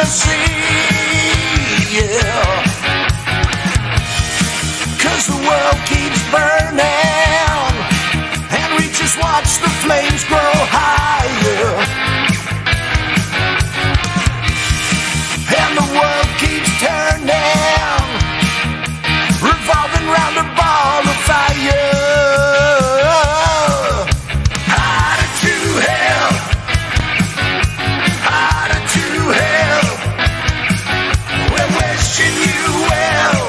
the sea, yeah. 'Cause the world keeps burning, and we just watch the flames grow higher. And the world keeps turning, revolving round a ball of fire. Harder to hell, harder to hell. We're wishing you well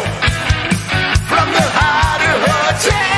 from the Harder Hotel.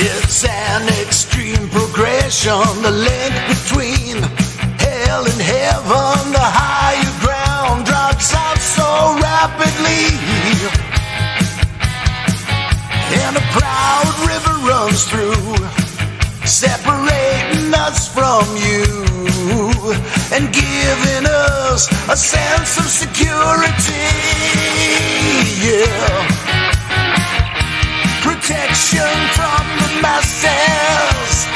It's an extreme progression, the link between hell and heaven. The higher ground drops out so rapidly, and a proud river runs through, separating us from you and giving us a sense of security, yeah. Protection from the masses,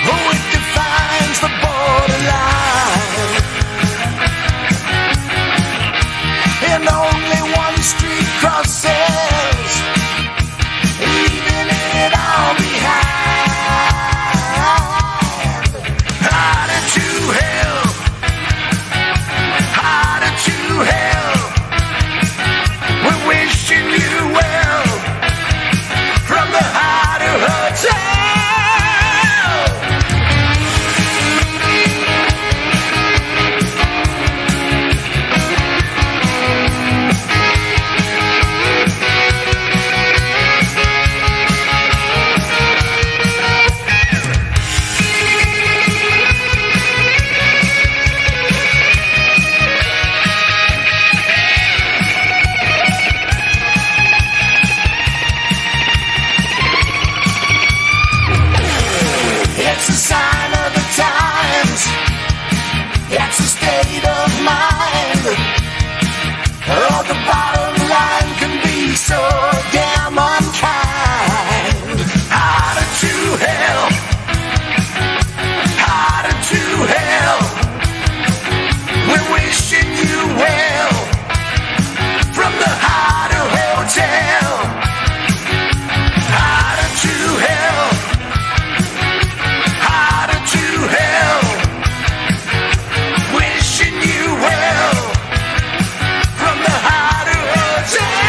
oh, it defines the borderline. And only one street crosses, leaving it all behind. Harder to hell, harder to hell. We're wishing you well from the Harder Hotel. It's a sign of the times, it's a state of mind. Oh, the bottom line can be so damn unkind. Harder to hell, harder to hell. We're wishing you well from the Harder Hotel. Harder to hell, harder to hell. Wishing you well from the Harder Hotel.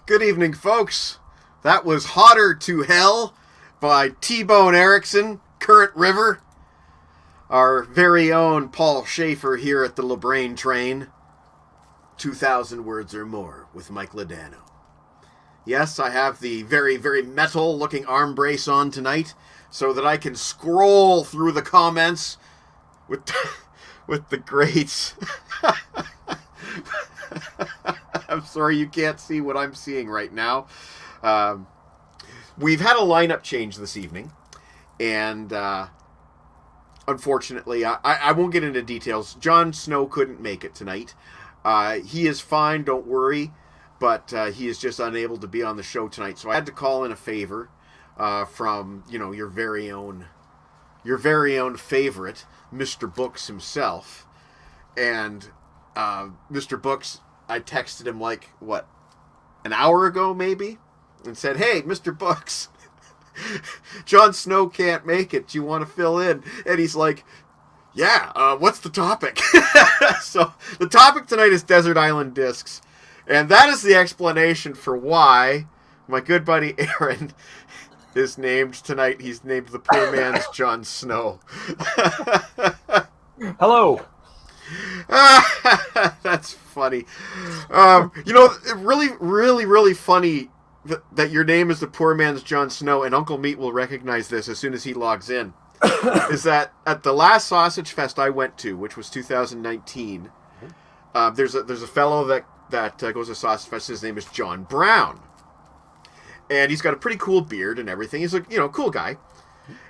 Good evening, folks. That was Hotter to Hell by T-Bone Erickson, Current River. Our very own Paul Schaefer here at the LeBrain train. 2,000 words or more with Mike Ladano. Yes, I have the very, very metal-looking arm brace on tonight so that I can scroll through the comments with the greats. I'm sorry you can't see what I'm seeing right now. We've had a lineup change this evening, and unfortunately, I won't get into details. Jon Snow couldn't make it tonight. He is fine, don't worry, but he is just unable to be on the show tonight. So I had to call in a favor from, your very own favorite, Mr. Books himself. And Mr. Books, I texted him an hour ago maybe, and said, "Hey, Mr. Books, Jon Snow can't make it. Do you want to fill in?" And he's like, "Yeah, what's the topic?" So the topic tonight is Desert Island Discs, and that is the explanation for why my good buddy Aaron is named tonight. He's named the poor man's Jon Snow. Hello. That's funny. Really, really, really funny that your name is the poor man's Jon Snow, and Uncle Meat will recognize this as soon as he logs in. Is that at the last Sausage Fest I went to, which was 2019, there's a fellow that goes to Sausage Fest. His name is John Brown, and he's got a pretty cool beard and everything. He's a cool guy.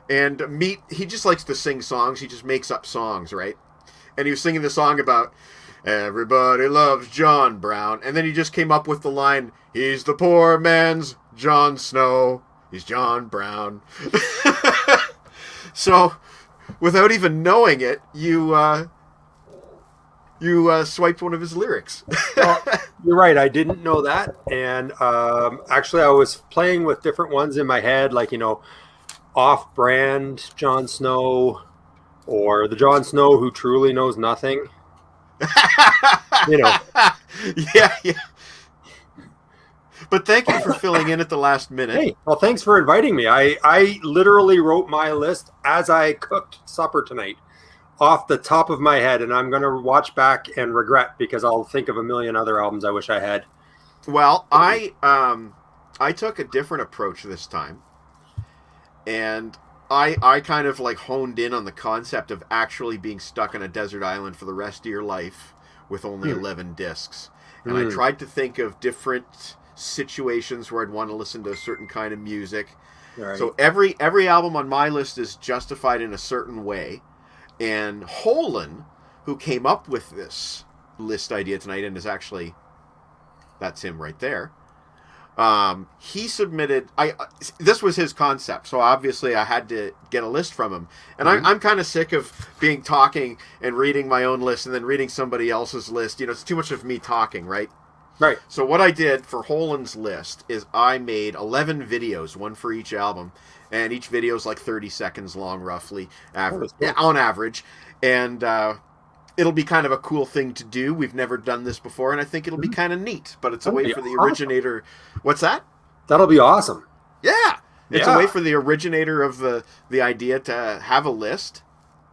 And Meat, he just likes to sing songs. He just makes up songs, right? And he was singing the song about everybody loves John Brown, and then he just came up with the line, "He's the poor man's Jon Snow. He's John Brown." So, without even knowing it, you swiped one of his lyrics. Well, you're right. I didn't know that, and actually, I was playing with different ones in my head, like off-brand Jon Snow, or the Jon Snow who truly knows nothing. Yeah. But thank you for filling in at the last minute. Hey, well, thanks for inviting me. I literally wrote my list as I cooked supper tonight off the top of my head, and I'm going to watch back and regret because I'll think of a million other albums I wish I had. Well, I took a different approach this time, and I kind of honed in on the concept of actually being stuck on a desert island for the rest of your life with only 11 discs. And I tried to think of different situations where I'd want to listen to a certain kind of music. Right. So every album on my list is justified in a certain way. And Holin, who came up with this list idea tonight, and is actually, that's him right there. He submitted. This was his concept, so obviously I had to get a list from him. And I'm kind of sick of talking and reading my own list and then reading somebody else's list. It's too much of me talking, right? Right. So what I did for Holin's list is I made 11 videos, one for each album, and each video is 30 seconds long, roughly, on average. And it'll be kind of a cool thing to do. We've never done this before, and I think it'll be kind of neat. But it's a way for the originator. What's that? That'll be awesome. Yeah. It's a way for the originator of the idea to have a list.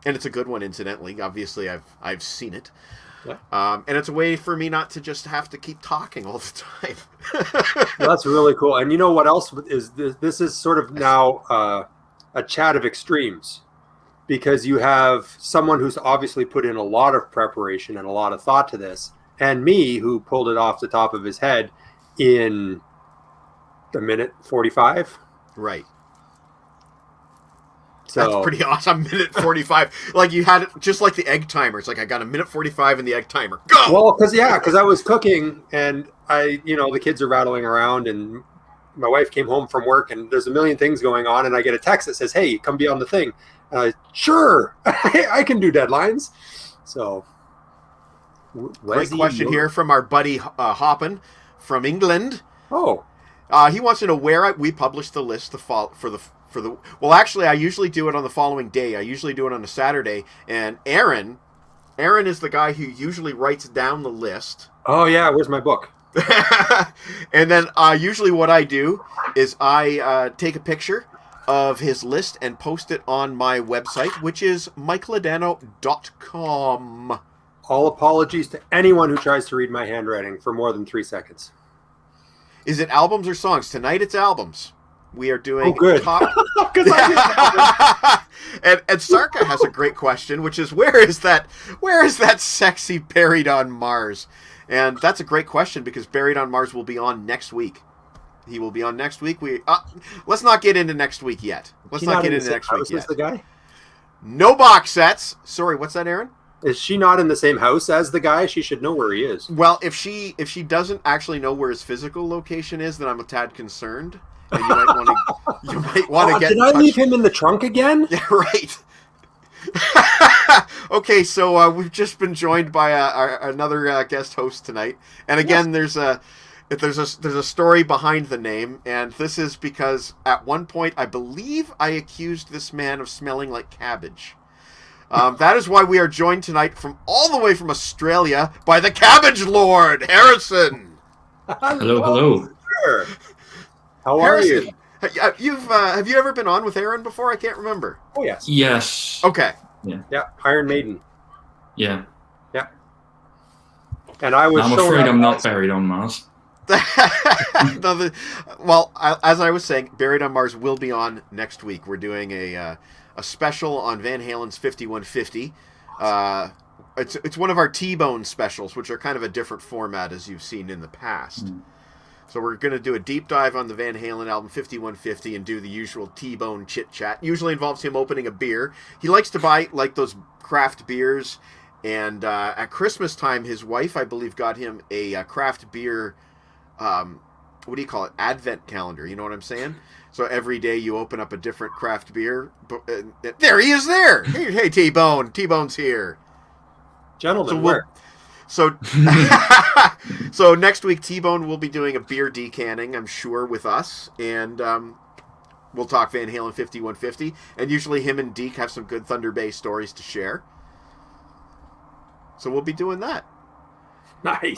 And it's a good one, incidentally. Obviously, I've seen it. Yeah. And it's a way for me not to just have to keep talking all the time. That's really cool. And you know what else is this? This is sort of now a chat of extremes, because you have someone who's obviously put in a lot of preparation and a lot of thought to this, and me, who pulled it off the top of his head in a minute 45. Right. So, that's pretty awesome. Minute 45. You had it just like the egg timer. It's I got a minute 45 in the egg timer. Go! Well, because I was cooking, and the kids are rattling around, and my wife came home from work, and there's a million things going on, and I get a text that says, "Hey, come be on the thing." Sure, I can do deadlines. So, great question here from our buddy Hoppin from England. Oh, he wants to know where we publish the list well, actually, I usually do it on the following day. I usually do it on a Saturday, and Aaron is the guy who usually writes down the list. Oh yeah, where's my book? And then usually what I do is I take a picture of his list and post it on my website, which is mikeladano.com. All apologies to anyone who tries to read my handwriting for more than 3 seconds. Is it albums or songs? Tonight it's albums. We are doing good. top. and Sarka has a great question, which is where is that sexy Buried on Mars? And that's a great question because Buried on Mars will be on next week. He will be on next week. Let's not get into next week yet. Let's not get into next week yet. The guy? No box sets. Sorry, what's that, Aaron? Is she not in the same house as the guy? She should know where he is. Well, if she doesn't actually know where his physical location is, then I'm a tad concerned. And you might want to get. Did I leave him in the trunk again? Yeah, right. Okay, so we've just been joined by another guest host tonight, and again, there's a story behind the name, and this is because at one point I believe I accused this man of smelling like cabbage. That is why we are joined tonight from all the way from Australia by the Cabbage Lord, Harrison. Hello. Sure. How are you? Have you ever been on with Aaron before? I can't remember. Oh yes. Yes. Okay. Yeah, Iron Maiden. Yeah. Yeah. And I was. I'm showing afraid up I'm not as- buried on Mars. As I was saying, Buried on Mars will be on next week. We're doing a special on Van Halen's 5150. It's one of our T-Bone specials, which are kind of a different format as you've seen in the past. So we're going to do a deep dive on the Van Halen album 5150 and do the usual T-Bone chit-chat. Usually involves him opening a beer. He likes to buy like those craft beers, and at Christmas time, his wife, I believe, got him a craft beer, what do you call it, advent calendar, you know what I'm saying? So every day you open up a different craft beer. There he is there! Hey T-Bone! T-Bone's here. Gentlemen, So next week, T-Bone will be doing a beer decanning, I'm sure, with us, and we'll talk Van Halen 5150. And usually, him and Deke have some good Thunder Bay stories to share. So we'll be doing that. Nice.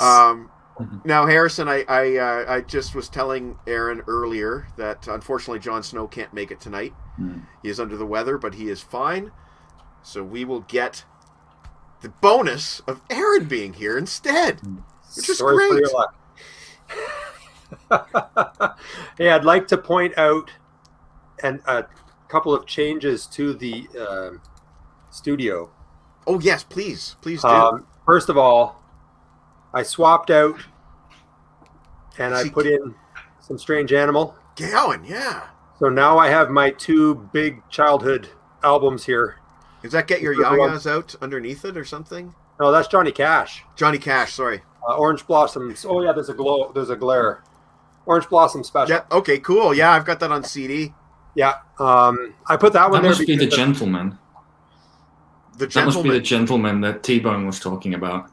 Now, Harrison, I just was telling Aaron earlier that unfortunately Jon Snow can't make it tonight. He is under the weather, but he is fine. So we will get the bonus of Aaron being here instead, which is Sorry great. for your luck. Hey, I'd like to point out a couple of changes to the studio. Oh yes, please do. First of all, I swapped out and I put in some Strange Animal. Gowan, yeah. So now I have my two big childhood albums here. Does that get your yayas out underneath it or something? No, that's Johnny Cash. Johnny Cash, sorry. Orange Blossoms. Oh yeah, there's a glare. Orange Blossom special. Yeah. Okay. Cool. Yeah, I've got that on CD. Yeah. I put that one That there. must be the because gentleman. The That must be the gentleman. gentleman that T-Bone was talking about.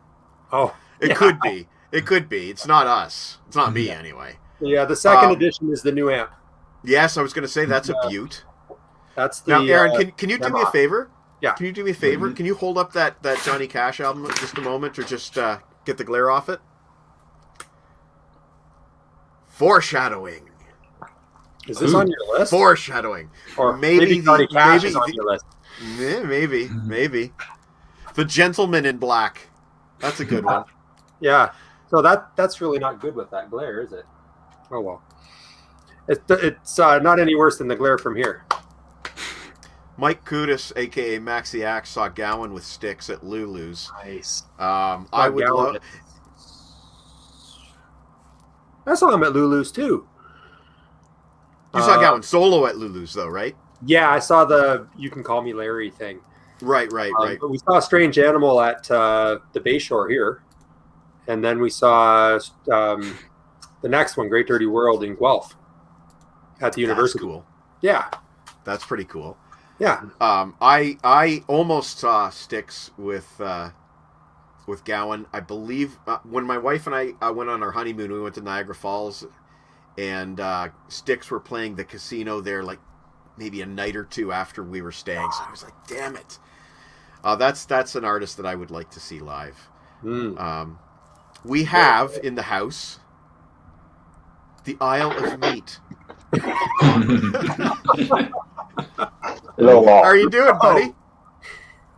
Oh, It yeah. could be. It could be. It's not us. It's not me anyway. Yeah, the second edition is the new amp. Yes, I was going to say that's a beaut. That's the. Now, Aaron, can you do me a favor? Yeah. Can you do me a favor? Mm-hmm. Can you hold up that Johnny Cash album just a moment, or just get the glare off it? Foreshadowing. Is this on your list? Foreshadowing. Or maybe Johnny Cash is on your list. Yeah, maybe. The Gentleman in Black. That's a good one. Yeah. So that's really not good with that glare, is it? Oh well. It's not any worse than the glare from here. Mike Kudis, a.k.a. Maxi Axe, saw Gowan with Styx at Lulu's. Nice. I would love... I saw him at Lulu's too. You saw Gowan solo at Lulu's, though, right? Yeah, I saw the "You Can Call Me Larry" thing. Right. But we saw Strange Animal at the Bayshore here, and then we saw the next one, Great Dirty World, in Guelph at the university. That's cool. Yeah, That's pretty cool. yeah. I almost saw Styx with Gowan. I believe when my wife and I went on our honeymoon, we went to Niagara Falls, and Styx were playing the casino there like maybe a night or two after we were staying. So I was like, damn it. That's an artist that I would like to see live. We have in the house the Isle of Meat. Hello, all. How are you doing, buddy?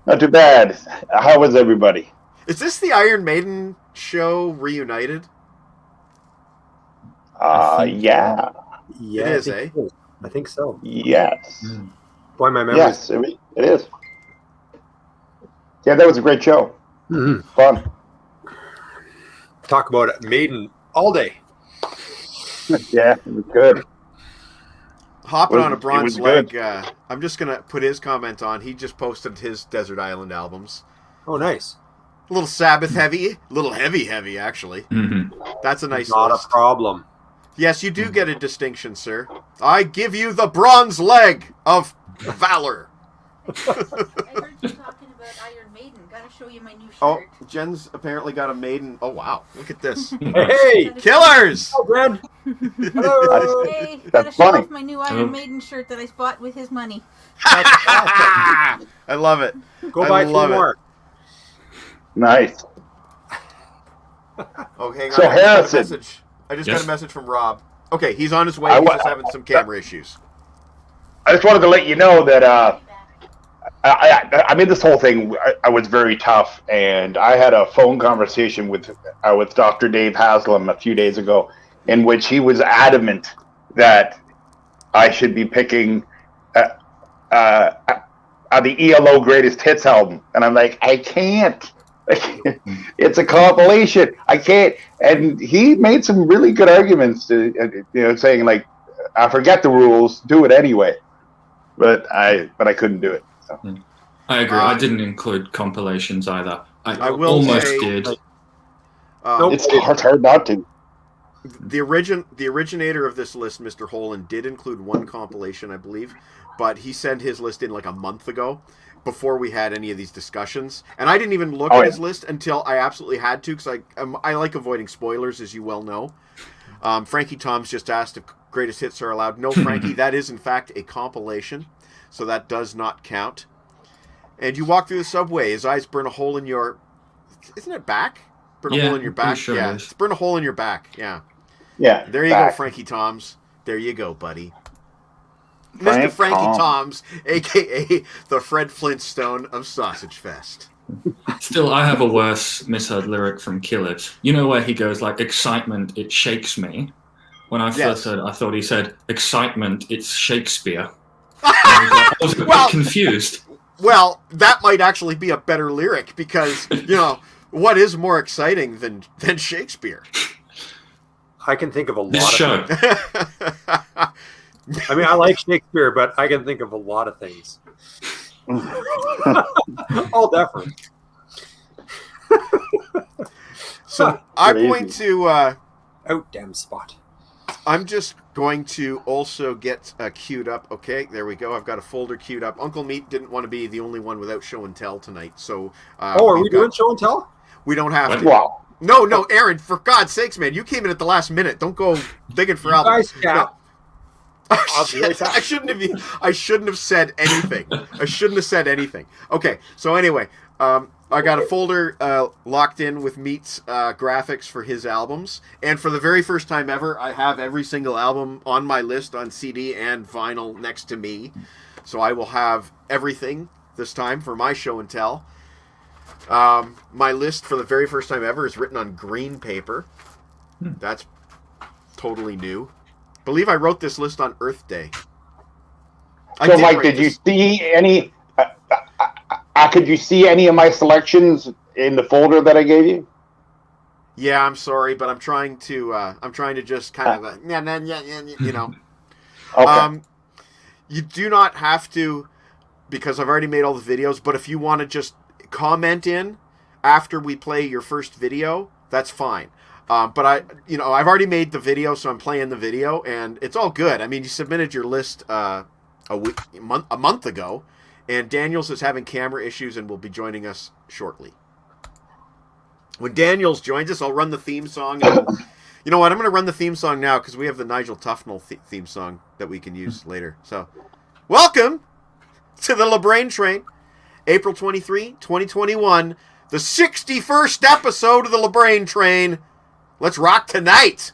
Not too bad. How was everybody? Is this the Iron Maiden show reunited? Yeah. Yeah, It is, I think eh? it is. I think so. Yes. Boy, my memory. Yes, it is. Yeah, that was a great show. Mhm. Fun. Talk about it. Maiden all day. Yeah, it was good. Hopping on a It bronze was good. leg. I'm just going to put his comment on. He just posted his Desert Island albums. Oh, nice. A little Sabbath heavy. A little heavy, actually. Mhm. That's a nice Not list. a problem. Yes, you do get a distinction, sir. I give you the bronze leg of valor. I heard you talking about Iron Maiden. Gotta show you my new shirt. Oh, Jen's apparently got a maiden. Oh, wow. Look at this. Hey, Killers! oh, Brad. Hello. Hey, That's gotta show funny. off my new Iron Maiden shirt that I bought with his money. That's awesome. I love it. Go I buy 2 love it. more. Nice. Oh, hang on. So, I just got a Harrison. message. I just got Yes? a message from Rob. Okay, he's on his way. He's just having some camera issues. I just wanted to let you know that I made this whole thing. I was very tough, and I had a phone conversation with Dr. Dave Haslam a few days ago, in which he was adamant that I should be picking the ELO Greatest Hits album, and I'm like, I can't. It's a compilation. I can't. And he made some really good arguments, saying like, I forget the rules, do it anyway. But I couldn't do it. So. I agree. I didn't include compilations either. I will almost say, did. It's hard not to. The originator of this list, Mr. Holland, did include one compilation, I believe, but he sent his list in like a month ago, before we had any of these discussions. And I didn't even look at his list until I absolutely had to, because I like avoiding spoilers, as you well know. Frankie Toms just asked if greatest hits are allowed. No, Frankie, that is in fact a compilation, so that does not count. And you walk through the subway, his eyes burn a hole in your... Isn't it back? Burn a hole in your back? Sure yeah, it's burn a hole in your back, yeah. Yeah. There you go, Frankie Toms. There you go, buddy. Mr. Frankie Toms, a.k.a. the Fred Flintstone of Sausage Fest. Still, I have a worse misheard lyric from Kill It. You know where he goes, like, excitement, it shakes me. When I first heard it, I thought he said, excitement, it's Shakespeare. I was a bit confused. Well, that might actually be a better lyric, because, what is more exciting than Shakespeare? I can think of a lot This show. I mean, I like Shakespeare, but I can think of a lot of things. All different. So I'm going to... damn spot. I'm just going to also get queued up. Okay, there we go. I've got a folder queued up. Uncle Meat didn't want to be the only one without show and tell tonight. So, are we doing show and tell? We don't have to. Wow. No, Aaron, for God's sakes, man. You came in at the last minute. Don't go digging for albums. Guys, I shouldn't have said anything. Okay, so anyway, I got a folder locked in with Meat's graphics for his albums, and for the very first time ever, I have every single album on my list on CD and vinyl next to me. So I will have everything this time for my show and tell. My list for the very first time ever is written on green paper. That's totally new. I believe I wrote this list on Earth Day. So, Mike, did you see any? Could you see any of my selections in the folder that I gave you? Yeah, I'm sorry, but I'm trying to just kind of Okay. You do not have to, because I've already made all the videos. But if you want to just comment in after we play your first video, that's fine. But I've already made the video, so I'm playing the video, and it's all good. I mean, you submitted your list a month ago, and Daniels is having camera issues and will be joining us shortly. When Daniels joins us, I'll run the theme song. And, you know what? I'm going to run the theme song now because we have the Nigel Tufnel theme song that we can use later. So, welcome to the LeBrain Train, April 23, 2021, the 61st episode of the LeBrain Train. Let's rock tonight.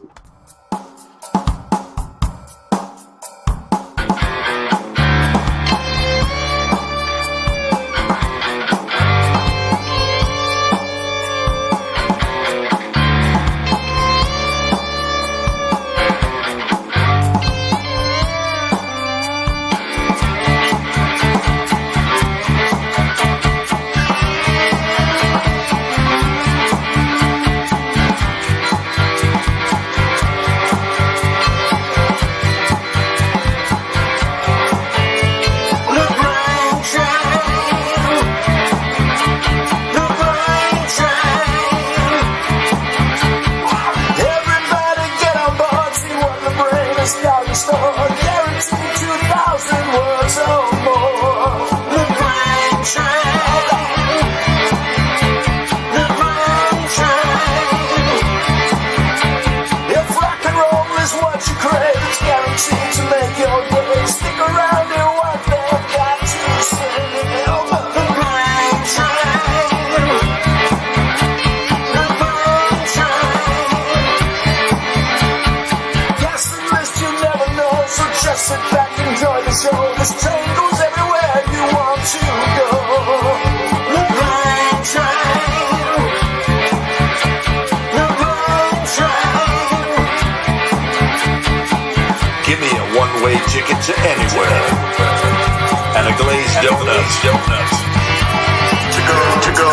anywhere. And a glazed donut. To go.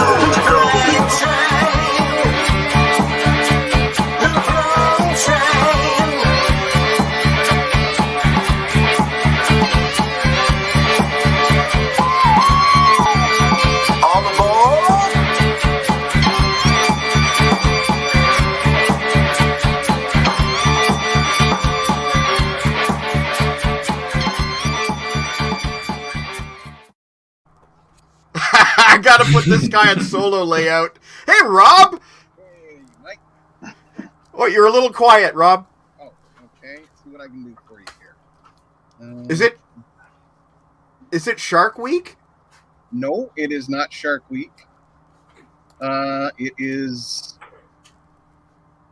All aboard! I gotta put this guy on solo layout. Hey, Rob! Hey, Mike. Oh, you're a little quiet, Rob. Oh, okay. See what I can do for you here. Is it Shark Week? No, it is not Shark Week. It is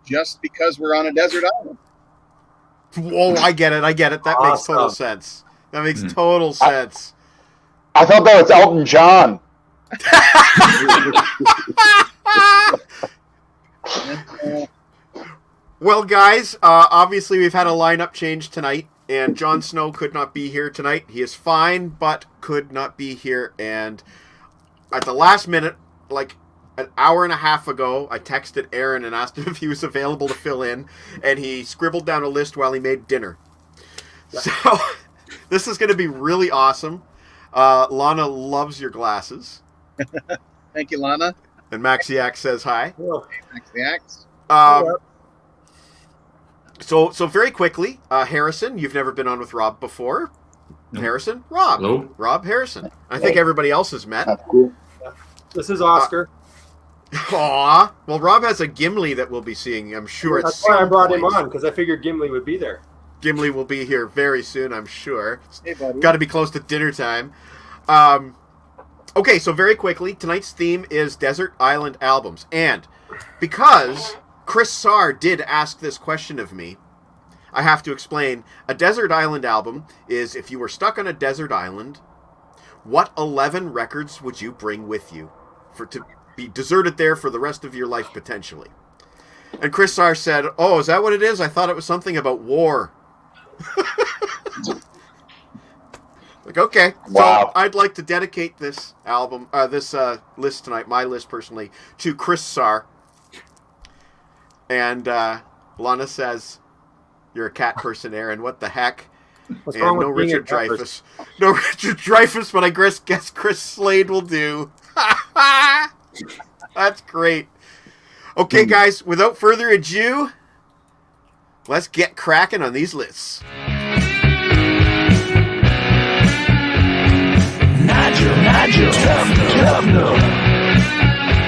just because we're on a desert island. Whoa, I get it. That makes total Awesome. sense. That makes total sense. I thought that was Elton John. Well, guys, obviously we've had a lineup change tonight, and Jon Snow could not be here tonight. He is fine, but could not be here. And at the last minute, like an hour and a half ago, I texted Aaron and asked him if he was available to fill in, and he scribbled down a list while he made dinner. So this is going to be really awesome. Lana loves your glasses. Thank you, Lana. And Maxiac says hi. Thanks, the axe. So very quickly, Harrison, you've never been on with Rob before. No. Harrison, Rob. Hello. Rob Harrison. I think everybody else has met. That's cool. This is Oscar. Aw. Well, Rob has a Gimli that we'll be seeing, I'm sure. At That's why I some brought him point. on, because I figured Gimli would be there. Gimli will be here very soon, I'm sure. Hey, buddy. Got to be close to dinner time. Okay, so very quickly, tonight's theme is Desert Island albums. And because Chris Sarr did ask this question of me, I have to explain. A desert island album is if you were stuck on a desert island, what 11 records would you bring with you to be deserted there for the rest of your life potentially? And Chris Sarr said, "Oh, is that what it is? I thought it was something about war." Like, okay. Wow. So I'd like to dedicate this album, this list tonight, my list personally, to Chris Sarr. And Lana says, "You're a cat person, Aaron. What the heck?" What's And wrong no with being a Richard cat Dreyfuss. No Richard Dreyfuss, but I guess Chris Slade will do. That's great. Okay, guys, without further ado, let's get cracking on these lists. Nigel Tufnel.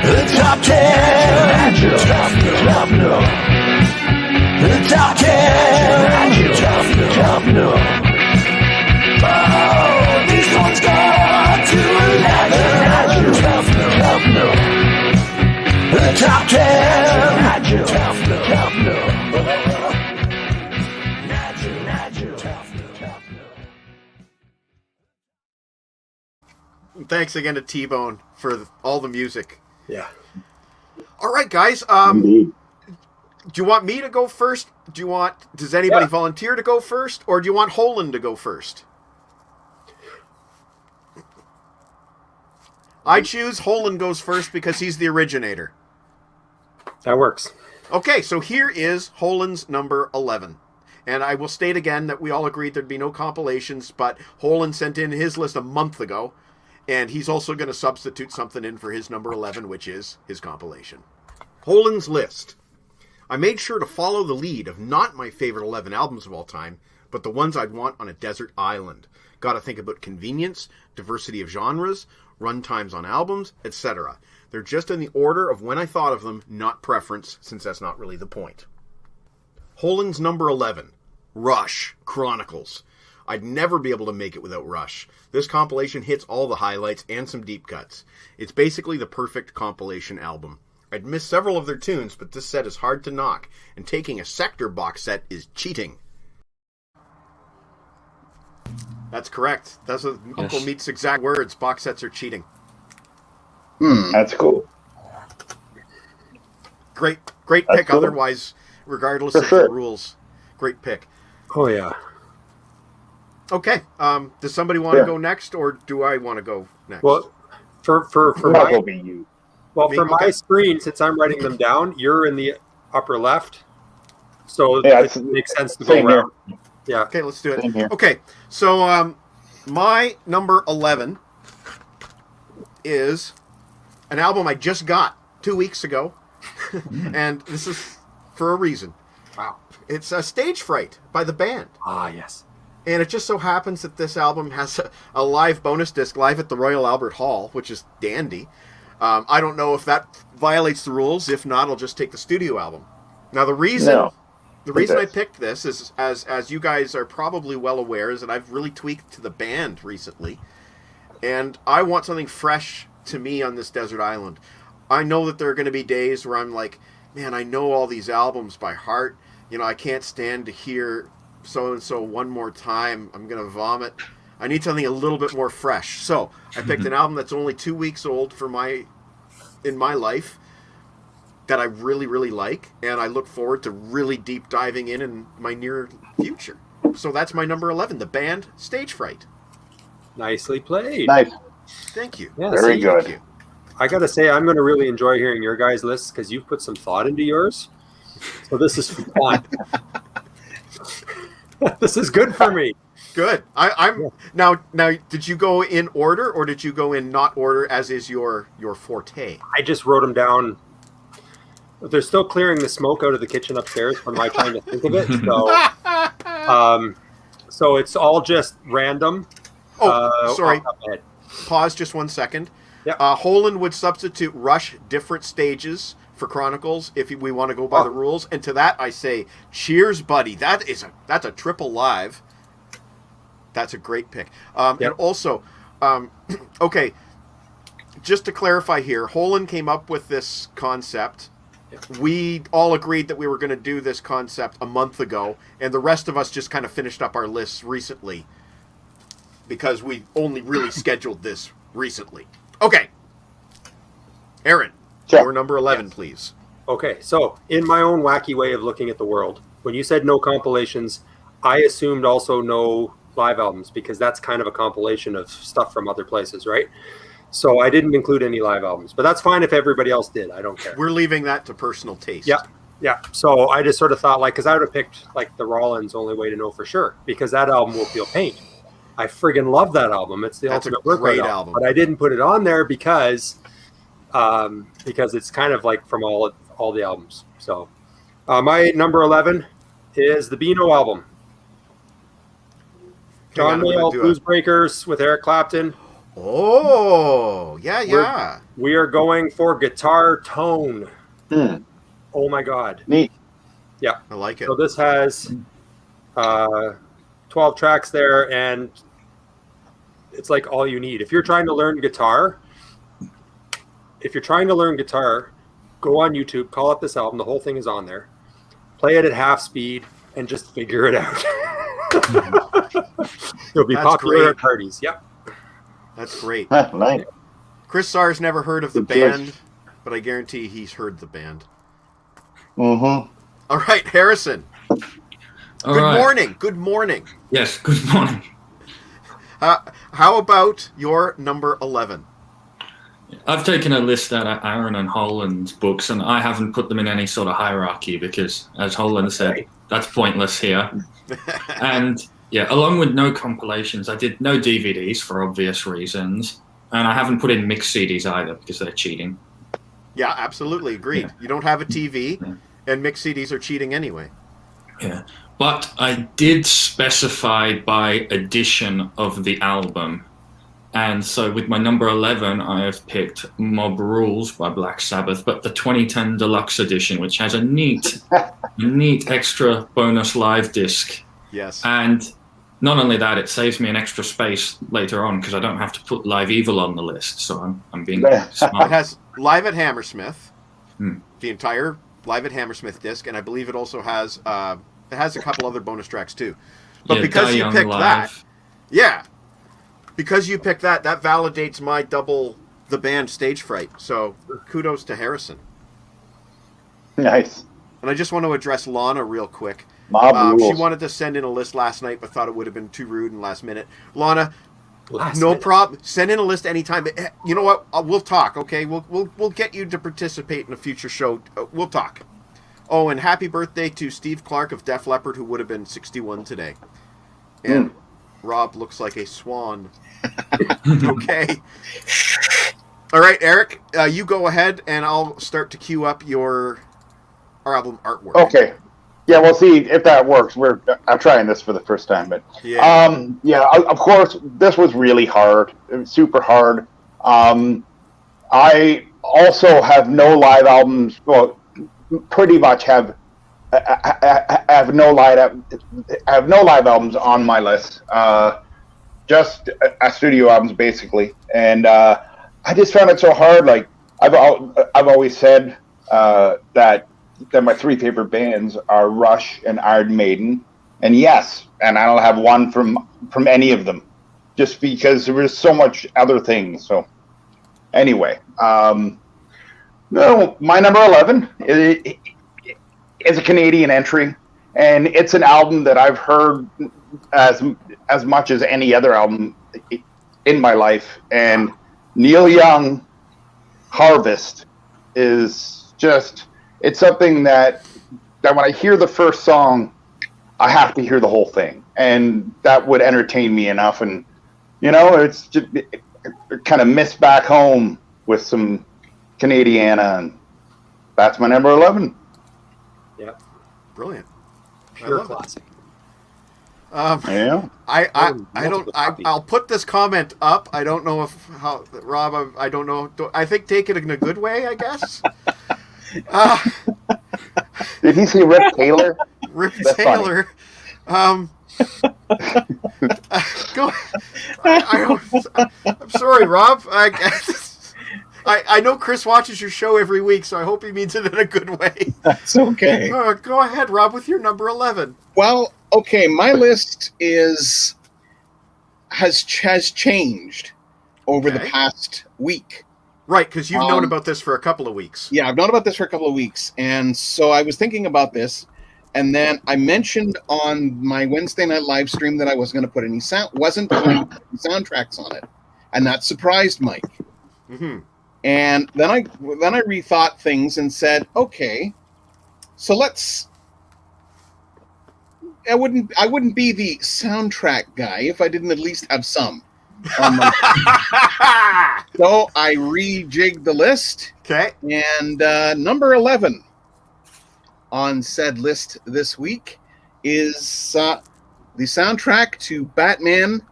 The top 10. Nigel Tufnel. The top 10. Nigel Tufnel. Oh, these ones go to 11. Nigel Tufnel. The top 10. Nigel Tufnel. Nigel Tufnel. Thanks again to T-Bone for all the music. Yeah. All right, guys. Indeed. Do you want me to go first? Does anybody volunteer to go first, or do you want Holland to go first? I choose Holland goes first because he's the originator. That works. Okay, so here is Holland's number 11. And I will state again that we all agreed there'd be no compilations, but Holland sent in his list a month ago, and he's also going to substitute something in for his number 11, which is his compilation. Holland's list. I made sure to follow the lead of not my favorite 11 albums of all time, but the ones I'd want on a desert island. Got to think about convenience, diversity of genres, run times on albums, etc. They're just in the order of when I thought of them, not preference, since that's not really the point. Holland's number 11, Rush, Chronicles. I'd never be able to make it without Rush. This compilation hits all the highlights and some deep cuts. It's basically the perfect compilation album. I'd missed several of their tunes, but this set is hard to knock, and taking a Sector box set is cheating. That's correct. That's what Uncle Meat's exact words. Box sets are cheating. That's cool. Great That's pick cool. otherwise, regardless For of sure. the rules. Great pick. Oh, yeah. Okay. Does somebody want to go next, or do I want to go next? Well, for That'll my be you. well Me? for my Okay. screen, since I'm writing them down, you're in the upper left, so Yeah, it makes sense to go same here. around. Yeah. Okay, let's do it. Same here. Okay, so my number 11 is an album I just got 2 weeks ago, and this is for a reason. Wow. It's Stage Fright by the band. Ah, yes. And it just so happens that this album has a live bonus disc live at the Royal Albert Hall, which is dandy. I don't know if that violates the rules. If not, I'll just take the studio album. Now, the reason I picked this is, as you guys are probably well aware, is that I've really tweaked to the band recently. And I want something fresh to me on this desert island. I know that there are going to be days where I'm like, man, I know all these albums by heart. You know, I can't stand to hear so-and-so one more time. I'm going to vomit. I need something a little bit more fresh. So I picked an album that's only 2 weeks old in my life that I really, really like. And I look forward to really deep diving in my near future. So that's my number 11, the band Stage Fright. Nicely played. Nice. Thank you. Yeah, Very see, good. Thank you. I got to say, I'm going to really enjoy hearing your guys' lists because you've put some thought into yours. So this is fun. This is good for me. Good. I'm now. Did you go in order, or did you go in not order, as is your forte? I just wrote them down. They're still clearing the smoke out of the kitchen upstairs from my trying to think of it. So, so it's all just random. Oh, sorry. off my head. Pause just 1 second. Yeah. Holland would substitute Rush different stages for Chronicles if we want to go by the rules. And to that I say, cheers, buddy. That's a triple live. That's a great pick. And also, okay, just to clarify here, Holland came up with this concept. We all agreed that we were going to do this concept a month ago, and the rest of us just kind of finished up our lists recently because we only really scheduled this recently. Okay. Aaron, your number 11, please. Okay, so in my own wacky way of looking at the world, when you said no compilations, I assumed also no live albums because that's kind of a compilation of stuff from other places, right? So I didn't include any live albums, but that's fine if everybody else did. I don't care. We're leaving that to personal taste. Yeah. So I just sort of thought, like, because I would have picked like the Rollins' Only Way to Know for Sure, because that album will feel pain. I friggin' love that album. It's the That's ultimate a great album. But I didn't put it on there because it's kind of like from all the albums. So my number 11 is the Beano album. John Mayall, Blues Breakers with Eric Clapton. Oh, yeah. We are going for guitar tone. Oh my God. Neat. Yeah. I like it. So this has 12 tracks there, and it's like all you need. If you're trying to learn guitar, go on YouTube, call up this album. The whole thing is on there. Play it at half speed and just figure it out. You'll be popular at parties. Yep. That's great. Nice. Chris Sarr's never heard of the band, but I guarantee he's heard the band. Mm-hmm. All right, Harrison. Good morning. Yes, good morning. How about your number 11? I've taken a list out of Aaron and Holland's books, and I haven't put them in any sort of hierarchy because, as Holland said, that's pointless here. And yeah, along with no compilations, I did no DVDs for obvious reasons, and I haven't put in mixed CDs either because they're cheating. Yeah, absolutely. Agreed. Yeah. You don't have a TV, and mixed CDs are cheating anyway. Yeah. But I did specify by edition of the album. And so with my number 11, I have picked Mob Rules by Black Sabbath, but the 2010 Deluxe Edition, which has a neat extra bonus live disc. Yes. And not only that, it saves me an extra space later on because I don't have to put Live Evil on the list. So I'm being smart. It has Live at Hammersmith, the entire Live at Hammersmith disc, and I believe it also has a couple other bonus tracks too. But because you picked that, because you picked that validates my double the band Stage Fright. So kudos to Harrison. Nice. And I just want to address Lana real quick. Mob She rules. wanted to send in a list last night, but thought it would have been too rude and last minute. Lana, Last no minute. problem. Send in a list anytime. You know what? We'll talk. Okay, we'll get you to participate in a future show. We'll talk. Oh, and happy birthday to Steve Clark of Def Leppard, who would have been 61 today. And Rob looks like a swan. Okay. All right, Eric, you go ahead, and I'll start to queue up your album artwork. Okay. Yeah, we'll see if that works. I'm trying this for the first time, but of course, this was really hard. It was super hard. I also have no live albums. Well, pretty much have no live albums on my list. Just studio albums, basically. And I just found it so hard. Like I've always said that my three favorite bands are Rush and Iron Maiden, and yes, and I don't have one from any of them, just because there was so much other things. So anyway, no, my number 11 is a Canadian entry, and it's an album that I've heard as much as any other album in my life, and Neil Young, Harvest is just. It's something that when I hear the first song, I have to hear the whole thing, and that would entertain me enough. And it's just kind of miss back home with some Canadiana, and that's my number 11. Yeah, Brilliant. pure I love classic. Yeah. I'll put this comment up. I don't know Rob. I don't know. I think take it in a good way. I guess. Did he say Rip Taylor? Rip That's Taylor. Go. I'm sorry, Rob. I know Chris watches your show every week, so I hope he means it in a good way. That's okay. Go ahead, Rob, with your number 11. Well, okay, my list has changed over the past week. Right, because you've known about this for a couple of weeks. Yeah, I've known about this for a couple of weeks, and so I was thinking about this, and then then on my Wednesday night live stream that I wasn't going to put any soundtracks on it, and that surprised Mike. Mm-hmm. And then I rethought things and said, okay, so I wouldn't be the soundtrack guy if I didn't at least have some. So I rejigged the list. Okay. And number 11 on said list this week is the soundtrack to Batman: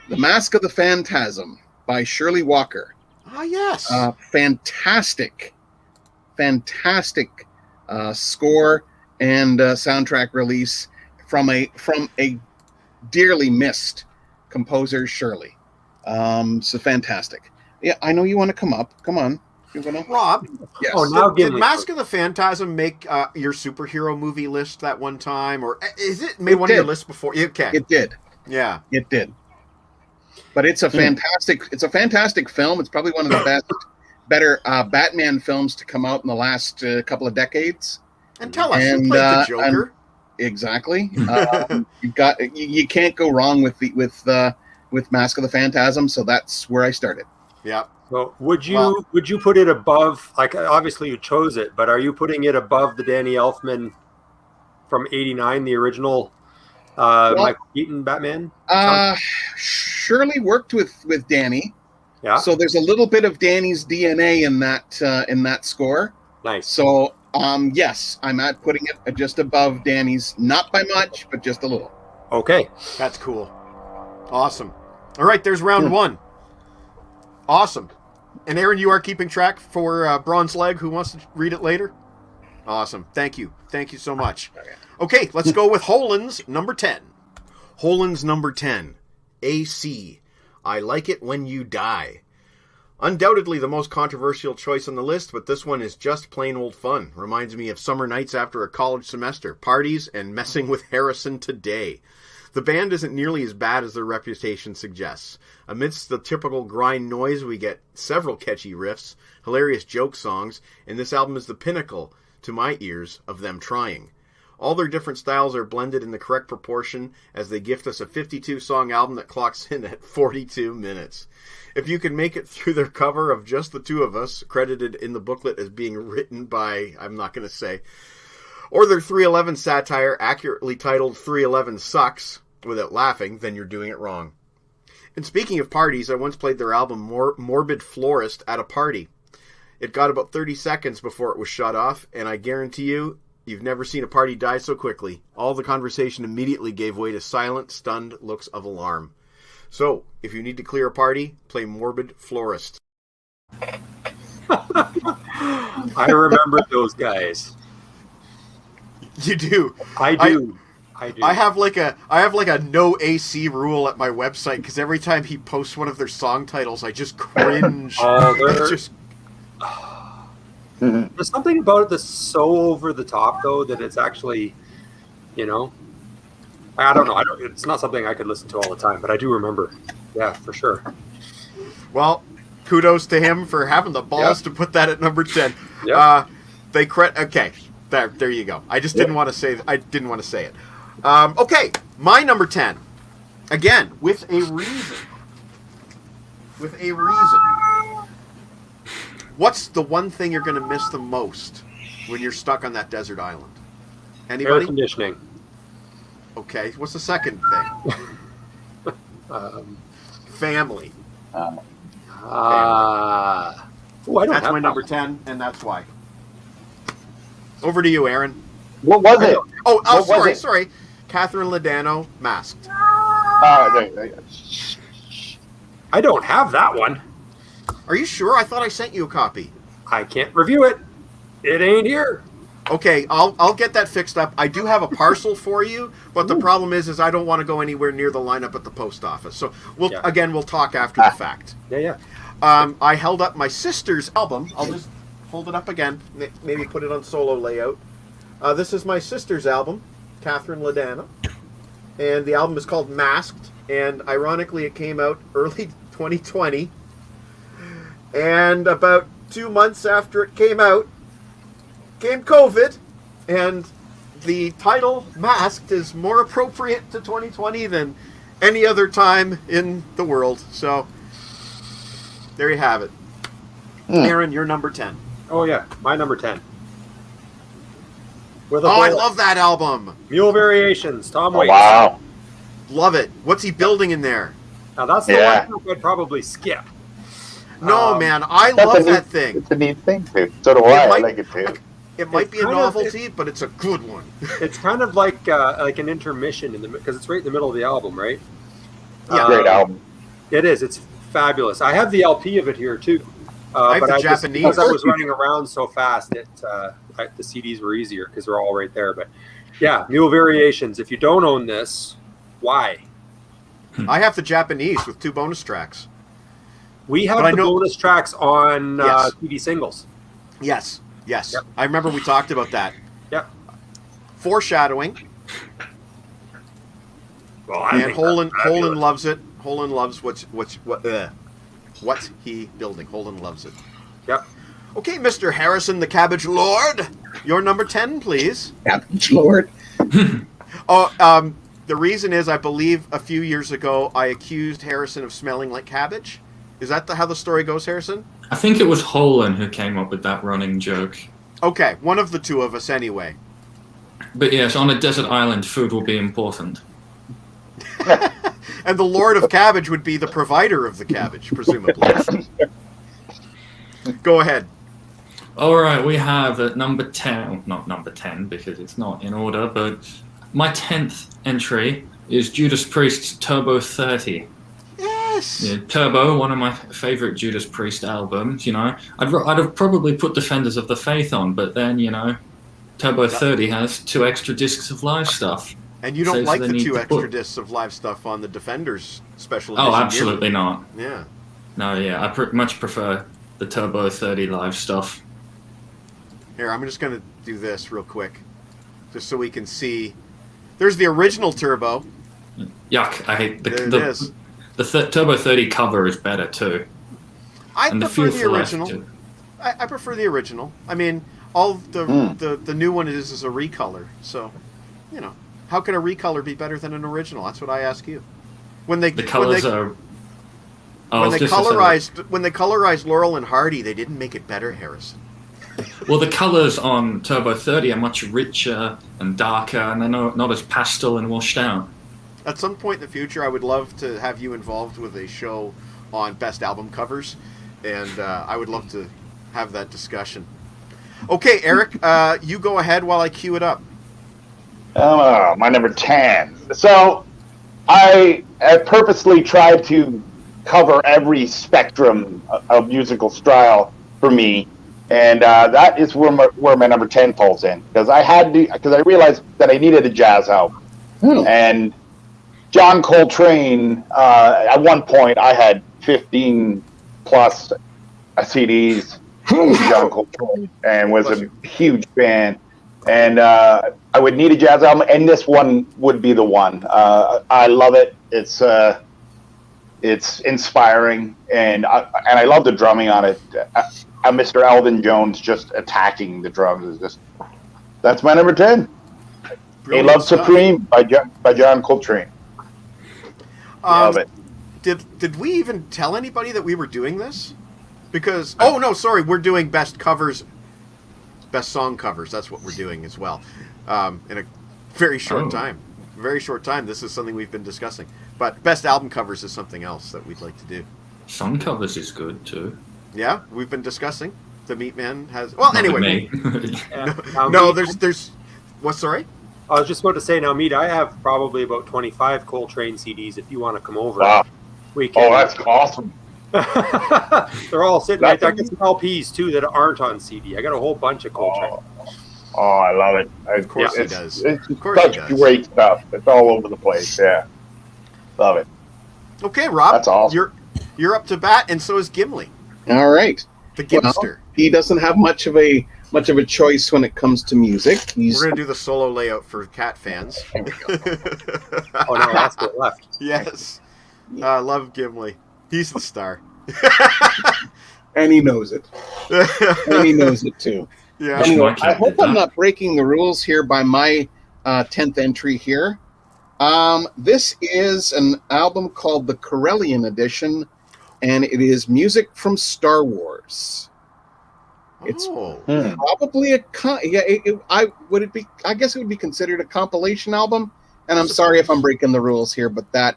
The Mask of the Phantasm by Shirley Walker. Ah, yes. Fantastic score and soundtrack release from a dearly missed composer, Shirley. So fantastic. Yeah, I know you want to come up. Come on. You wanna... Rob, yes. Oh, now did Mask of the Phantasm make your superhero movie list that one time, or is it made one of your lists before? Okay. It did. Yeah. It did. But it's a fantastic film. It's probably one of the better Batman films to come out in the last couple of decades. And tell us, who played the Joker? Exactly. You can't go wrong with Mask of the Phantasm, so that's where I started. Yeah. So would you put it above? Like, obviously you chose it, but are you putting it above the Danny Elfman from '89, the original Michael Keaton Batman? Shirley worked with Danny. Yeah. So there's a little bit of Danny's DNA in that score. Nice. So yes, I'm at putting it just above Danny's, not by much, but just a little. Okay. That's cool. Awesome. All right, there's round one. Awesome. And Aaron, you are keeping track for Bronze Leg. Who wants to read it later? Awesome. Thank you. Thank you so much. Okay, let's go with Holin's number 10. Holin's number 10. AC. I Like It When You Die. Undoubtedly the most controversial choice on the list, but this one is just plain old fun. Reminds me of summer nights after a college semester, parties, and messing with Harrison today. The band isn't nearly as bad as their reputation suggests. Amidst the typical grind noise, we get several catchy riffs, hilarious joke songs, and this album is the pinnacle, to my ears, of them trying. All their different styles are blended in the correct proportion as they gift us a 52-song album that clocks in at 42 minutes. If you can make it through their cover of just the two of us, credited in the booklet as being written by, I'm not going to say, or their 311 satire accurately titled 311 Sucks, without laughing, then you're doing it wrong. And speaking of parties, I once played their album Morbid Florist at a party. It got about 30 seconds before it was shut off, and I guarantee you've never seen a party die so quickly. All the conversation immediately gave way to silent, stunned looks of alarm. So, if you need to clear a party, play Morbid Florist. I remember those guys. You do. I do. I have like a no AC rule at my website because every time he posts one of their song titles, I just cringe. There's something about it that's so over the top, though, that it's actually, I don't know. It's not something I could listen to all the time, but I do remember. Yeah, for sure. Well, kudos to him for having the balls to put that at number 10. Yeah. Okay. There you go. I just didn't want to say. I didn't want to say it. Okay, my number 10. Again, with a reason. What's the one thing you're going to miss the most when you're stuck on that desert island? Anybody? Air conditioning. Okay. What's the second thing? Family. I don't That's have my number 10, and that's why. Over to you, Aaron. What was it? Sorry. Catherine Ledano, Masked. I don't have that one. Are you sure? I thought I sent you a copy. I can't review it. It ain't here. Okay, I'll get that fixed up. I do have a parcel for you, but the problem is I don't want to go anywhere near the lineup at the post office. So we'll talk after the fact. Yeah. I held up my sister's album. I'll just hold it up again. Maybe put it on solo layout. This is my sister's album, Catherine Ledana, and the album is called Masked. And ironically, it came out early 2020. And about 2 months after it came out, came COVID, and the title Masked is more appropriate to 2020 than any other time in the world. So there you have it. Aaron, you're number 10. Oh yeah, my number 10. I love that album. Mule Variations, Tom Waits. Wow. Love it. What's he building in there? Now that's the one I'd probably skip. No, man, I love that thing. It's a neat thing too. So do I. I like it too. It might be a novelty, but it's a good one. It's kind of like an intermission because it's right in the middle of the album, right? Yeah, great album. It is. It's fabulous. I have the LP of it here too. I have the Japanese. Because I was running around so fast, the CDs were easier because they're all right there. But yeah, Mule Variations. If you don't own this, why? I have the Japanese with 2 bonus tracks. We have the bonus tracks on CD singles. Yes. Yep. I remember we talked about that. Yep. Foreshadowing. Well, and Holden loves it. Holden loves what's he building. Holden loves it. Yep. Okay, Mr. Harrison, the Cabbage Lord. Your number 10, please. Cabbage Lord. The reason is I believe a few years ago I accused Harrison of smelling like cabbage. Is that how the story goes, Harrison? I think it was Holden who came up with that running joke. Okay, one of the two of us anyway. But yes, on a desert island, food will be important. And the Lord of Cabbage would be the provider of the cabbage, presumably. Go ahead. All right, we have at number 10, not number 10 because it's not in order, but my 10th entry is Judas Priest's Turbo 30. Yes. Yeah, Turbo, one of my favorite Judas Priest albums. I'd have probably put Defenders of the Faith on, but then Turbo 30 has 2 extra discs of live stuff. And you don't like the 2 extra discs of live stuff on the Defenders special edition? Oh, absolutely not. Yeah. No, yeah, I much prefer the Turbo 30 live stuff. Here, I'm just going to do this real quick, just so we can see. There's the original Turbo. Yuck! I hate the Turbo 30 cover is better too. I prefer the original. I prefer the original. I mean, all the new one is a recolor. So you know, how can a recolor be better than an original? That's what I ask you. When they The colors are. when they colorized Laurel and Hardy, they didn't make it better, Harrison. Well, the colors on Turbo 30 are much richer and darker, and they're not as pastel and washed out. At some point in the future, I would love to have you involved with a show on best album covers, and I would love to have that discussion. Okay, Eric, you go ahead while I cue it up. My number 10. So I purposely tried to cover every spectrum of musical style for me, and that is where my number 10 falls in, because I realized that I needed a jazz album. And John Coltrane, at one point I had 15 plus CDs of John Coltrane and was a huge fan. And I would need a jazz album, and this one would be the one. I love it. It's inspiring, and I love the drumming on it. Mr. Elvin Jones just attacking the drums is that's my number 10. A Love Supreme by John Coltrane. Love it. Did we even tell anybody that we were doing this? Because we're doing best song covers. That's what we're doing as well. In a very short time. Very short time. This is something we've been discussing. But best album covers is something else that we'd like to do. Song covers is good too. Yeah, we've been discussing. The Meat Man has. Well, Not anyway. No, there's. What? Sorry. I was just about to say, now, Mead, I have probably about 25 Coltrane CDs. If you want to come over, Wow. we can. Oh, that's awesome. They're all sitting right there. I got some LPs too that aren't on CD. I got a whole bunch of Coltrane. Oh, I love it. Of course he does. It's Of course such he does. great stuff. It's all over the place. Yeah, love it. Okay, Rob. That's awesome. You're up to bat, and so is Gimli, All right. the Gimster. He doesn't have much of a choice when it comes to music. We're gonna do the solo layout for cat fans. Oh no, that's the left. Yes, I love Gimli. He's the star. and he knows it. And he knows it too. Yeah. Anyway, my I cat hope did I'm that. not breaking the rules here by my 10th entry here. This is an album called the Corellian Edition, and it is music from Star Wars. It's probably a I guess it would be considered a compilation album. And I'm sorry if I'm breaking the rules here, but that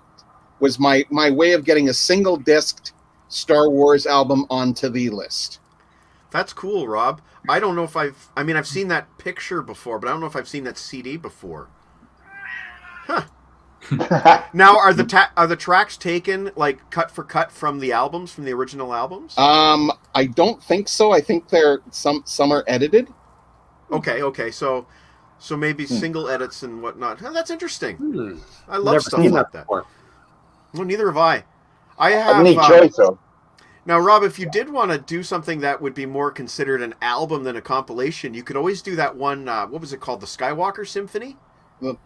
was my way of getting a single disc Star Wars album onto the list. That's cool, Rob. I don't know if I've seen that picture before, but I don't know if I've seen that CD before. Huh. Now, are the tracks taken like cut for cut from the albums, from the original albums? I don't think so. I think some are edited. Okay. So maybe single edits and whatnot. Oh, that's interesting. I love Never stuff seen like that that. before. Well, neither have I. I That's a have. neat choice, though. Now, Rob, if you did want to do something that would be more considered an album than a compilation, you could always do that one. What was it called? The Skywalker Symphony? Well,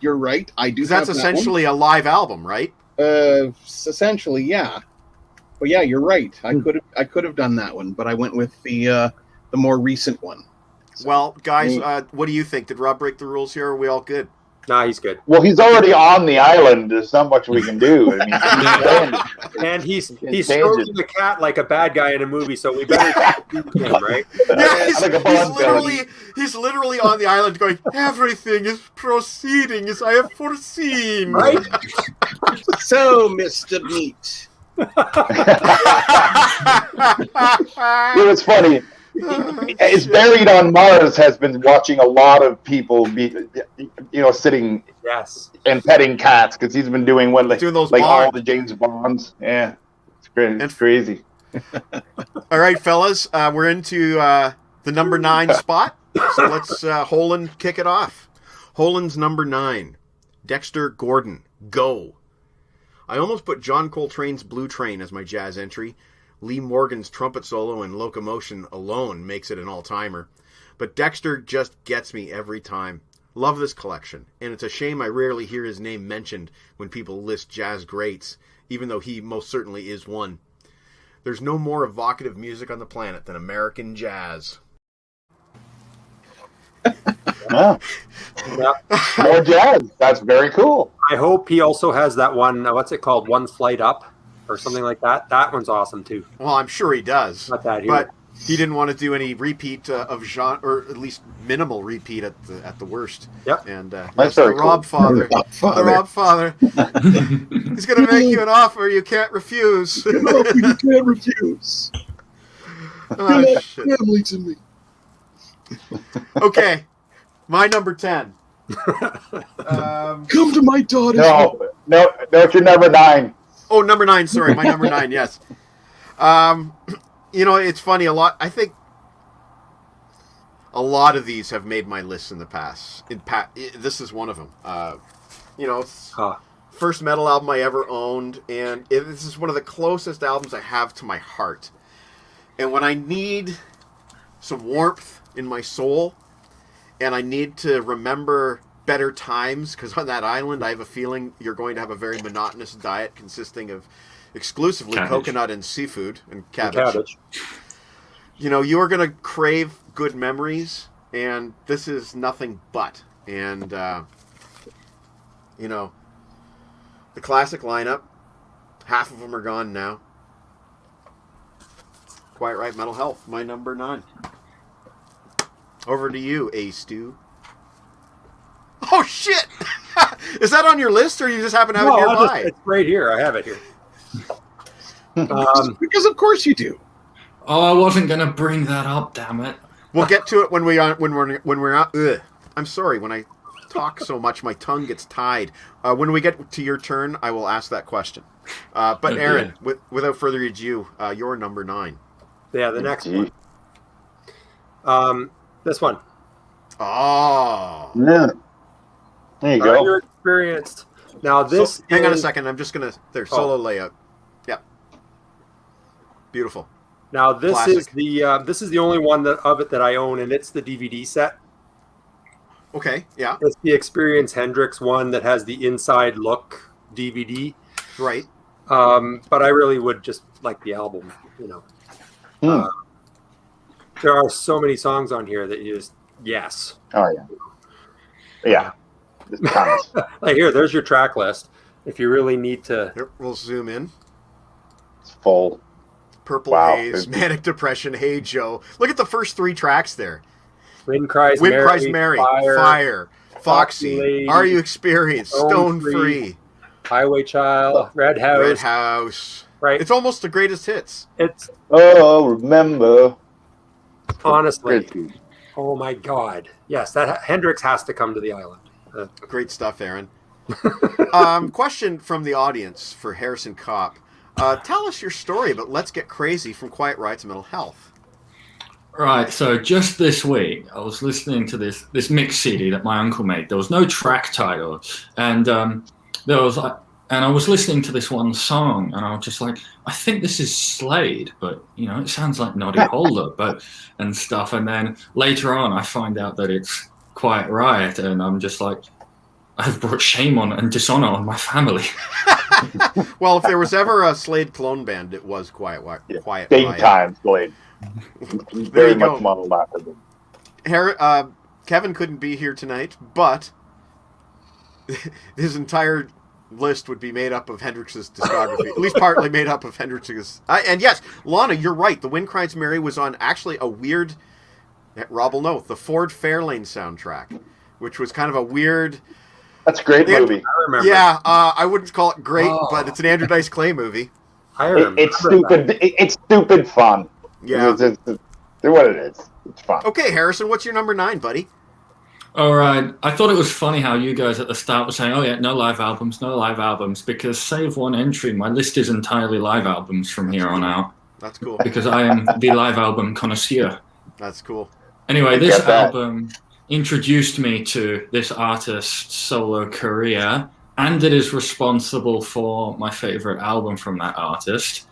you're right. I do. 'Cause that's have that essentially a live album, right? one. Essentially, yeah. But yeah, you're right. I could have done that one, but I went with the more recent one. So, Well, guys, what do you think? Did Rob break the rules here? Or are we all good? Nah, he's good. Well, he's already on the island. There's not much we can do. I mean, And he's Tangent. stroking the cat like a bad guy in a movie, so we better do him, right? Yeah, like a Bond villain. he's literally on the island going, everything is proceeding as I have foreseen. Right? so Mr. Meat. it was funny. It's Buried on Mars has been watching a lot of people sitting Yes. and petting cats because he's been doing Doing those all Bond. the James Bonds. Yeah, it's great. It's crazy. All right, fellas, we're into the number 9 spot. So let's Holland kick it off. Holland's number 9, Dexter Gordon, Go. I almost put John Coltrane's Blue Train as my jazz entry. Lee Morgan's trumpet solo and locomotion alone makes it an all-timer. But Dexter just gets me every time. Love this collection, and it's a shame I rarely hear his name mentioned when people list jazz greats, even though he most certainly is one. There's no more evocative music on the planet than American jazz. Yeah. Yeah. More jazz. That's very cool. I hope he also has that one. What's it called? One Flight Up, or something like that. That one's awesome too. Well, I'm sure he does. Not that here. But he didn't want to do any repeat of genre, or at least minimal repeat at the worst. Yep. And That's yes, very the Rob cool. Father. Rob Father. The Rob Father. He's going to make you an offer you can't refuse. You can't refuse. Oh, shit. Family to me. Okay, my number 10. Come to my daughter's. No, it's your number 9. Oh, number 9. Sorry, my number 9. Yes. It's funny. I think a lot of these have made my list in the past. This is one of them. First metal album I ever owned, and this is one of the closest albums I have to my heart. And when I need some warmth in my soul, and I need to remember better times, because on that island I have a feeling you're going to have a very monotonous diet consisting of exclusively coconut and seafood and cabbage. You are going to crave good memories, and this is nothing but. And, the classic lineup, half of them are gone now. Quite right, Mental Health, my number 9. Over to you, A-Stew. Oh, shit! Is that on your list, or you just happen to have it nearby? It's right here. I have it here. Because of course you do. Oh, I wasn't going to bring that up, damn it. We'll get to it when we're out. I'm sorry, when I talk so much, my tongue gets tied. When we get to your turn, I will ask that question. But Okay. Aaron, without further ado, you're number 9. Yeah, the next one. This one. Oh. Yeah. There you Are go. you experienced? Now this. Hang on a second. I'm just gonna. Solo layout. Yep. Beautiful. Now this is Classic. this is the only one of it that I own, and it's the DVD set. Okay. Yeah. It's the Experience Hendrix one that has the inside look DVD. Right. But I really would just like the album. There are so many songs on here that you just yes. Oh yeah. Yeah. Just tons. Like there's your track list. If you really need to. Here, we'll zoom in. It's full. Purple Wow. Haze, Manic Depression, Hey Joe. Look at the first 3 tracks there. Wind Cries Mary, Fire, Foxy, Lady, Are You Experienced, Stone Free, Free, Highway Child, Red House. Red House. Right. It's almost the greatest hits. It's Oh, remember. honestly. Great. Oh my God! Yes, that Hendrix has to come to the island. Great stuff, Aaron. Question from the audience for Harrison Kopp. Tell us your story about Let's Get Crazy from Quiet Riot to Mental Health. Right, so just this week, I was listening to this mix CD that my uncle made. There was no track title, and I was listening to this one song, and I was just like, I think this is Slade, but it sounds like Noddy Holder, and stuff. And then later on, I find out that it's Quiet Riot, and I'm just like, I've brought shame on and dishonor on my family. Well, if there was ever a Slade clone band, it was Quiet Big Riot. time, Blade. There Very you go. much modeled after them. Kevin couldn't be here tonight, but his entire list would be made up of Hendrix's discography, at least partly made up of Hendrix's. And yes, Lana, you're right. The Wind Cries Mary was on actually a weird. Rob will know the Ford Fairlane soundtrack, which was kind of a weird. That's a great movie. I remember. Yeah, I wouldn't call it great, but it's an Andrew Dice Clay movie. I remember. It's stupid. It's stupid fun. Yeah. It's what it is. It's fun. Okay, Harrison, what's your number 9, buddy? All right. I thought it was funny how you guys at the start were saying, oh, yeah, no live albums, because save one entry. My list is entirely live albums from here on out, That's cool. because I am the live album connoisseur. That's cool. Anyway, I this get that. album introduced me to this artist's solo career, and it is responsible for my favorite album from that artist.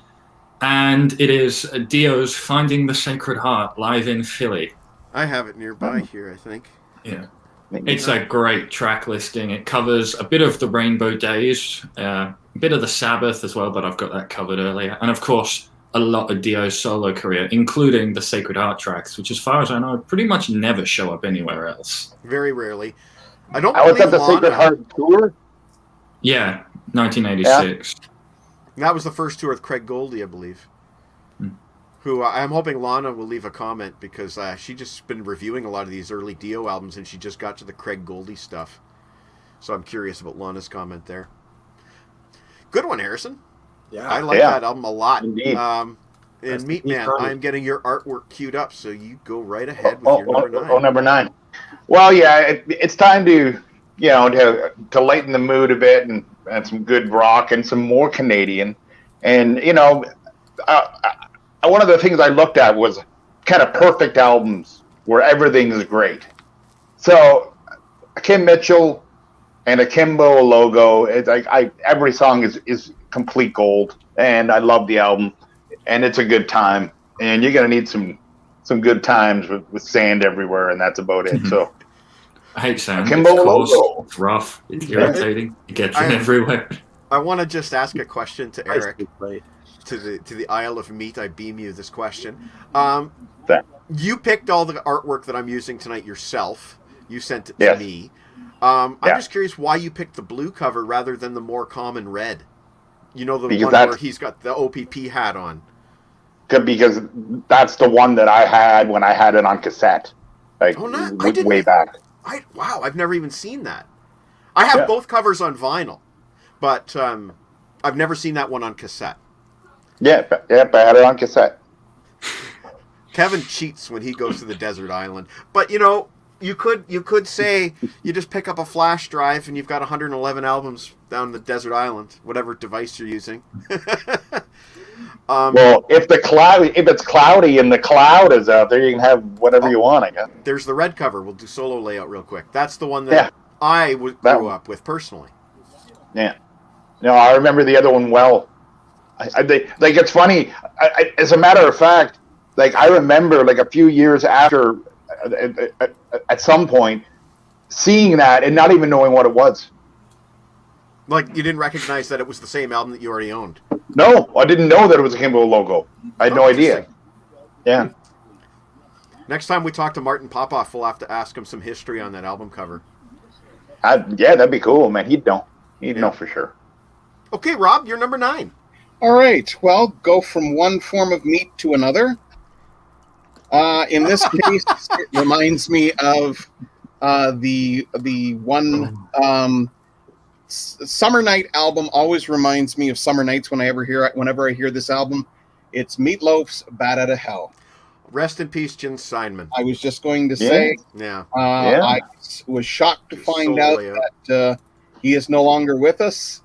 And it is Dio's Finding the Sacred Heart live in Philly. I have it nearby here, I think. Yeah. It's a great track listing. It covers a bit of the Rainbow Days, a bit of the Sabbath as well, but I've got that covered earlier. And of course, a lot of Dio's solo career, including the Sacred Heart tracks, which, as far as I know, pretty much never show up anywhere else. Very rarely. I don't I was believe at the Sacred Lana. Heart tour. Yeah, 1986. That was the first tour with Craig Goldie, I believe. Who I'm hoping Lana will leave a comment, because she just been reviewing a lot of these early Dio albums, and she just got to the Craig Goldie stuff. So I'm curious about Lana's comment there. Good one, Harrison. Yeah. I like that album a lot. Indeed. And That's Meat the Man, iconic. I'm getting your artwork queued up, so you go right ahead with your number 9. Number 9. Well, yeah, it's time to to lighten the mood a bit and some good rock and some more Canadian. And one of the things I looked at was kind of perfect albums where everything is great. So Kim Mitchell and Akimbo Logo, it's like every song is complete gold, and I love the album, and it's a good time. And you're gonna need some good times with sand everywhere, and that's about it. So I hate sand. Akimbo It's coarse, Logo. it's rough, it's irritating, it gets in everywhere. I want to just ask a question to Eric. Nicely played. To the Isle of Meat, I beam you this question. That- You picked all the artwork that I'm using tonight yourself. You sent it to Yes. me. I'm Yeah. just curious why you picked the blue cover rather than the more common red. You know, the Because one that's- where he's got the OPP hat on. because that's the one that I had when I had it on cassette, like Oh, no, I didn't- way back. Wow, I've never even seen that. I have Yeah. both covers on vinyl, but I've never seen that one on cassette. Yep, I had it on cassette. Kevin cheats when he goes to the desert island. But you could say you just pick up a flash drive and you've got 111 albums down the desert island, whatever device you're using. Well, if it's cloudy and the cloud is out there, you can have whatever you want, I guess. There's the red cover. We'll do solo layout real quick. That's the one that Yeah. I That grew one. up with personally. Yeah. No, I remember the other one well. It's funny. As a matter of fact, I remember a few years after, at some point, seeing that and not even knowing what it was. Like, you didn't recognize that it was the same album that you already owned. No, I didn't know that it was a Kimbo logo. I had no idea. Interesting. Yeah. Next time we talk to Martin Popoff, we'll have to ask him some history on that album cover. Yeah, that'd be cool, man. He'd know. He'd know for sure. Okay, Rob, you're number 9. All right. Well, go from one form of meat to another. In this case, it reminds me of the one Summer Night album. Always reminds me of summer nights whenever I hear this album. It's Meatloaf's "Bat Out of Hell." Rest in peace, Jim Steinman. I was just going to say, Yeah. I was shocked to find Solo out layout. that he is no longer with us.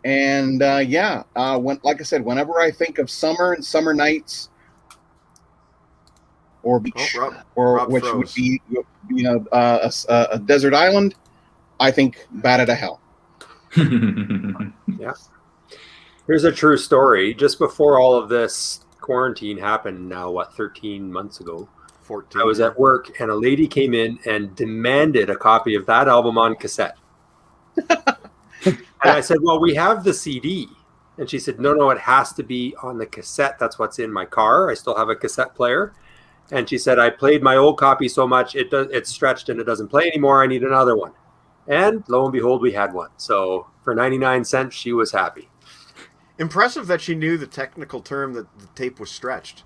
And like I said, whenever I think of summer and summer nights, or beach, Rob which froze. would be a desert island, I think "Bat Out of Hell." Yeah. Here's a true story. Just before all of this quarantine happened now, 13 months ago, 14. I was at work and a lady came in and demanded a copy of that album on cassette. And I said, well, we have the CD. And she said, no, it has to be on the cassette. That's what's in my car. I still have a cassette player. And she said, I played my old copy so much, it's stretched and it doesn't play anymore. I need another one. And lo and behold, we had one. So for 99 cents, she was happy. Impressive that she knew the technical term that the tape was stretched.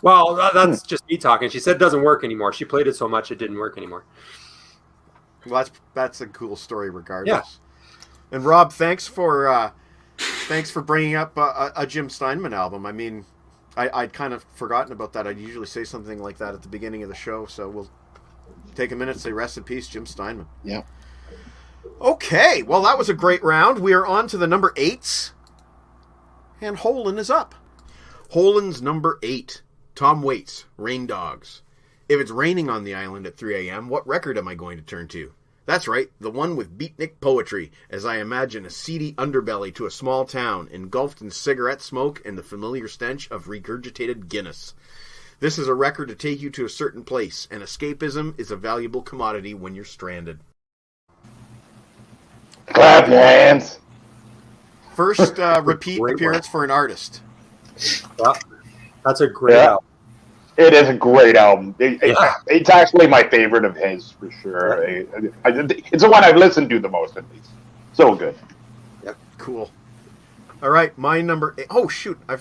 Well, that's just me talking. She said it doesn't work anymore. She played it so much it didn't work anymore. Well, that's a cool story regardless. Yeah. And Rob, thanks for bringing up a Jim Steinman album. I mean, I'd kind of forgotten about that. I'd usually say something like that at the beginning of the show, so we'll take a minute to say rest in peace, Jim Steinman. Yeah. Okay, well, that was a great round. We are on to the number 8s. And Holden is up. Holden's number 8. Tom Waits, Rain Dogs. If it's raining on the island at 3 a.m., what record am I going to turn to? That's right, the one with beatnik poetry, as I imagine a seedy underbelly to a small town, engulfed in cigarette smoke and the familiar stench of regurgitated Guinness. This is a record to take you to a certain place, and escapism is a valuable commodity when you're stranded. Clap your hands. First repeat appearance for an artist. Yeah, that's a great Yeah. album. It is a great album. Yeah. It's actually my favorite of his, for sure. It's the one I've listened to the most, at least. So good. Cool. All right, my number 8. Oh shoot! I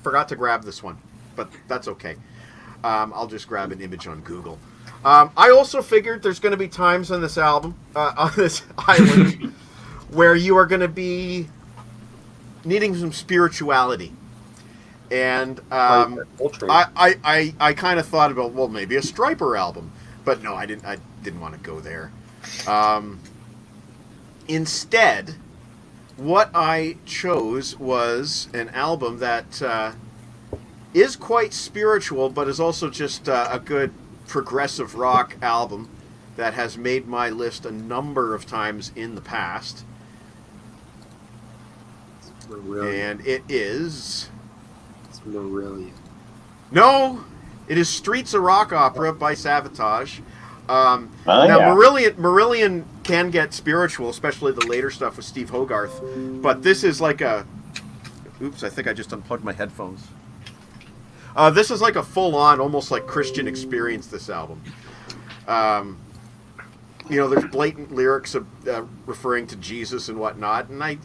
forgot to grab this one, but that's okay. I'll just grab an image on Google. I also figured there's going to be times on this album, on this island, where you are going to be needing some spirituality. And I kind of thought about, well, maybe a Stryper album, but no, I didn't want to go there. Instead, what I chose was an album that is quite spiritual, but is also just a good progressive rock album that has made my list a number of times in the past. And it is... Marillion. No, it is Streets of Rock Opera by Savatage. Now, yeah. Marillion can get spiritual, especially the later stuff with Steve Hogarth. But this is like a... Oops, I think I just unplugged my headphones. This is like a full-on, almost like Christian experience, this album. There's blatant lyrics of, referring to Jesus and whatnot, and I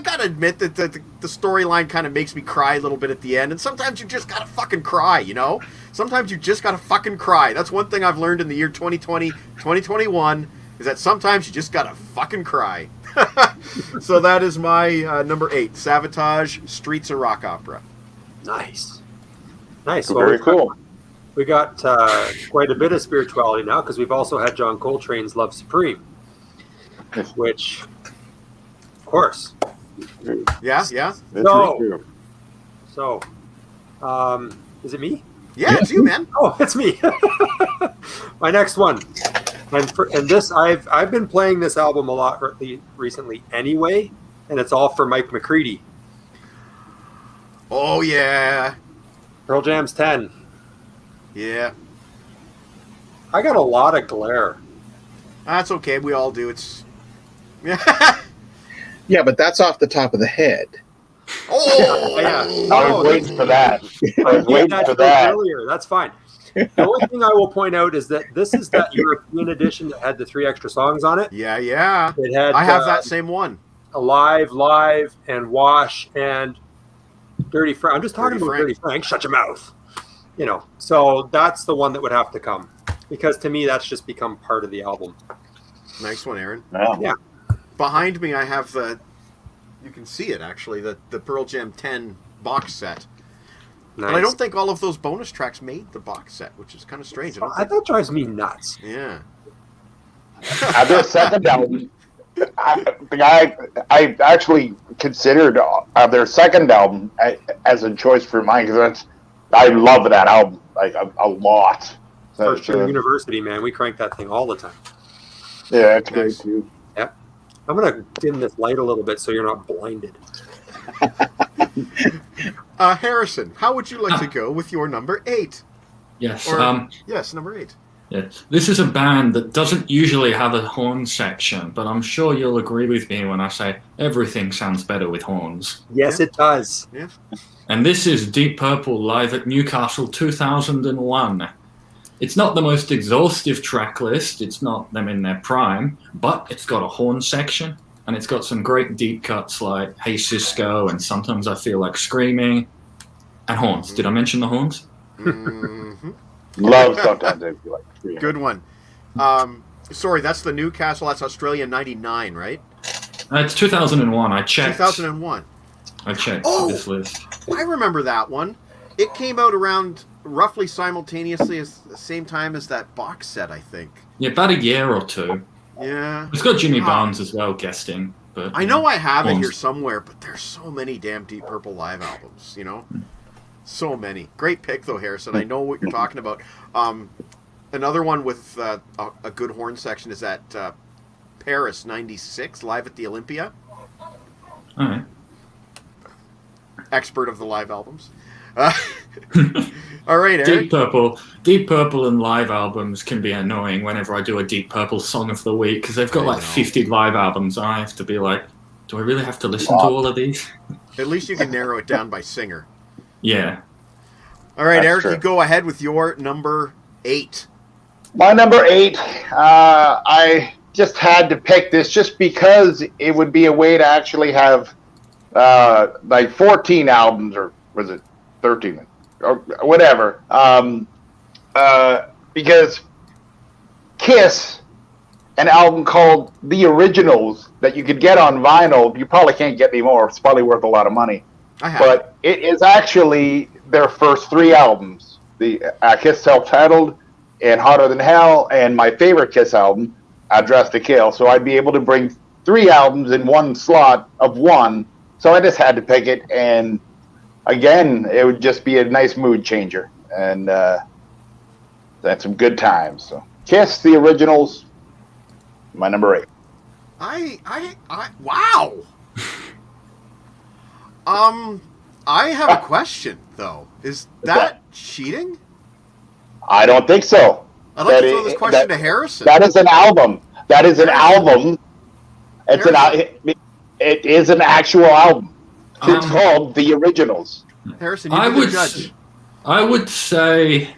gotta admit that the storyline kind of makes me cry a little bit at the end, and sometimes you just gotta fucking cry, you know? Sometimes you just gotta fucking cry. That's one thing I've learned in the year 2020, 2021, is that sometimes you just gotta fucking cry. So that is my number 8, Savatage, Streets of Rock Opera. Nice. Well, Very cool. We got quite a bit of spirituality now because we've also had John Coltrane's Love Supreme, which, of course. Yeah. So, is it me? Yeah, it's you, man. Oh, it's me. My next one, and this I've been playing this album a lot recently anyway, and it's all for Mike McCready. Oh yeah. Pearl Jam's 10. Yeah. I got a lot of glare. That's okay. We all do. It's... Yeah, but that's off the top of the head. Oh! Yeah. I was waiting for that. Earlier. That's fine. The only thing I will point out is that this is that European edition that had the 3 extra songs on it. Yeah. It had, I have that same one. Alive, Live, and Wash, and Dirty Frank. I'm just talking about Dirty Frank. Shut your mouth. So that's the one that would have to come, because to me that's just become part of the album. Nice one, Aaron. Yeah. Behind me, I have you can see it actually, the Pearl Jam 10 box set. Nice. But I don't think all of those bonus tracks made the box set, which is kind of strange. That drives me nuts. Yeah. Their second album, I actually considered their second album as a choice for mine, because I love that album a lot. First Year University, man, we crank that thing all the time. Yeah, it's great too. Yep. I'm gonna dim this light a little bit so you're not blinded. Harrison, how would you like to go with your number 8? Yes. Yes, number 8. Yeah. This is a band that doesn't usually have a horn section, but I'm sure you'll agree with me when I say everything sounds better with horns. Yes, it does. Yeah. And this is Deep Purple live at Newcastle 2001. It's not the most exhaustive track list, it's not them in their prime, but it's got a horn section, and it's got some great deep cuts like Hey Cisco and Sometimes I Feel Like Screaming, and horns. Did I mention the horns? Mm-hmm. Love Sometimes I Feel Like Screaming. Good one. Sorry, that's the Newcastle, that's Australia 99, right? It's 2001, I checked. 2001. I checked this list. I remember that one. It came out around roughly simultaneously as the same time as that box set, I think. Yeah, about a year or two. Yeah. It's got Jimmy Barnes as well guesting. But I know I have it horns. here somewhere, but there's so many damn Deep Purple live albums, So many. Great pick, though, Harrison. I know what you're talking about. Another one with a good horn section is at Paris 96, live at the Olympia. All right. Expert of the live albums. All right, Eric. Deep Purple and live albums can be annoying whenever I do a Deep Purple song of the week, because they've got 50 live albums, and I have to be like, Do I really have to listen to all of these? At least you can narrow it down by singer. Yeah. All right, That's Eric, true. you go ahead with your number 8. My number 8, I just had to pick this just because it would be a way to actually have like 14 albums, or was it 13? Or whatever. Because Kiss, an album called The Originals that you could get on vinyl, you probably can't get anymore. It's probably worth a lot of money. I have. But it is actually their first 3 albums. The Kiss self-titled, and Hotter Than Hell, and my favorite Kiss album, Dressed to Kill. So I'd be able to bring 3 albums in one slot of one. So I just had to pick it, and again, it would just be a nice mood changer, and that's some good times. So Kiss, The Originals, my number 8. Wow. I have a question though. Is that cheating? I don't think so. I'd like to throw this question to Harrison. That is an album. That is an album. It is an actual album. It's called The Originals. Harrison, you be the judge. I would say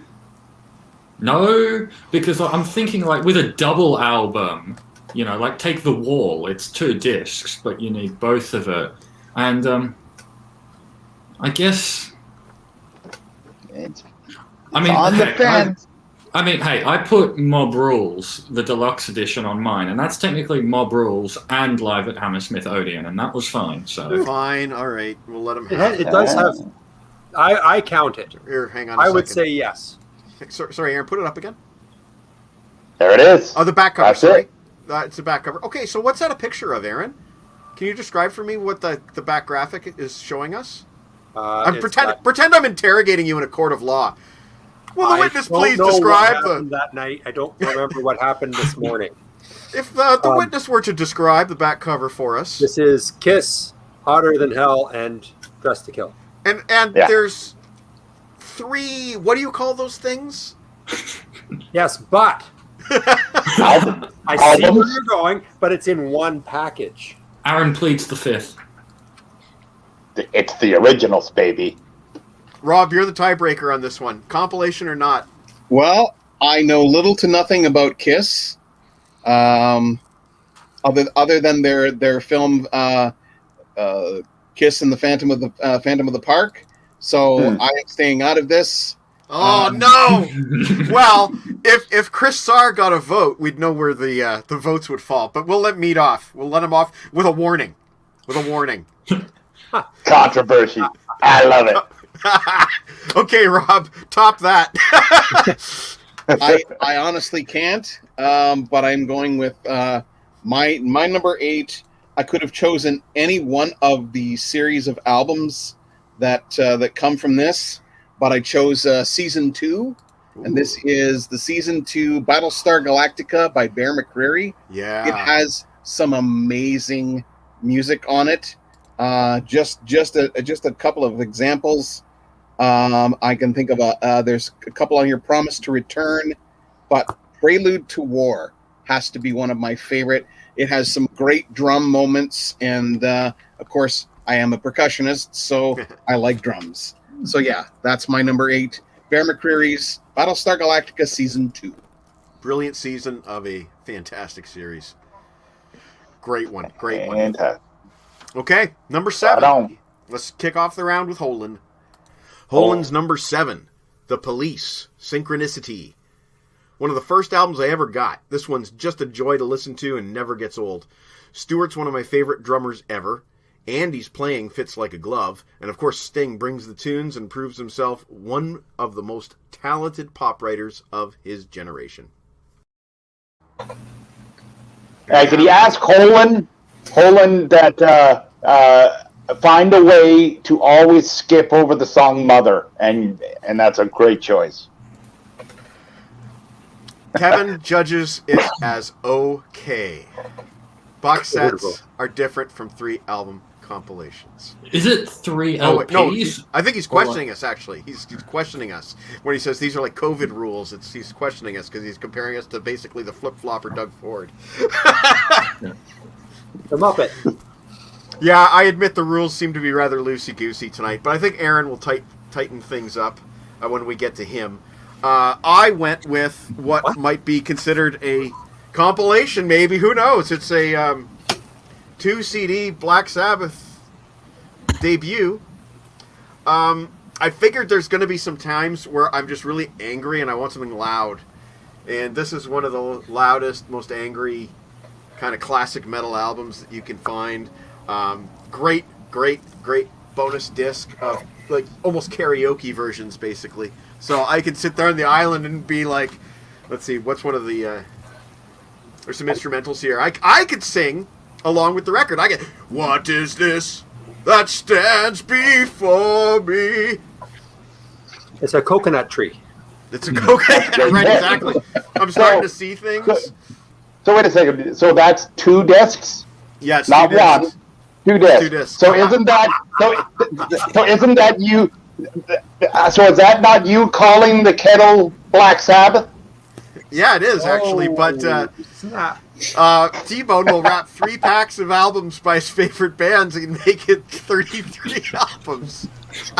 no, because I'm thinking like with a double album, you know, like take The Wall. It's 2 discs, but you need both of it. And I guess. I mean, on the fence. I put Mob Rules, the deluxe edition, on mine, and that's technically Mob Rules and Live at Hammersmith Odeon, and that was fine. So fine, all right, we'll let him have It does have. I count it. Here, hang on. I would say yes. Sorry, Aaron, put it up again. There it is. Oh, the back cover. That's sorry, it. It's the back cover. Okay, so what's that a picture of, Aaron? Can you describe for me what the back graphic is showing us? Pretend I'm interrogating you in a court of law. Will the witness please describe that night? I don't remember what happened this morning. If the witness were to describe the back cover for us. This is Kiss, Hotter Than Hell, and Dressed to Kill. And there's 3. What do you call those things? Yes, but I see where you're going, but it's in one package. Aaron pleads the 5th. It's The Originals, baby. Rob, you're the tiebreaker on this one. Compilation or not? Well, I know little to nothing about Kiss, other than their film Kiss and the Phantom of the Park. So I am staying out of this. Oh no! Well, if Chris Sarr got a vote, we'd know where the votes would fall. But we'll let Mead off. We'll let him off with a warning. Controversy. I love it. Okay, Rob, top that. I honestly can't, but I'm going with my number 8. I could have chosen any one of the series of albums that come from this, but I chose Season 2, and this is the Season 2 Battlestar Galactica by Bear McCreary. Yeah. It has some amazing music on it. Just a couple of examples. I can think of there's a couple on here. Promise to Return, but Prelude to War has to be one of my favorite. It has some great drum moments, and of course I am a percussionist, so I like drums. So yeah, that's my number 8. Bear McCreary's Battlestar Galactica Season 2. Brilliant season of a fantastic series. Great one. Okay, number 7. Right on. Let's kick off the round with Holland. Holland's number 7, The Police, Synchronicity. One of the first albums I ever got. This one's just a joy to listen to and never gets old. Stewart's one of my favorite drummers ever. Andy's playing fits like a glove. And of course Sting brings the tunes and proves himself one of the most talented pop writers of his generation. Can you ask Holland that find a way to always skip over the song Mother, and that's a great choice. Kevin judges it as okay. Box sets are different from 3 album compilations. Is it 3 LPs? Oh, wait, no, I think he's questioning us, actually. He's questioning us. When he says these are like COVID rules, he's questioning us because he's comparing us to basically the flip-flopper Doug Ford. The Muppet. Yeah, I admit the rules seem to be rather loosey-goosey tonight, but I think Aaron will tighten things up when we get to him. I went with what might be considered a compilation, maybe. Who knows? It's a 2 CD Black Sabbath debut. I figured there's going to be some times where I'm just really angry and I want something loud. And this is one of the loudest, most angry kind of classic metal albums that you can find. Great bonus disc of like almost karaoke versions, basically. So I could sit there on the island and be like, let's see, what's one of the... there's some instrumentals here. I could sing along with the record. I get, what is this that stands before me? It's a coconut tree. It's a coconut. Right, exactly. I'm starting to see things. So wait a second. So that's 2 discs? Yeah, it's not 2 discs. 1. 2 discs. 2 discs. So isn't that you? So is that not you calling the kettle Black Sabbath? Yeah, it is actually. But T-Bone will wrap 3 packs of albums by his favorite bands and make it 33 albums.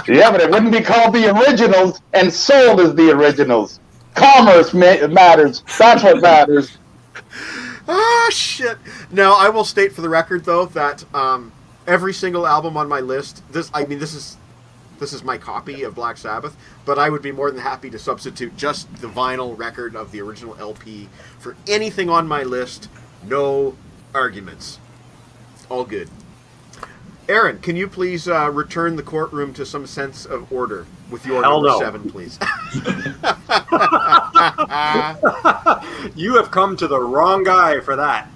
Yeah, but it wouldn't be called the originals and sold as the originals. Commerce matters. That's what matters. Ah, shit. Now, I will state for the record, though, that every single album on my list, this is my copy of Black Sabbath, but I would be more than happy to substitute just the vinyl record of the original LP for anything on my list. No arguments. All good. Aaron, can you please return the courtroom to some sense of order with your number 7, please? You have come to the wrong guy for that.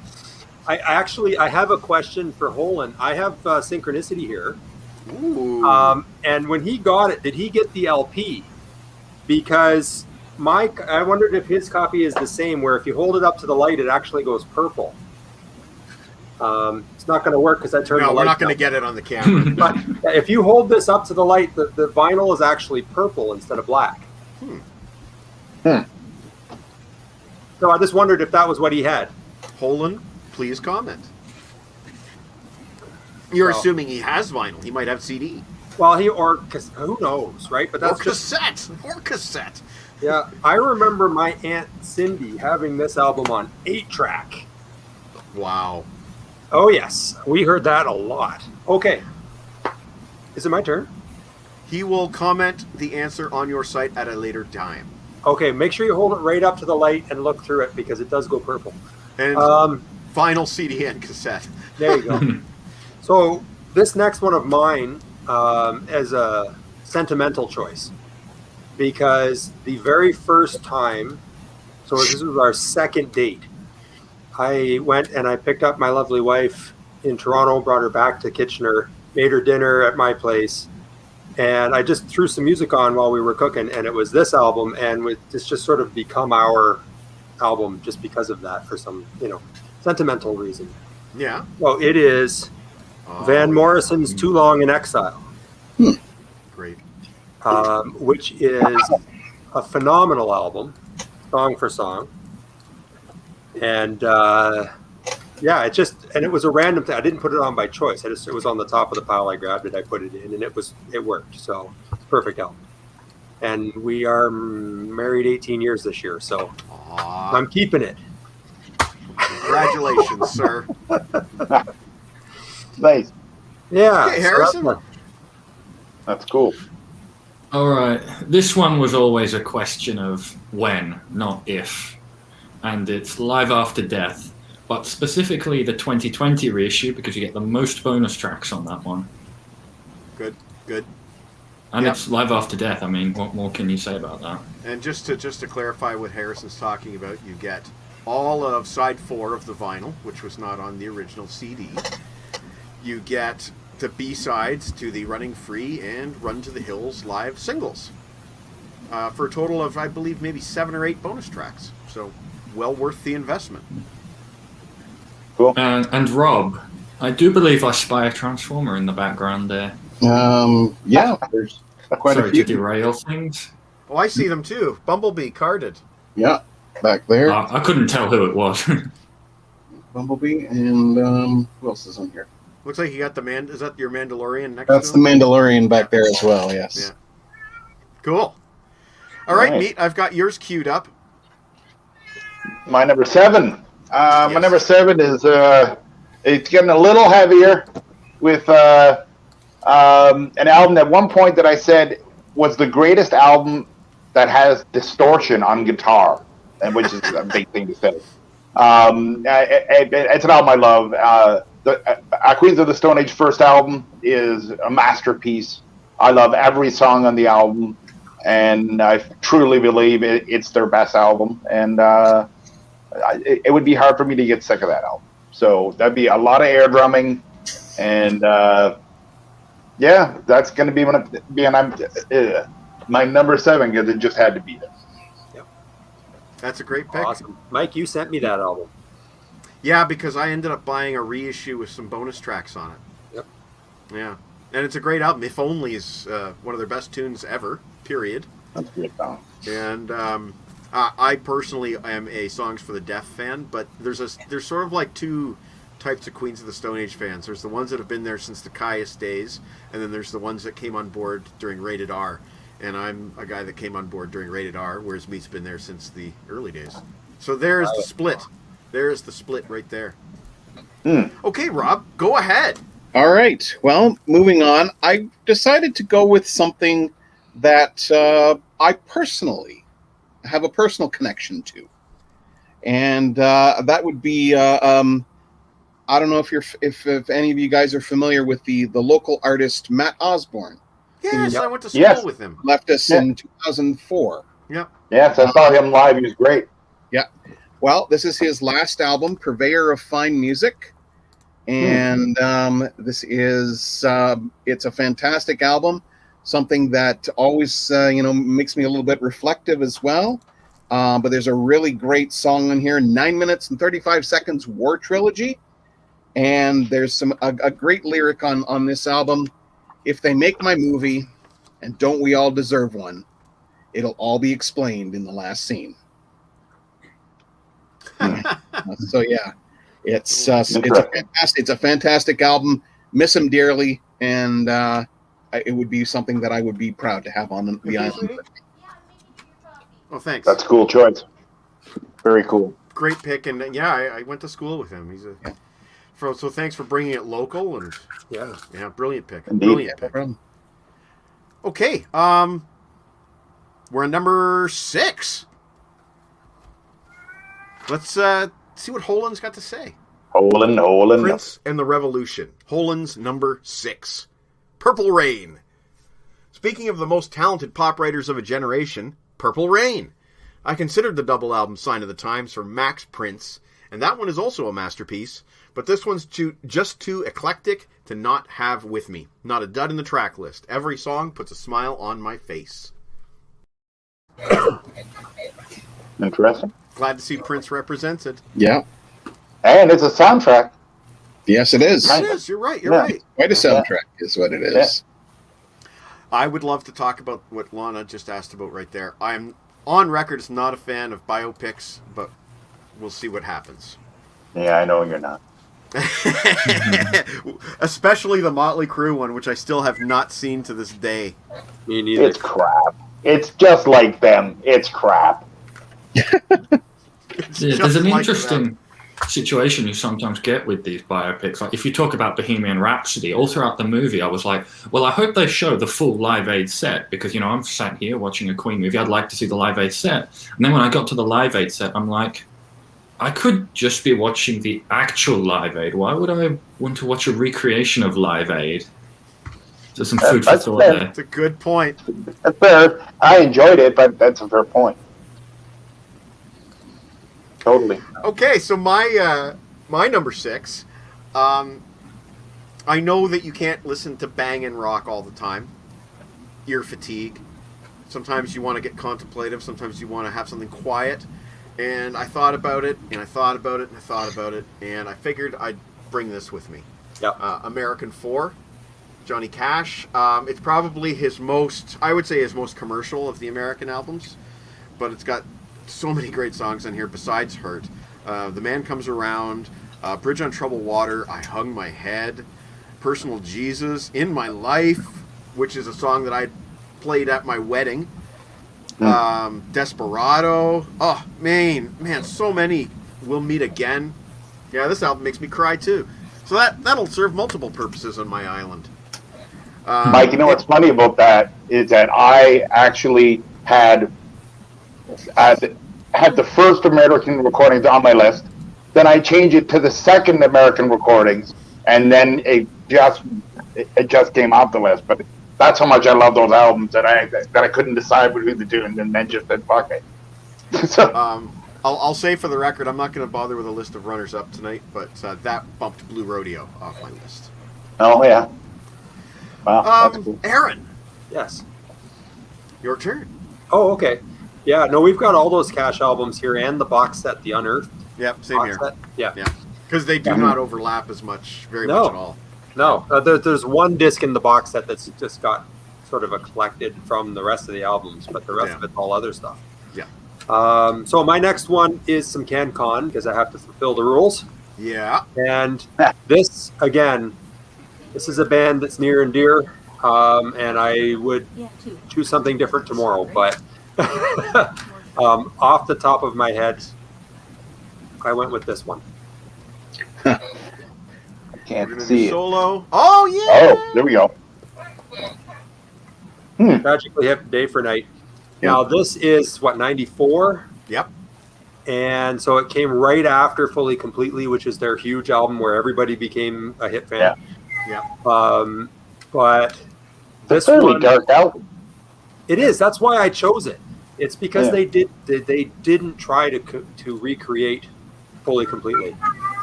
I have a question for Holland. I have Synchronicity here. Ooh. And when he got it, did he get the LP? Because I wondered if his copy is the same, where if you hold it up to the light, it actually goes purple. It's not going to work because I turned the light. No, we're not going to get it on the camera. But if you hold this up to the light, the vinyl is actually purple instead of black. So I just wondered if that was what he had. Holland, please comment. You're assuming he has vinyl. He might have CD. Well, who knows, right? But that's Or cassette. Yeah, I remember my Aunt Cindy having this album on 8-track. Wow. Oh, yes. We heard that a lot. Okay. Is it my turn? He will comment the answer on your site at a later time. Okay, make sure you hold it right up to the light and look through it because it does go purple. And vinyl, CD, and cassette. There you go. So this next one of mine is a sentimental choice because the very first time, so this was our second date, I went and I picked up my lovely wife in Toronto, brought her back to Kitchener, made her dinner at my place, and I just threw some music on while we were cooking, and it was this album, and it's just sort of become our album just because of that for some, sentimental reason. Yeah. Well, it is Van Morrison's Too Long in Exile. Great. Which is a phenomenal album, song for song. And it was a random thing. I didn't put it on by choice. It was on the top of the pile. I grabbed it, I put it in, and it worked. So it's a perfect album. And we are married 18 years this year, so I'm keeping it. Congratulations, sir. Nice. Yeah. Okay, Harrison. That's cool. All right. This one was always a question of when, not if. And it's Live After Death, but specifically the 2020 reissue because you get the most bonus tracks on that one. Good. And It's Live After Death. I mean, what more can you say about that? And just to clarify what Harrison's talking about, you get all of side 4 of the vinyl, which was not on the original CD. You get the B-sides to the Running Free and Run to the Hills live singles for a total of, I believe, maybe 7 or 8 bonus tracks. So well worth the investment. Cool. And Rob, I do believe I spy a Transformer in the background there. Yeah, there's quite a Sorry few. to derail things. Oh, I see them too. Bumblebee carded. Yeah, back there. I couldn't tell who it was. Bumblebee and who else is on here? Looks like you got the Is that your Mandalorian next That's to the him? Mandalorian back there as well. Yes. Yeah. Cool. All right, Nice. Meat. I've got yours queued up. My number 7. My Yes. number 7 is it's getting a little heavier with an album at one point that I said was the greatest album that has distortion on guitar, and which is a big thing to say. It's an album I love. Queens of the Stone Age first album is a masterpiece. I love every song on the album, and I truly believe it's their best album. And it would be hard for me to get sick of that album. So that'd be a lot of air drumming, and yeah, that's going to be my number 7 because it just had to be there. That's a great pick. Awesome. Mike, you sent me that album. Yeah, because I ended up buying a reissue with some bonus tracks on it. Yep. Yeah. And it's a great album. If Only is one of their best tunes ever, period. That's a great song. And I personally am a Songs for the Deaf fan, but there's sort of like two types of Queens of the Stone Age fans. There's the ones that have been there since the Caius days, and then there's the ones that came on board during Rated R. And I'm a guy that came on board during Rated R, whereas Meat's been there since the early days. So there's the split. There's the split right there. Okay, Rob, go ahead. All right. Well, moving on, I decided to go with something that I personally have a personal connection to, and that would be I don't know if any of you guys are familiar with the local artist Matt Osborne. Yes, I went to school with him. Left us in 2004. Yep. Yes, I saw him live. He was great. Yeah. Well, this is his last album, Purveyor of Fine Music. And this is, it's a fantastic album, something that always, makes me a little bit reflective as well. But there's a really great song on here, 9 minutes and 35 seconds, War Trilogy. And there's a great lyric on this album. If they make my movie, and don't we all deserve one, it'll all be explained in the last scene. So yeah, it's a fantastic album. Miss him dearly, and it would be something that I would be proud to have on the island. Oh, thanks. That's a cool choice. Very cool. Great pick, and yeah, I went to school with him. He's so thanks for bringing it local, and yeah, brilliant pick. Indeed. Brilliant pick. Okay, we're on number 6. Let's see what Holin's got to say. Holin. Prince and the Revolution. Holin's number 6. Purple Rain. Speaking of the most talented pop writers of a generation, Purple Rain. I considered the double album Sign of the Times for Max Prince, and that one is also a masterpiece, but this one's just too eclectic to not have with me. Not a dud in the track list. Every song puts a smile on my face. Interesting. Glad to see Prince represented. Yeah. And it's a soundtrack. Yes, it is. It is. You're right. You're right. Quite a soundtrack is what it is. I would love to talk about what Lana just asked about right there. I'm on record as not a fan of biopics, but we'll see what happens. Yeah, I know you're not. Especially the Motley Crue one, which I still have not seen to this day. Me neither. It's crap. It's just like them. It's crap. There's an interesting situation you sometimes get with these biopics. Like if you talk about Bohemian Rhapsody, all throughout the movie, I was like, well, I hope they show the full Live Aid set because, I'm sat here watching a Queen movie. I'd like to see the Live Aid set. And then when I got to the Live Aid set, I'm like, I could just be watching the actual Live Aid. Why would I want to watch a recreation of Live Aid? There's some food for thought there. That's a good point. That's fair. I enjoyed it, but that's a fair point. Totally. Okay, so my number 6. I know that you can't listen to bangin' rock all the time. Ear fatigue. Sometimes you want to get contemplative. Sometimes you want to have something quiet. And I thought about it, and I thought about it, and I thought about it, and I figured I'd bring this with me. Yep. American 4, Johnny Cash. It's probably his most commercial of the American albums, but it's got so many great songs on here besides Hurt. The Man Comes Around, Bridge on Troubled Water, I Hung My Head. Personal Jesus, In My Life, which is a song that I played at my wedding. Desperado. Oh, man, so many. We'll Meet Again. Yeah, this album makes me cry too. So that'll serve multiple purposes on my island. Mike, you know what's funny about that is that I actually had the first American recordings on my list. Then I changed it to the second American recordings, and then it just came off the list. But that's how much I love those albums that I couldn't decide who to do, and then just said fuck it. So, I'll say for the record, I'm not going to bother with a list of runners up tonight, but that bumped Blue Rodeo off my list. oh yeah, wow, that's cool. Aaron, Yes. your turn. Oh, okay. Yeah, no, we've got all those Cash albums here and the box set, The Unearthed Yep, same box here. set. Yeah. Yeah, because they do not overlap as much, very No. much at all. No, there's one disc in the box set that's just got sort of a collected from the rest of the albums, but the rest of it's all other stuff. Yeah. So my next one is some CanCon because I have to fulfill the rules. Yeah. And this, again, this is a band that's near and dear, and I would choose something different tomorrow, but off the top of my head, I went with this one. I We're can't gonna see do it. solo. Oh yeah. Oh, there we go. Tragically Hip, Day for Night. Now, this is, 94? Yep. And so it came right after Fully Completely, which is their huge album where everybody became a hit fan. Yeah. But this Fairly one, dark album. it is. That's why I chose it. It's because they didn't try to recreate Fully Completely.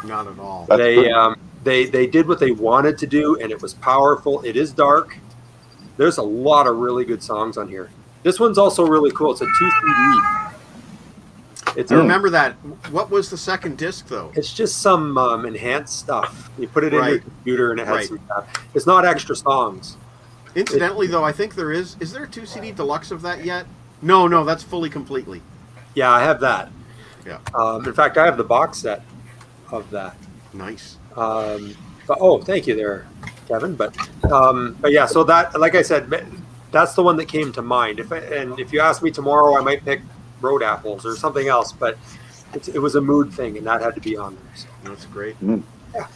Not at all. That's good. They did what they wanted to do, and it was powerful. It is dark. There's a lot of really good songs on here. This one's also really cool. It's a 2 CD. I remember that. What was the second disc though? It's just some enhanced stuff. You put it in your Right. computer, and it has Right. some stuff. It's not extra songs. Incidentally, though, I think there is. Is there a 2 CD deluxe of that yet? No, that's Fully Completely. Yeah, I have that. Yeah. In fact, I have the box set of that. Nice. But thank you there, Kevin. But yeah, so that, like I said, that's the one that came to mind. If you ask me tomorrow, I might pick Road Apples or something else. But it was a mood thing, and that had to be on there. So. That's great. Yeah.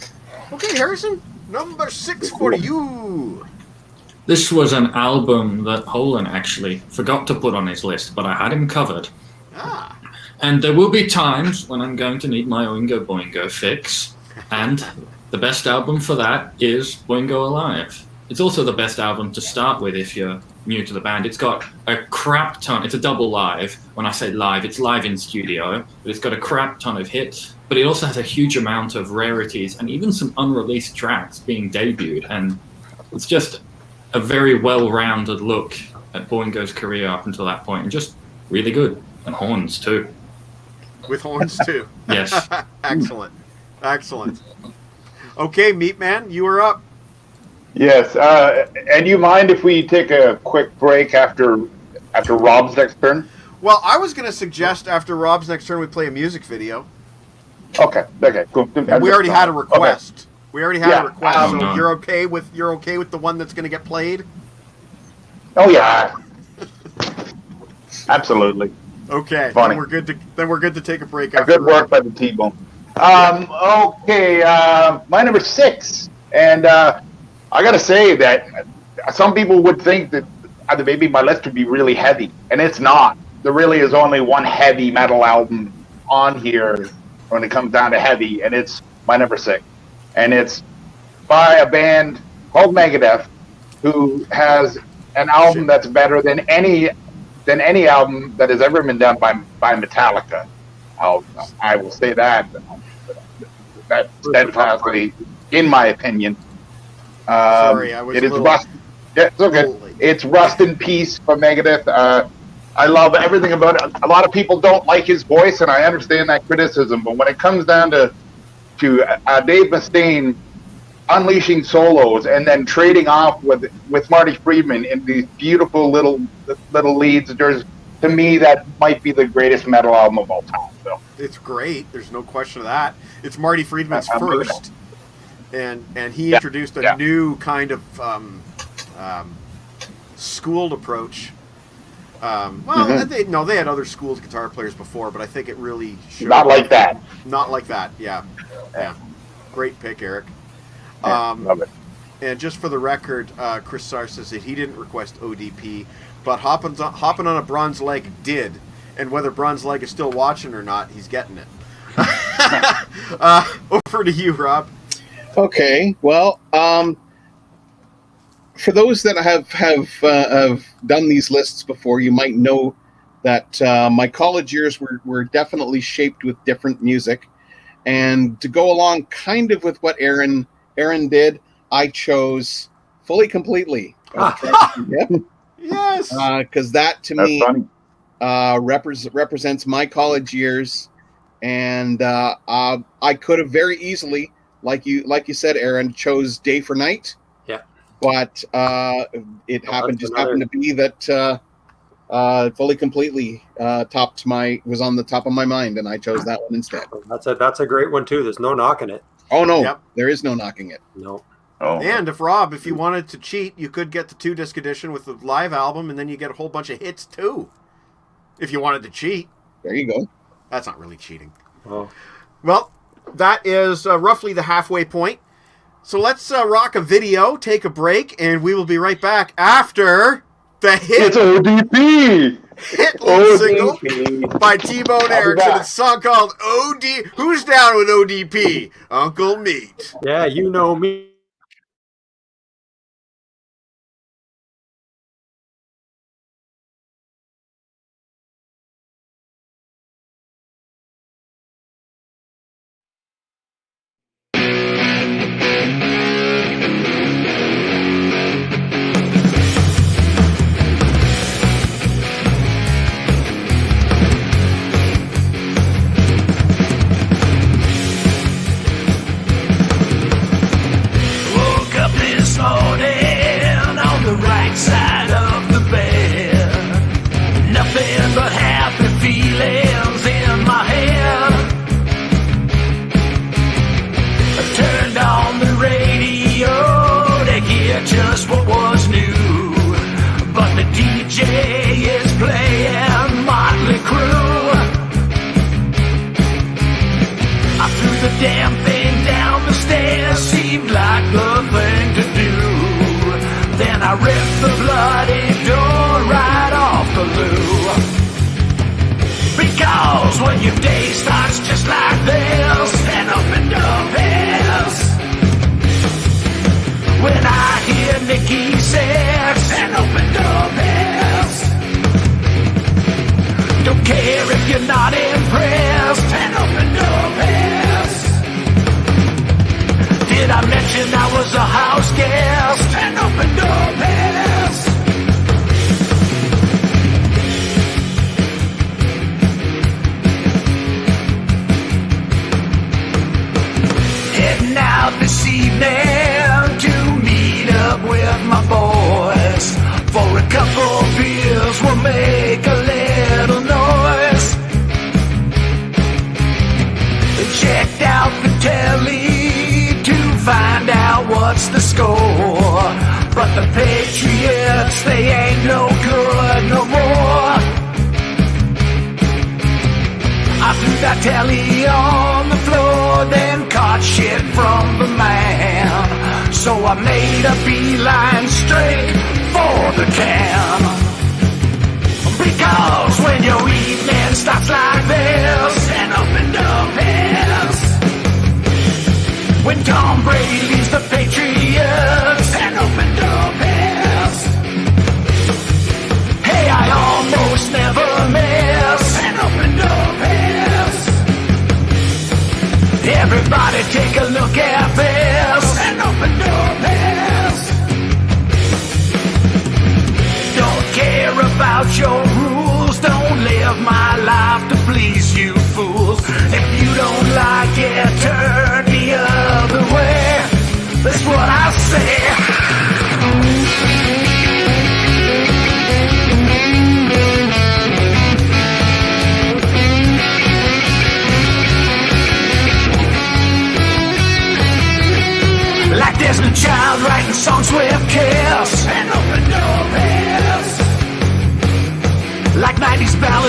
Okay, Harrison, number 6 for you. This was an album that Holden actually forgot to put on his list, but I had him covered. Ah. And there will be times when I'm going to need my Oingo Boingo fix, and the best album for that is Boingo Alive. It's also the best album to start with if you're new to the band. It's got a crap ton. It's a double live. When I say live, it's live in studio, but it's got a crap ton of hits. But it also has a huge amount of rarities and even some unreleased tracks being debuted. And it's just a very well-rounded look at Boingo's career up until that point, and just really good. And horns too. With horns too. Yes. Excellent. Okay, Meat Man, you are up. Yes, and you mind if we take a quick break after Rob's next turn? Well, I was going to suggest after Rob's next turn we play a music video. Okay, cool. And we already had a request. Okay. We already had a request. So no. you're okay with the one that's going to get played? Oh yeah, absolutely. Okay. Funny. Then we're good to take a break. Good after work by the T-Bone. Okay, my number 6, and I gotta say that some people would think that maybe my list would be really heavy, and it's not. There really is only one heavy metal album on here when it comes down to heavy, and it's my number 6, and it's by a band called Megadeth, who has an album that's better than any album that has ever been done by Metallica. I will say that steadfastly, in my opinion. Sorry, I was it a is little- Rust. Yeah, it's okay. Holy. It's Rust in Peace from Megadeth. I love everything about it. A lot of people don't like his voice, and I understand that criticism. But when it comes down to Dave Mustaine unleashing solos and then trading off with Marty Friedman in these beautiful little leads, to me, that might be the greatest metal album of all time. So It's great. There's no question of that. It's Marty Friedman's I'm good. first. and he introduced a new kind of schooled approach. They had other schooled guitar players before, but I think it really showed. Not like that. Not like that. Yeah. Great pick, Eric. Love it. And just for the record, Chris Sarr says that he didn't request ODP, but hopping on a Bronze Leg did. And whether Bronze Leg is still watching or not, he's getting it. Over to you, Rob. Okay. Well, for those that have done these lists before, you might know that my college years were definitely shaped with different music. And to go along kind of with what Aaron did, I chose Fully Completely. Yes. Because that to me represents my college years, and I could have very easily, like you said, Aaron, chose Day for Night. Yeah. But it happened to be that Fully Completely was on the top of my mind, and I chose that one instead. That's a great one too. There's no knocking it. Oh no, There is no knocking it. No. Oh. And if you wanted to cheat, you could get the 2-disc edition with the live album, and then you get a whole bunch of hits too. If you wanted to cheat. There you go. That's not really cheating. Oh. Well, that is roughly the halfway point. So let's rock a video, take a break, and we will be right back after the hit. It's ODP! Hit lead single by T-Bone Erickson. It's a song called OD. Who's down with ODP? Uncle Meat. Yeah, you know me.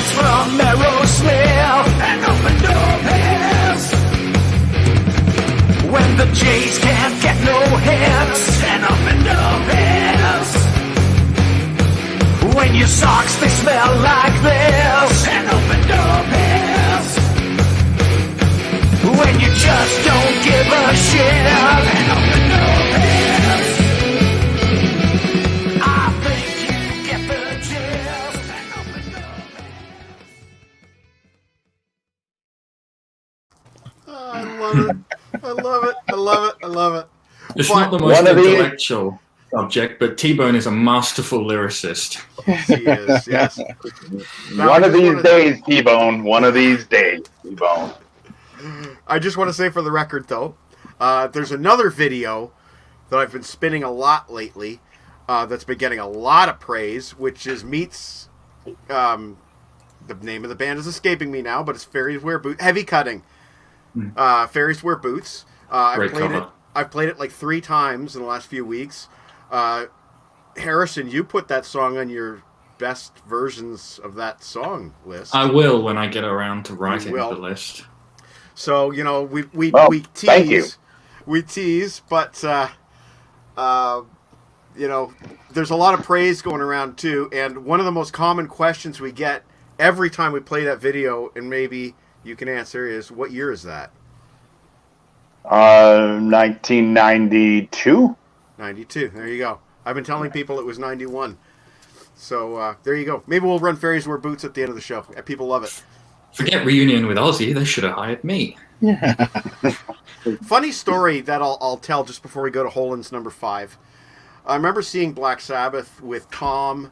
chorus from Aerosmith and opened up his. When the Jays can't get no hits and opened up his. When your socks they smell like this and opened up his. When you just don't give a shit and opened up his. I think you get the gist and opened up his. I love it. I love it. I love it. I love it. It's But not the most one of these- intellectual subject, but T-Bone is a masterful lyricist. He is, yes. Now, One I of just these wanna- days, T-Bone. One of these days, T-Bone. I just want to say for the record, though, there's another video that I've been spinning a lot lately that's been getting a lot of praise, which is Meat's. The name of the band is escaping me now, but it's Fairies Wear Boots. Heavy Cutting. Fairies Wear Boots. Great cover. I've played it like 3 times in the last few weeks. Harrison, you put that song on your best versions of that song list. I will when I get around to writing will. the list. So, you know, we Well, tease. thank you. We tease, but, you know, there's a lot of praise going around, too. And one of the most common questions we get every time we play that video, and maybe you can answer, is what year is that? 1992. 92. There you go. I've been telling people it was 91. So, there you go. Maybe we'll run Fairies Wear Boots at the end of the show. People love it. Forget reunion with Ozzy. They should have hired me. Funny story that I'll tell just before we go to Holin's number 5. I remember seeing Black Sabbath with Tom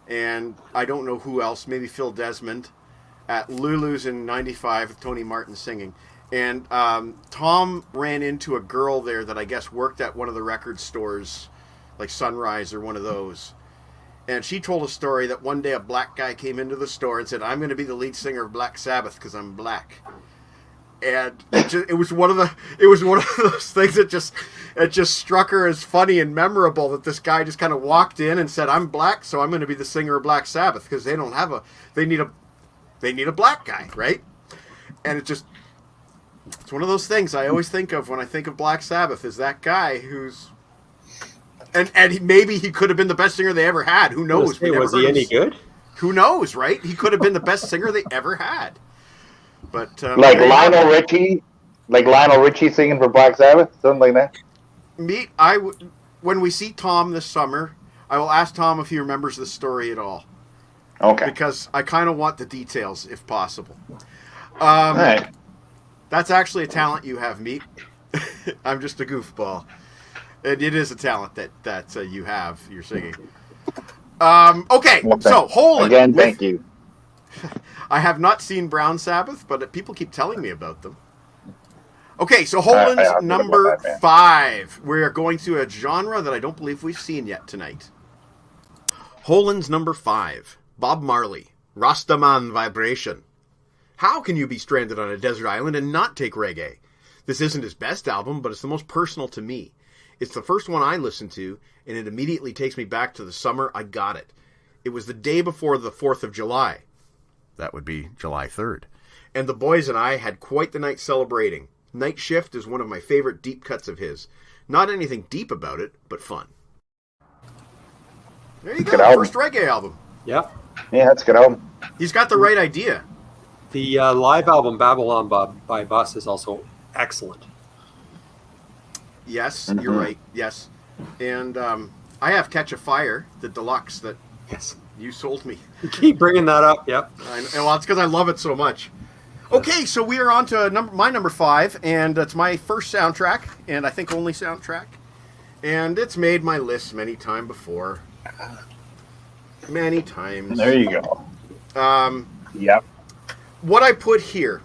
and I don't know who else, maybe Phil Desmond, at Lulu's in 95 with Tony Martin singing. And Tom ran into a girl there that I guess worked at one of the record stores, like Sunrise or one of those. And she told a story that one day a black guy came into the store and said, "I'm going to be the lead singer of Black Sabbath because I'm black." And it was one of those things that just struck her as funny and memorable, that this guy just kind of walked in and said, "I'm black, so I'm going to be the singer of Black Sabbath because they need a black guy, right?" And it's one of those things I always think of when I think of Black Sabbath, is that guy who's maybe he could have been the best singer they ever had. Who knows? Was he any good? Who knows, right? He could have been the best singer they ever had. But Like Lionel Richie singing for Black Sabbath, something like that. When we see Tom this summer, I will ask Tom if he remembers the story at all. Okay. Because I kind of want the details, if possible. All right. That's actually a talent you have, Meat. I'm just a goofball. And it is a talent that you have, you're singing. Okay, Well, so Holland. Again, thank you. I have not seen Brown Sabbath, but people keep telling me about them. Okay, so Holland's I heard number about that, man. 5. We are going to a genre that I don't believe we've seen yet tonight. Holland's number 5. Bob Marley, Rastaman Vibration. How can you be stranded on a desert island and not take reggae? This isn't his best album, but it's the most personal to me. It's the first one I listened to, and it immediately takes me back to the summer I got it. It was the day before the 4th of July. That would be July 3rd. And the boys and I had quite the night celebrating. Night Shift is one of my favorite deep cuts of his. Not anything deep about it, but fun. There you go, Good album. first reggae album. Yeah. Yeah, that's a good album. He's got the right idea. The live album Babylon by Bus is also excellent. Yes, Mm-hmm. you're right, yes. And I have Catch a Fire, the deluxe that Yes. you sold me. You keep bringing that up. Yep. Well, it's because I love it so much. Okay, so we are on to my number 5, and it's my first soundtrack, and I think only soundtrack. And it's made my list many times before. Many times. There you go. Yep. What I put here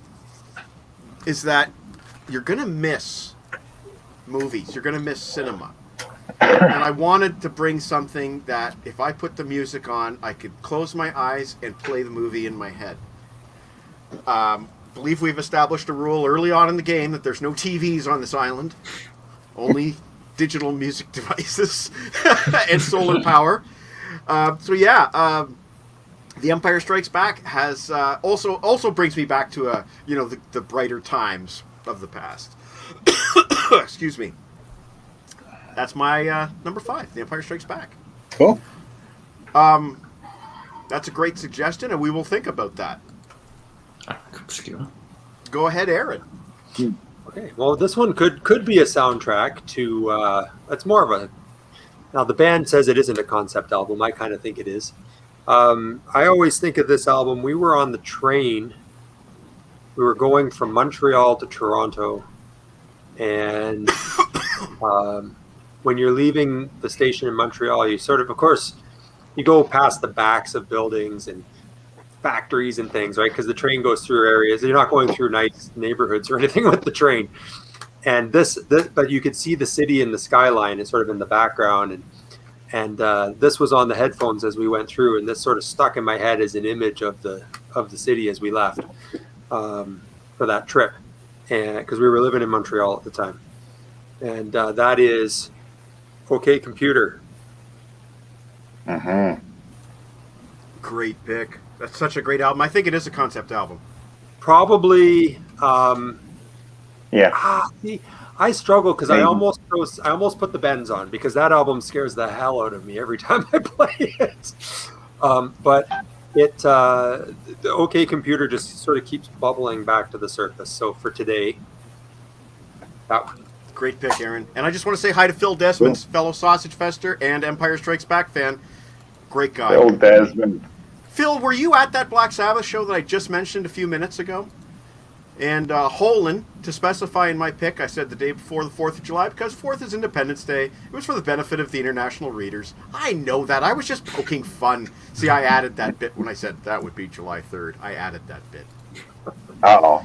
is that you're going to miss movies. You're going to miss cinema. And I wanted to bring something that if I put the music on, I could close my eyes and play the movie in my head. Believe we've established a rule early on in the game that there's no TVs on this island. Only digital music devices and solar power. The Empire Strikes Back has also brings me back to the brighter times of the past. Excuse me. That's my number 5, The Empire Strikes Back. Cool. That's a great suggestion, and we will think about that. Obscure. Go ahead, Aaron. Okay, well, this one could be a soundtrack to. It's more of a. Now the band says it isn't a concept album. I kind of think it is. I always think of this album. We were on the train. We were going from Montreal to Toronto, and when you're leaving the station in Montreal, you sort of course, you go past the backs of buildings and factories and things, right? Because the train goes through areas. You're not going through nice neighborhoods or anything with the train. And but you could see the city and the skyline is sort of in the background. And this was on the headphones as we went through, and this sort of stuck in my head as an image of the city as we left for that trip, and because we were living in Montreal at the time. And that is OK Computer. Mm-hmm. Great pick. That's such a great album. I think it is a concept album. Probably. Yeah. See, I struggle because I almost put the Bends on because that album scares the hell out of me every time I play it. But the OK Computer just sort of keeps bubbling back to the surface. So for today, that one. Great pick, Aaron. And I just want to say hi to Phil Desmond, fellow Sausage Fester and Empire Strikes Back fan. Great guy. Phil Desmond. Phil, were you at that Black Sabbath show that I just mentioned a few minutes ago? And Holland, to specify in my pick, I said the day before the 4th of July because 4th is Independence Day. It was for the benefit of the international readers. I know that. I was just poking fun. See, I added that bit when I said that would be July 3rd. I added that bit. Uh-oh.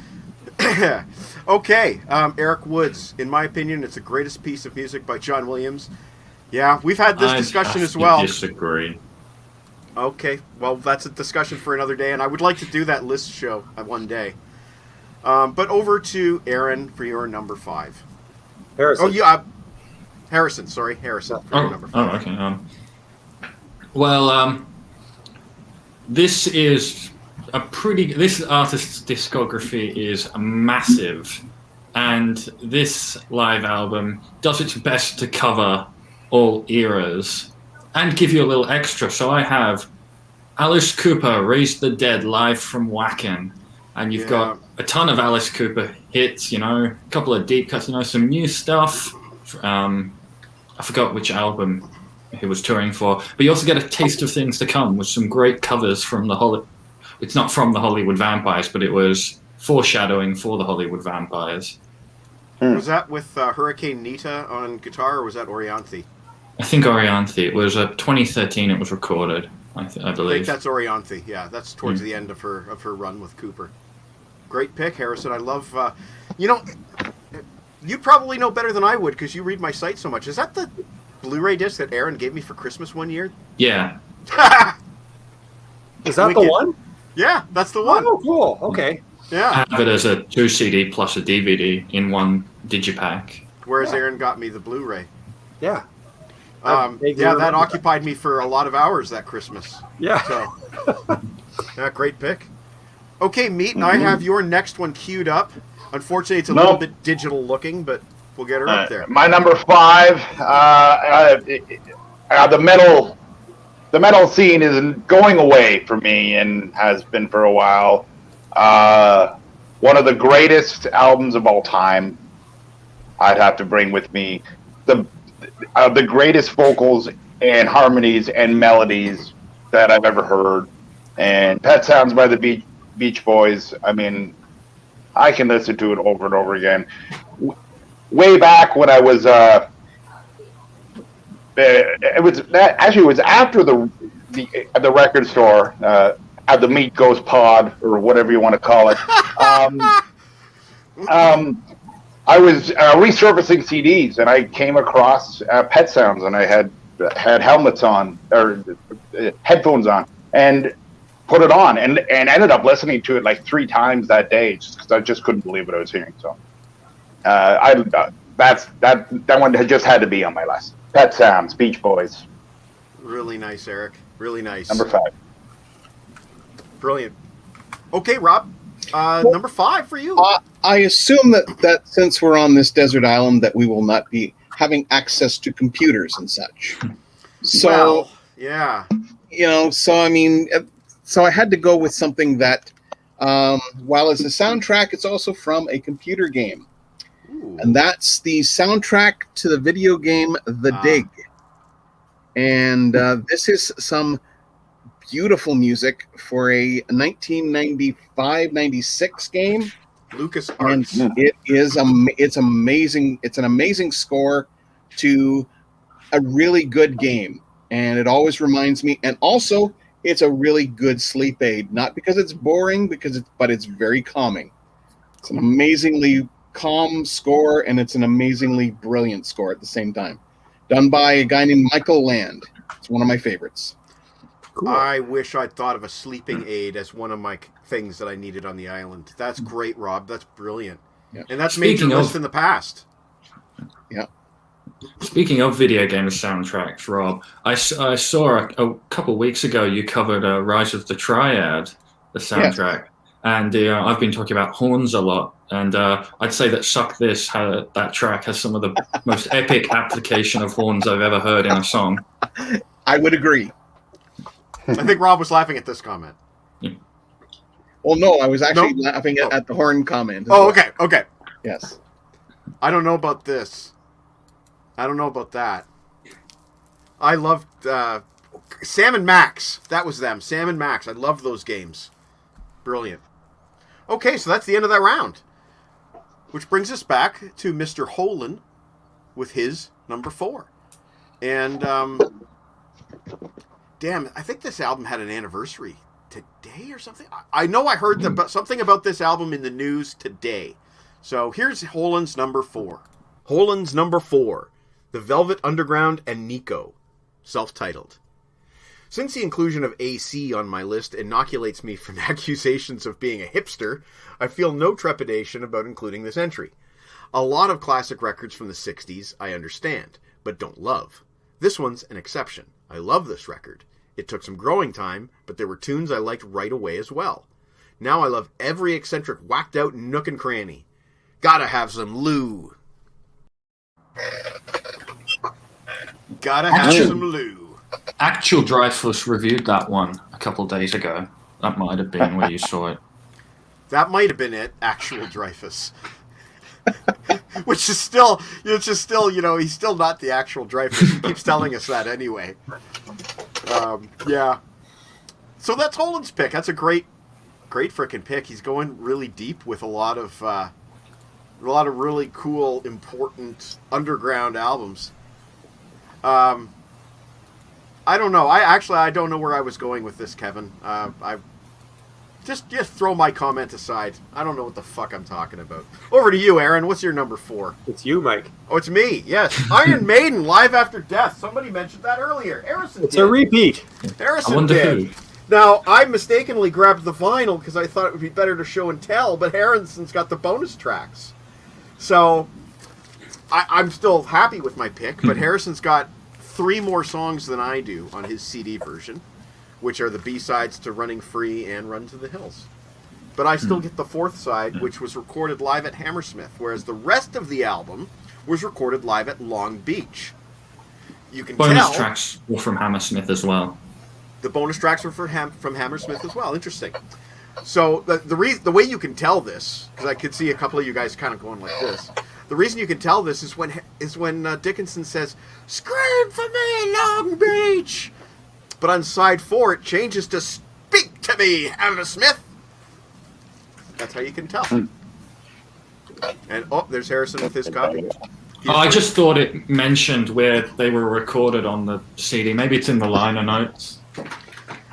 Okay, Eric Woods. In my opinion, it's the greatest piece of music by John Williams. Yeah, we've had this discussion as well. I disagree. Okay, well, that's a discussion for another day, and I would like to do that list show one day. But over to Aaron for your number 5. Harrison. Oh, yeah, Harrison. Sorry, Harrison for your number 5. Okay. Well, this is this artist's discography is massive, and this live album does its best to cover all eras and give you a little extra. So I have Alice Cooper, Raise the Dead, live from Wacken. And you've got a ton of Alice Cooper hits, a couple of deep cuts, some new stuff. I forgot which album he was touring for. But you also get a taste of things to come with some great covers from it's not from the Hollywood Vampires, but it was foreshadowing for the Hollywood Vampires. Was that with Hurricane Nita on guitar, or was that Orianthe? I think Orianthe. It was 2013 it was recorded, I believe. I think that's Orianthe. Yeah, that's towards the end of her run with Cooper. Great pick, Harrison. I love... you probably know better than I would because you read my site so much. Is that the Blu-ray disc that Aaron gave me for Christmas one year? Yeah. Is that the one? Yeah, that's the one. Oh, cool. Okay. Yeah. I have it as a 2 CD plus a DVD in one digipack. Whereas Aaron got me the Blu-ray. Yeah. That occupied me for a lot of hours that Christmas. Yeah. So, yeah, great pick. Okay, Meat, I have your next one queued up. Unfortunately, it's a little bit digital looking, but we'll get her up there. My number 5, the metal scene is going away for me and has been for a while. One of the greatest albums of all time. I'd have to bring with me the greatest vocals and harmonies and melodies that I've ever heard. And Pet Sounds by the Beach Boys. I mean, I can listen to it over and over again. Way back when I was, it was after the record store at the Meat Ghost Pod or whatever you want to call it. I was resurfacing CDs and I came across Pet Sounds and I had helmets on or headphones on and put it on and ended up listening to it like 3 times that day just because I just couldn't believe what I was hearing. So that one just had to be on my list. Pet Sounds, Beach Boys. Really nice, Eric. Really nice. Number 5. Brilliant. Okay, Rob. Number 5 for you. I assume that since we're on this desert island, that we will not be having access to computers and such. So, Well, yeah. so I had to go with something that, while it's a soundtrack, it's also from a computer game. Ooh. And that's the soundtrack to the video game The Dig. And this is some beautiful music for a 1995-96 game. Lucas And Arts. it's amazing. It's an amazing score to a really good game. And it always reminds me, and also it's a really good sleep aid, not because it's boring, but it's very calming. It's an amazingly calm score, and it's an amazingly brilliant score at the same time. Done by a guy named Michael Land. It's one of my favorites. Cool. I wish I'd thought of a sleeping aid as one of my things that I needed on the island. That's great, Rob. That's brilliant. Yeah. And that's made your list in the past. Yeah. Speaking of video game soundtracks, Rob, I saw a couple weeks ago you covered Rise of the Triad, the soundtrack. And I've been talking about horns a lot. And I'd say that Suck This, that track has some of the most epic application of horns I've ever heard in a song. I would agree. I think Rob was laughing at this comment. Well, no, I was actually laughing at the horn comment. Oh, okay, okay. Yes. I don't know about this. I don't know about that. I loved Sam and Max. That was them. Sam and Max. I loved those games. Brilliant. Okay, so that's the end of that round. Which brings us back to Mr. Holen with his number 4. And, damn, I think this album had an anniversary today or something. I know I heard something about this album in the news today. So here's Holen's number 4. Holen's number 4. The Velvet Underground and Nico. Self-titled. Since the inclusion of AC on my list inoculates me from accusations of being a hipster, I feel no trepidation about including this entry. A lot of classic records from the 60s I understand, but don't love. This one's an exception. I love this record. It took some growing time, but there were tunes I liked right away as well. Now I love every eccentric whacked out nook and cranny. Gotta have some Lou. Gotta have some Lou. Actual Dreyfus reviewed that one a couple days ago. That might have been where you saw it. That might have been it, Actual Dreyfus. Which is still, he's still not the actual Dreyfus. He keeps telling us that anyway. Yeah. So that's Holen's pick. That's a great frickin' pick. He's going really deep with a lot of really cool, important underground albums. I don't know. I don't know where I was going with this, Kevin. I just throw my comment aside. I don't know what the fuck I'm talking about. Over to you, Aaron. What's your number 4? It's you, Mike. Oh, it's me. Yes, Iron Maiden, Live After Death. Somebody mentioned that earlier. Harrison. It's a repeat. Harrison I wonder did. who. Now, I mistakenly grabbed the vinyl because I thought it would be better to show and tell, but Harrison's got the bonus tracks. So, I'm still happy with my pick, but Harrison's got 3 more songs than I do on his CD version, which are the B-sides to Running Free and Run to the Hills. But I still get the 4th side, which was recorded live at Hammersmith, whereas the rest of the album was recorded live at Long Beach. You can Bonus tell tracks were from Hammersmith as well. the bonus tracks were from Hammersmith as well. Interesting. So the way you can tell this, because I could see a couple of you guys kind of going like this. The reason you can tell this is when Dickinson says, "Scream for me, Long Beach," but on side 4 it changes to "Speak to me, Hammersmith." That's how you can tell. And there's Harrison with his copy. I just thought it mentioned where they were recorded on the CD. Maybe it's in the liner notes.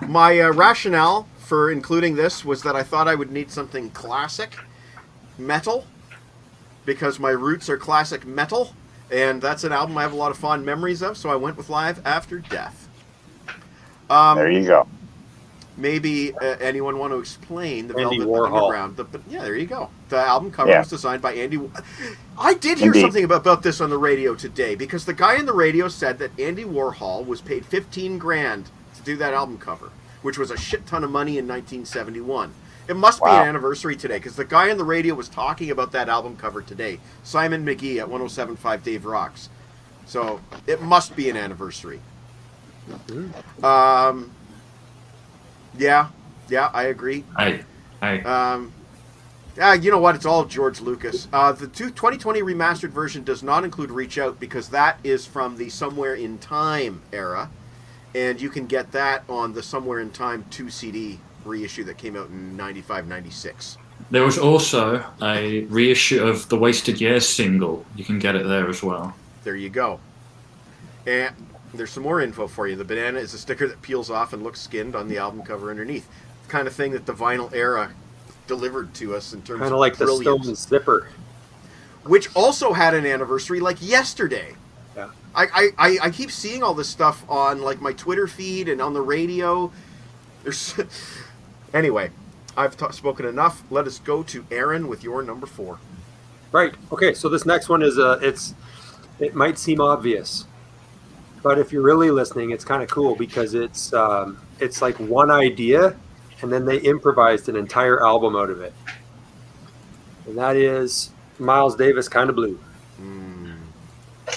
My rationale for including this was that I thought I would need something classic metal, because my roots are classic metal, and that's an album I have a lot of fond memories of, so I went with Live After Death. There you go. Maybe anyone want to explain the Andy Velvet Warhol. Underground? Yeah, there you go. The album cover Yeah. was designed by Andy. I did hear Indeed. something about this on the radio today, because the guy in the radio said that Andy Warhol was paid $15,000 to do that album cover. which was a shit ton of money in 1971. It must be Wow. an anniversary today, because the guy on the radio was talking about that album cover today. Simon McGee at 107.5 Dave Rocks. So it must be an anniversary. Yeah, I agree. Hey. You know what? It's all George Lucas. The 2020 remastered version does not include Reach Out because that is from the Somewhere in Time era. And you can get that on the Somewhere in Time 2 CD reissue that came out in 95-96. There was also a reissue of the Wasted Years single. You can get it there as well. There you go. And there's some more info for you. The banana is a sticker that peels off and looks skinned on the album cover underneath. The kind of thing that the vinyl era delivered to us in terms Kind of of like the brilliance. Stones zipper. Which also had an anniversary like yesterday. Yeah. I keep seeing all this stuff on like my Twitter feed and on the radio. There's anyway, I've spoken enough. Let us go to Aaron with your number 4. Right. Okay. So this next one is it might seem obvious, but if you're really listening, it's kind of cool because it's like one idea, and then they improvised an entire album out of it, and that is Miles Davis, Kind of Blue.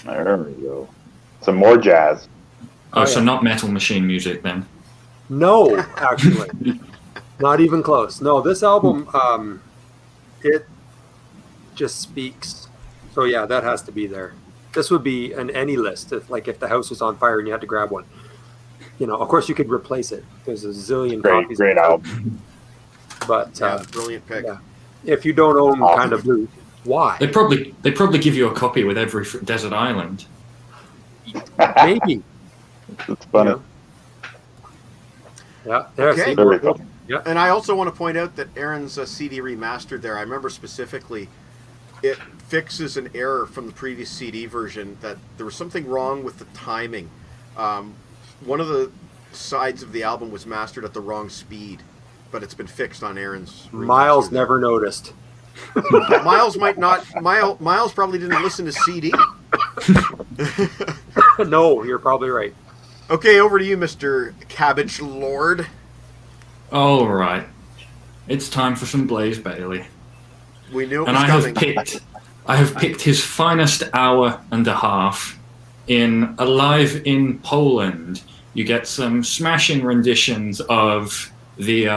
There we go. Some more jazz. Oh, so yeah. not Metal Machine music then. No, actually, not even close. No, this album, it just speaks. So yeah, that has to be there. This would be an any list if the house was on fire and you had to grab one. You know, of course you could replace it. There's a zillion copies. Great album. But Brilliant pick. yeah, if you don't own Awesome. Kind of Blue, why? They probably give you a copy with every desert island. Maybe. It's funny. You know? Yeah. There. Okay. See, Very funny. And I also want to point out that Aaron's CD remastered there, I remember specifically, it fixes an error from the previous CD version that there was something wrong with the timing. One of the sides of the album was mastered at the wrong speed, but it's been fixed on Aaron's remaster Miles there. never noticed. Miles might not. Miles probably didn't listen to CD. No, you're probably right. Okay, over to you, Mr. Cabbage Lord. All right, it's time for some Blaze Bailey, We knew it and was coming. I have picked his finest hour and a half in Alive in Poland. You get some smashing renditions of the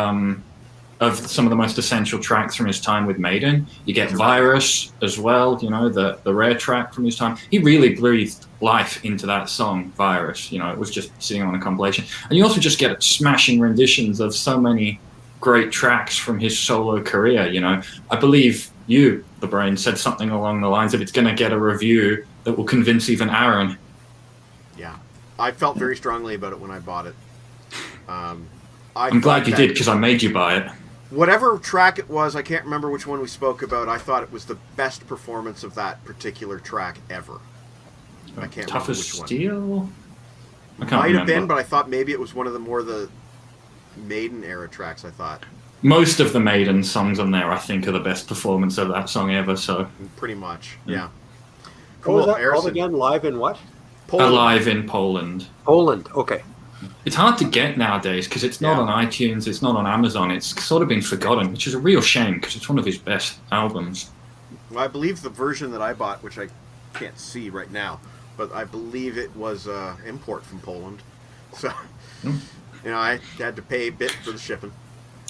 of some of the most essential tracks from his time with Maiden. You get Virus as well, you know, the rare track from his time. He really breathed life into that song, Virus. You know, it was just sitting on a compilation. And you also just get smashing renditions of so many great tracks from his solo career, you know. I believe you, LeBrain, said something along the lines of it's going to get a review that will convince even Aaron. Yeah, I felt very strongly about it when I bought it. I'm thought glad you that did because I made you buy it. Whatever track it was, I can't remember which one we spoke about. I thought it was the best performance of that particular track ever. I can't Tough remember as which one. Steel? I can't Might have remember. been, but I thought maybe it was one of the Maiden era tracks. I thought Most of the Maiden songs on there, I think, are the best performance of that song ever. So, pretty much, yeah. What was Cool, that called Harrison. again? Live in what? Poland. Alive in Poland. Poland. Okay. It's hard to get nowadays because it's not Yeah. on iTunes, it's not on Amazon. It's sort of been forgotten, which is a real shame because it's one of his best albums. Well, I believe the version that I bought, which I can't see right now, but I believe it was import from Poland. So, you know, I had to pay a bit for the shipping.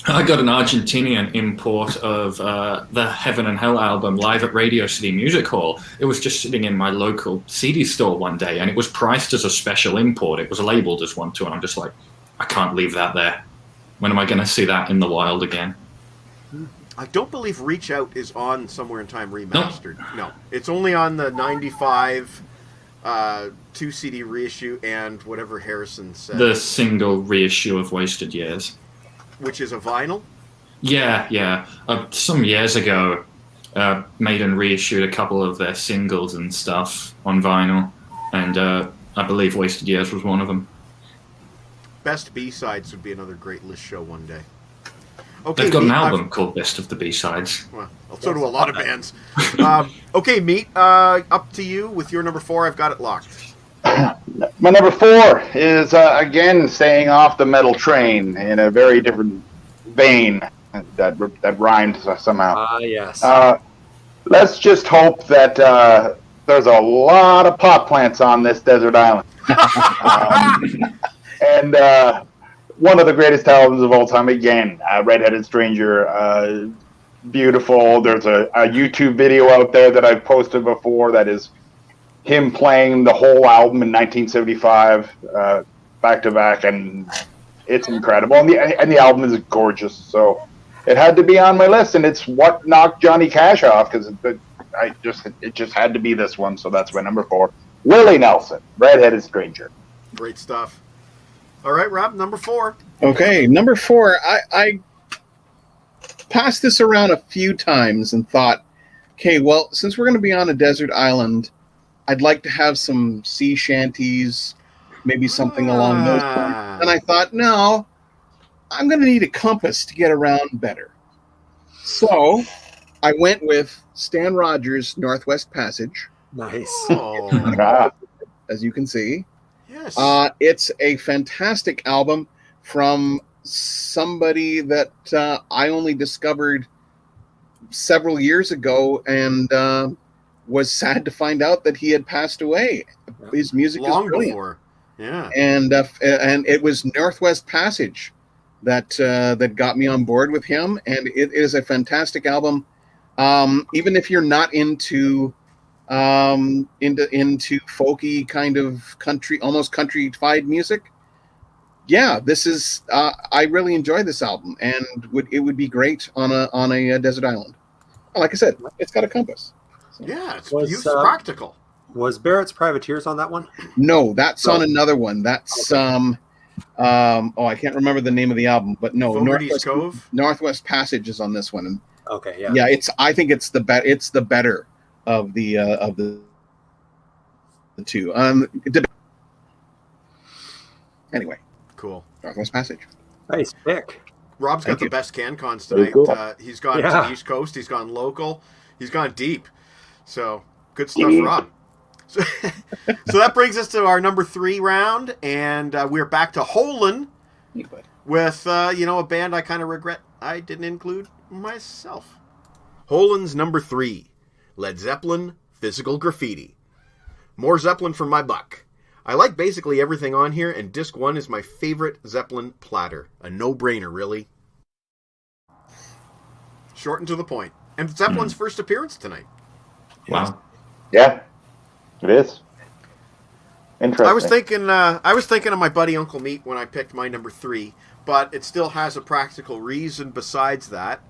I got an Argentinian import of the Heaven and Hell album live at Radio City Music Hall. It was just sitting in my local CD store one day, and it was priced as a special import. It was labeled as one too, and I'm just like, I can't leave that there. When am I going to see that in the wild again? I don't believe Reach Out is on Somewhere in Time Remastered. No, it's only on the 95 2 CD reissue and whatever Harrison said, The single reissue of Wasted Years. which is a vinyl. Yeah. Some years ago, Maiden reissued a couple of their singles and stuff on vinyl, and I believe Wasted Years was one of them. Best B-sides would be another great list show one day. Okay, They've got an Meat, album called Best of the B-Sides. Well, so do a lot of bands. Okay, Meat, up to you with your number 4. I've got it locked. My number 4 is again staying off the metal train in a very different vein that rhymed somehow. Ah, yes. Let's just hope that there's a lot of pot plants on this desert island. And one of the greatest albums of all time, again, Redheaded Stranger, beautiful. There's a YouTube video out there that I've posted before that is him playing the whole album in 1975, back to back, and it's incredible. And the album is gorgeous, so it had to be on my list, and it's what knocked Johnny Cash off, because it just had to be this one, so that's my number 4. Willie Nelson, Redheaded Stranger. Great stuff. All right, Rob, number 4. Okay, number 4. I passed this around a few times and thought, okay, well, since we're going to be on a desert island, I'd like to have some sea shanties, maybe something along those lines. And I thought, no, I'm going to need a compass to get around better. So I went with Stan Rogers' Northwest Passage. Nice. Oh, As you can see. yes. It's a fantastic album from somebody that I only discovered several years ago, and was sad to find out that he had passed away. His music is Long brilliant. before. Yeah. And it was Northwest Passage that got me on board with him, and it is a fantastic album. Even if you're not into folky kind of country, almost countrified music, yeah, this is I really enjoy this album, and it would be great on a desert island. Like I said, it's got a compass. So. Yeah, it's Was, practical. Was Barrett's Privateers on that one? No, that's on another one. That's I can't remember the name of the album, but no, Fogarty's Cove? Northwest Passage is on this one, and Okay, yeah. yeah, I think it's the better of the two. Anyway, Cool. Northwest Passage. Nice pick. Rob's got Thank the you. best CanCons Very tonight. cool. He's gone to Yeah. the East Coast. He's gone local. He's gone deep. So good stuff, Deep. Rob. So, so that brings us to our number 3 round, and we're back to Holland with a band I kind of regret I didn't include myself. Holland's number 3, Led Zeppelin, Physical Graffiti. More Zeppelin for my buck. I like basically everything on here, and disc 1 is my favorite Zeppelin platter. A no-brainer, really. Short and to the point. And Zeppelin's first appearance tonight. Wow. Yeah, it is. Interesting. I was thinking of my buddy Uncle Meat when I picked my number 3, but it still has a practical reason besides that.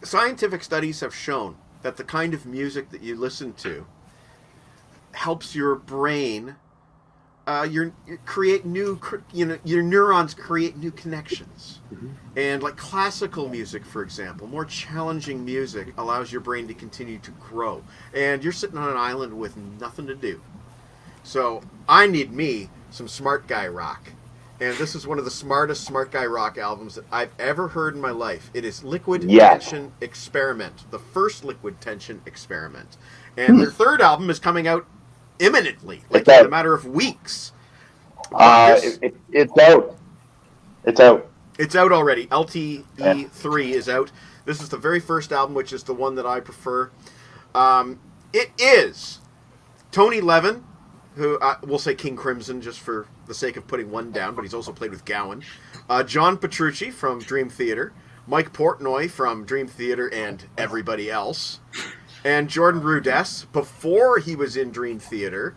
Scientific studies have shown that the kind of music that you listen to helps your brain your neurons create new connections. And like classical music, for example, more challenging music allows your brain to continue to grow. And you're sitting on an island with nothing to do. So I need me some smart guy rock. And this is one of the smartest smart guy rock albums that I've ever heard in my life. It is Liquid Tension Experiment, the first Liquid Tension Experiment. And their third album is coming out imminently, like in a matter of weeks. It's out. It's out. It's out already. LTE3 is out. This is the very first album, which is the one that I prefer. It is Tony Levin, who we'll say King Crimson just for the sake of putting one down, but he's also played with Gowan. John Petrucci from Dream Theater. Mike Portnoy from Dream Theater and everybody else. And Jordan Rudess before he was in Dream Theater.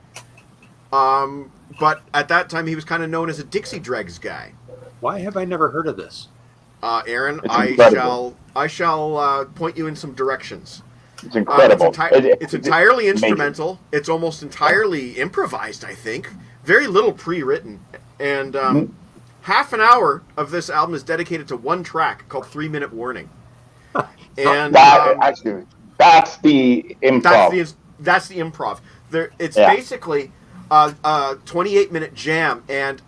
But at that time he was kind of known as a Dixie Dregs guy. Why have I never heard of this? Aaron, It's I incredible. shall point you in some directions. It's incredible. It's entirely instrumental. It's almost entirely improvised, I think. Very little pre-written. And half an hour of this album is dedicated to one track called 3 Minute Warning. And Actually, that's the improv. That's the improv. It's basically a 28-minute jam, and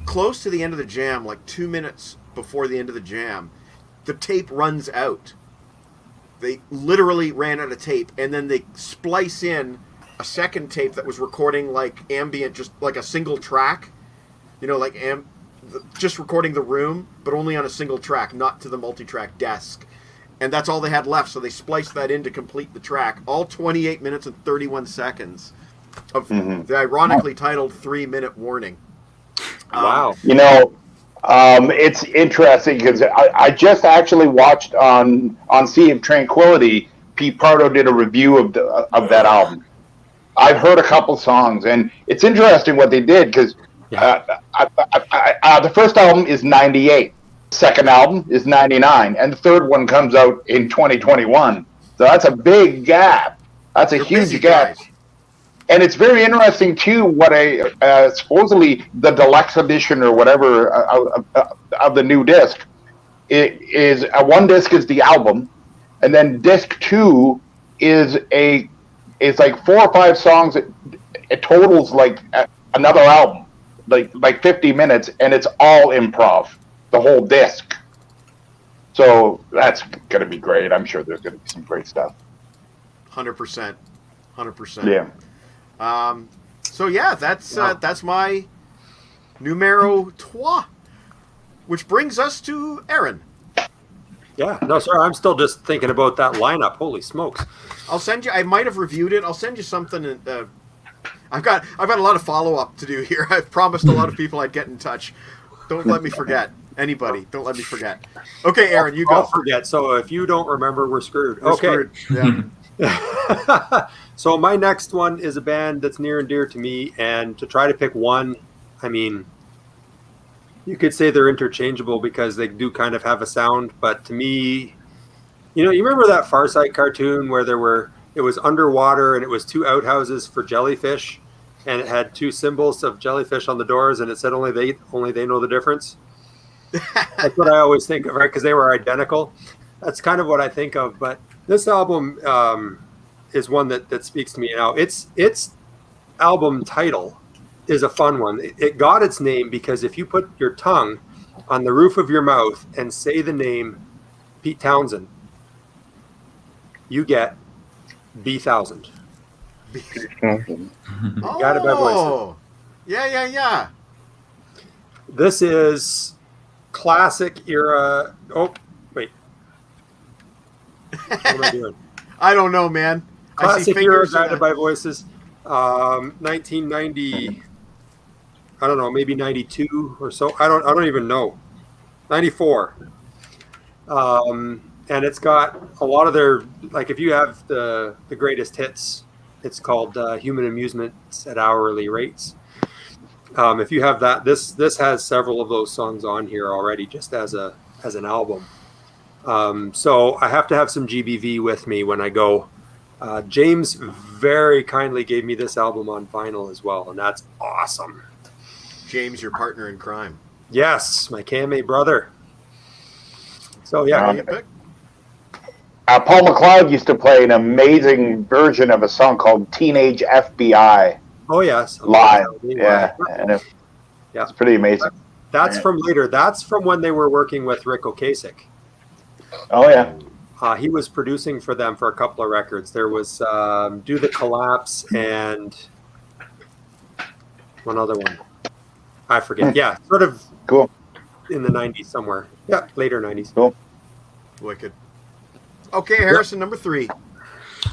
close to the end of the jam, like 2 minutes before the end of the jam, the tape runs out. They literally ran out of tape, and then they splice in a second tape that was recording like ambient, just like a single track, like just recording the room, but only on a single track, not to the multi-track desk. And that's all they had left, so they spliced that in to complete the track. All 28 minutes and 31 seconds of the ironically titled 3-minute warning. Wow. It's interesting because I just actually watched on Sea of Tranquility, Pete Pardo did a review of that album. I've heard a couple songs, and it's interesting what they did because the first album is 98. Second album is 99, and the third one comes out in 2021. So that's a big gap. That's a huge gap. Guys. And it's very interesting too. What supposedly the deluxe edition or whatever of the new disc is one disc is the album, and then disc 2 is like 4 or 5 songs. It totals like another album, like 50 minutes, and it's all improv. The whole disc. So that's going to be great. I'm sure there's going to be some great stuff. 100%. Yeah. So yeah, that's my numero 3, which brings us to Aaron. Yeah. No, sorry. I'm still just thinking about that lineup. Holy smokes. I'll send you. I might have reviewed it. I'll send you something. I've got a lot of follow up to do here. I've promised a lot of people I'd get in touch. Don't let me forget. Anybody, don't let me forget. Okay, Aaron, you go. I'll forget. So if you don't remember, we're screwed. We're okay. Screwed. Yeah. So my next one is a band that's near and dear to me, and to try to pick one, I mean, you could say they're interchangeable because they do kind of have a sound, but to me, you remember that Far Side cartoon where it was underwater and it was 2 outhouses for jellyfish, and it had 2 symbols of jellyfish on the doors, and it said only they know the difference. That's what I always think of, right? Because they were identical. That's kind of what I think of. But this album is one that speaks to me now. Its album title is a fun one. It got its name because if you put your tongue on the roof of your mouth and say the name Pete Townsend, you get B1000. Got it by voices. Yeah. This is classic era. Oh, wait. What am I doing? I don't know, man. Classic era Guided by Voices. 1990. I don't know, maybe 92 or so. I don't even know. 94. And it's got a lot of their, like if you have the greatest hits, it's called Human Amusements at Hourly Rates. If you have that, this has several of those songs on here already, just as an album. So I have to have some GBV with me when I go. James very kindly gave me this album on vinyl as well, and that's awesome. James, your partner in crime. Yes, my KMA brother. So yeah. Paul McLeod used to play an amazing version of a song called Teenage FBI. Oh yes, live. Yeah, and it's pretty amazing. That's from later. That's from when they were working with Rick Ocasek. Oh yeah. He was producing for them for a couple of records. There was Do the Collapse and one other one. I forget. Yeah, sort of cool. In the 90s somewhere. Yeah, later 90s. Cool. Wicked. Okay, Harrison, number 3.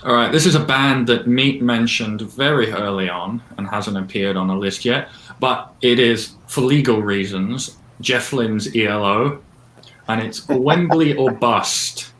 All right, this is a band that Meat mentioned very early on and hasn't appeared on the list yet, but it is, for legal reasons, Jeff Lynne's ELO, and it's Wembley or Bust.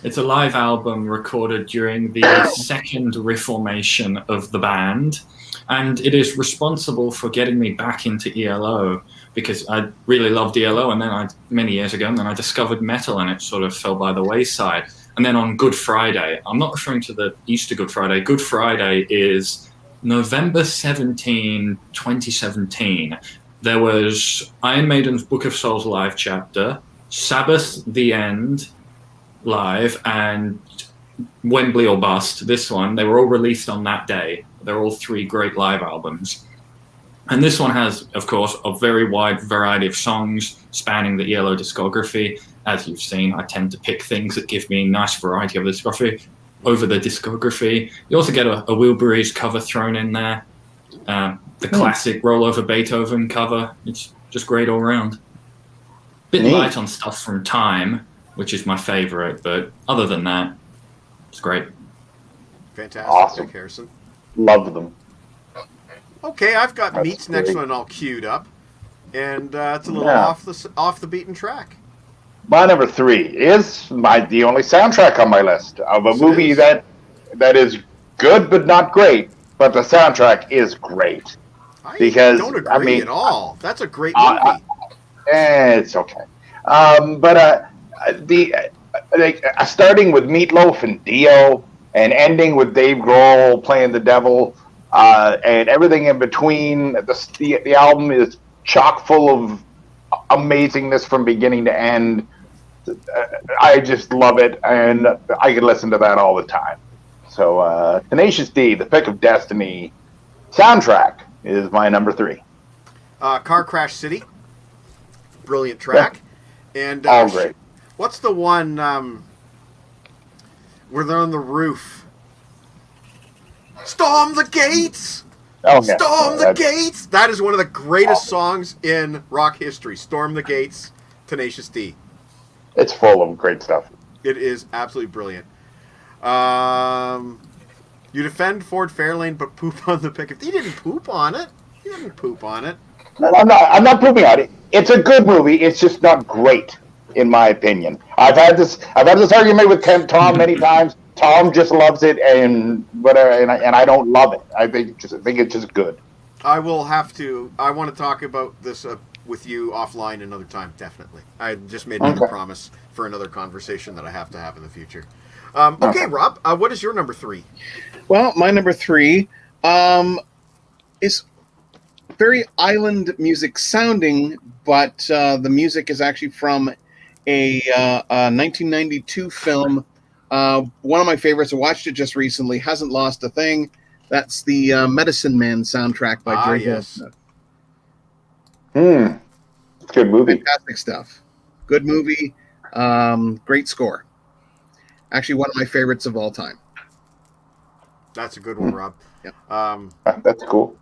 It's a live album recorded during the second reformation of the band, and it is responsible for getting me back into ELO because I really loved ELO, and then many years ago, and then I discovered metal, and it sort of fell by the wayside. And then on Good Friday, I'm not referring to the Easter Good Friday. Good Friday is November 17, 2017. There was Iron Maiden's Book of Souls live chapter, Sabbath, The End live, and Wembley or Bust, this one. They were all released on that day. They're all 3 great live albums. And this one has, of course, a very wide variety of songs spanning the ELO discography. As you've seen, I tend to pick things that give me a nice variety of discography. over the discography. You also get a Wilburys cover thrown in there. The classic Roll Over Beethoven cover. It's just great all around. Bit Neat. light on stuff from Time, which is my favorite, but other than that, it's great. Fantastic, Awesome. Dick Harrison. Love them. Okay, I've got That's Meat's next great. one all queued up, and it's a little Yeah. off the beaten track. My number 3 is the only soundtrack on my list of a Yes, it movie is. that is good but not great, but the soundtrack is great. I Because, don't agree I mean, at all. That's a great movie. It's okay. Starting with Meatloaf and Dio, and ending with Dave Grohl playing the devil, and everything in between. The album is chock full of amazingness from beginning to end. I just love it, and I could listen to that all the time. So, Tenacious D, The Pick of Destiny soundtrack is my number 3. Car Crash City. Brilliant track. And All great. what's the one where they're on the roof? Storm the gates! Oh, yeah. Storm the That's- gates! That is one of the greatest songs in rock history. Storm the Gates, Tenacious D. It's full of great stuff. It is absolutely brilliant. You defend Ford Fairlane, but poop on the pick. He didn't poop on it. He didn't poop on it. No, I'm not pooping on it. It's a good movie. It's just not great, in my opinion. I've had this argument with Tom many times. Tom just loves it, and whatever, and I don't love it. I think it's just good. I want to talk about this with you offline another time, definitely. I just made another promise for another conversation that I have to have in the future. Okay, Rob, what is your number 3? Well, my number 3 is very island music sounding, but the music is actually from a 1992 film. One of my favorites. I watched it just recently. Hasn't lost a thing. That's the Medicine Man soundtrack by Jerry yes. Goldsmith. It's a good movie. Fantastic stuff. Good movie. Great score. Actually, one of my favorites of all time. That's a good one, Rob. Yeah. That's cool.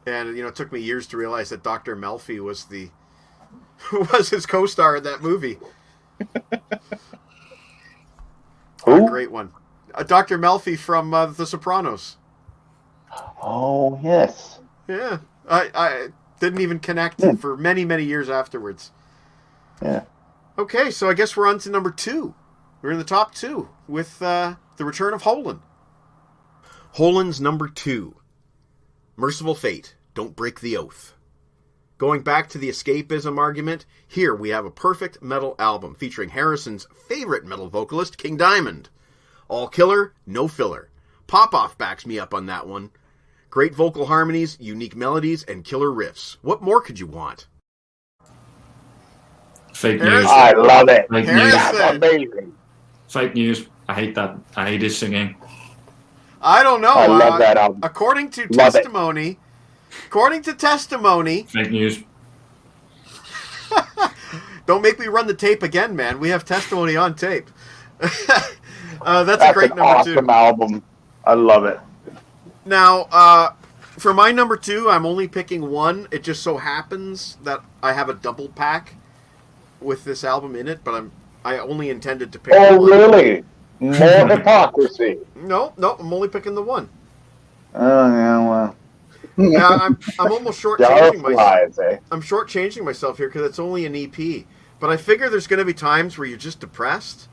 And it took me years to realize that Dr. Melfi was his co-star in that movie. Who? A great one. Dr. Melfi from The Sopranos. Oh, yes. Yeah. I didn't even connect for many, many years afterwards. Yeah. Okay, so I guess we're on to number 2. We're in the top 2 with The Return of Holland. Holland's number 2. Merciful Fate, Don't Break the Oath. Going back to the escapism argument, here we have a perfect metal album featuring Harrison's favorite metal vocalist, King Diamond. All killer, no filler. Pop-Off backs me up on that one. Great vocal harmonies, unique melodies, and killer riffs. What more could you want? Fake Harrison. news. I love it. Fake Harrison. news. That's amazing. Fake news. I hate that. I hate his singing. I don't know. I love that album. According to Love it. testimony, Fake news. don't make me run the tape again, man. We have testimony on tape. That's a great an number awesome 2. album. I love it. Now, for my number 2, I'm only picking one. It just so happens that I have a double pack with this album in it, but I only intended to pick Oh, one. really? More hypocrisy. No, I'm only picking the one. Oh, yeah, well. Yeah, I'm almost Jar shortchanging myself. flies, eh? I'm shortchanging myself here because it's only an EP. But I figure there's going to be times where you're just depressed,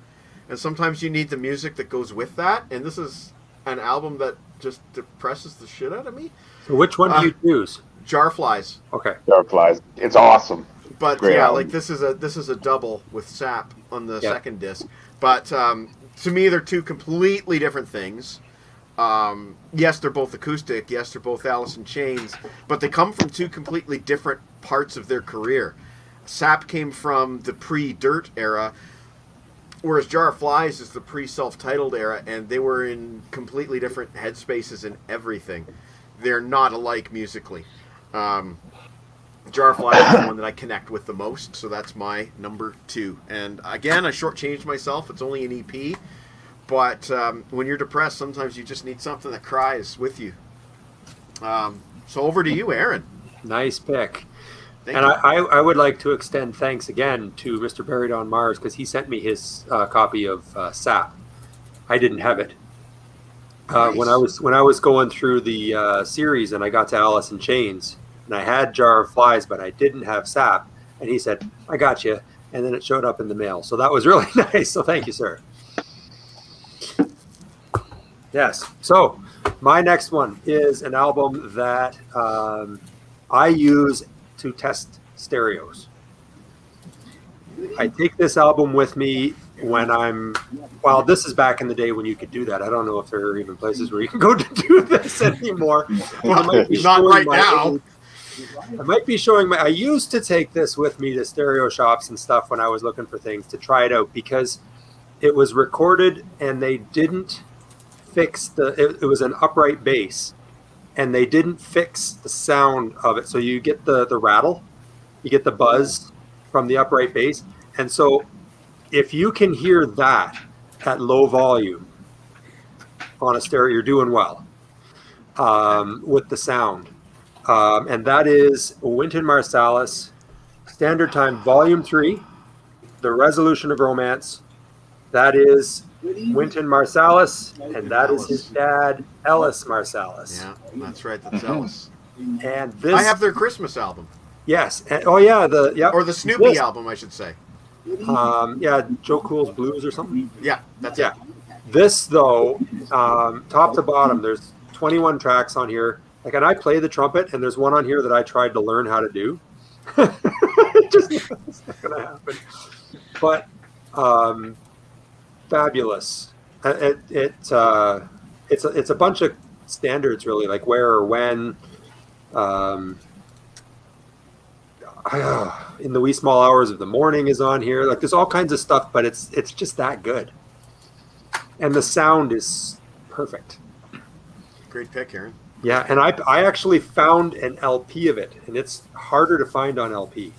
and sometimes you need the music that goes with that. And this is an album that just depresses the shit out of me. So which one do you choose? Jar Flies. Okay. Jar flies. It's awesome. But Great yeah, album. like this is a double with Sap on the Yeah. second disc. But to me, they're two completely different things. Yes, they're both acoustic. Yes, they're both Alice in Chains. But they come from two completely different parts of their career. Sap came from the pre-Dirt era, whereas Jar of Flies is the pre-self-titled era, and they were in completely different headspaces and everything. They're not alike musically. Jar of Flies is the one that I connect with the most, so that's my number 2. And again, I shortchanged myself. It's only an EP, But when you're depressed, sometimes you just need something that cries with you. So over to you, Aaron. Nice pick. Thank And you. I would like to extend thanks again to Mr. Buried on Mars because he sent me his copy of SAP. I didn't have it. Nice. When I was going through the series and I got to Alice in Chains and I had Jar of Flies, but I didn't have SAP, and he said, "I got you," and then it showed up in the mail. So that was really nice. So thank you, sir. Yes. So my next one is an album that I use to test stereos. I take this album with me when well, this is back in the day when you could do that. I don't know if there are even places where you can go to do this anymore. Well, not right now. I might be showing I used to take this with me to stereo shops and stuff when I was looking for things to try it out because it was recorded and they didn't fix it was an upright bass and they didn't fix the sound of it. So you get the rattle, you get the buzz from the upright bass. And so if you can hear that at low volume on a stereo, you're doing well with the sound. And that is Wynton Marsalis, Standard Time Volume 3, The Resolution of Romance. That is Wynton Marsalis, and that is his dad, Ellis Marsalis. Yeah, that's right. That's Ellis. And this, I have their Christmas album. Yes. And, oh yeah, or the Snoopy album, I should say. Yeah, Joe Cool's Blues or something. Yeah, that's it. This though, top to bottom, there's 21 tracks on here. Like, and I play the trumpet, and there's one on here that I tried to learn how to do. It's not gonna happen. But fabulous. It's a bunch of standards really, like where or when. In the wee small hours of the morning is on here. Like there's all kinds of stuff, but it's just that good. And the sound is perfect. Great pick, Aaron. Yeah, and I actually found an LP of it, and it's harder to find on LP,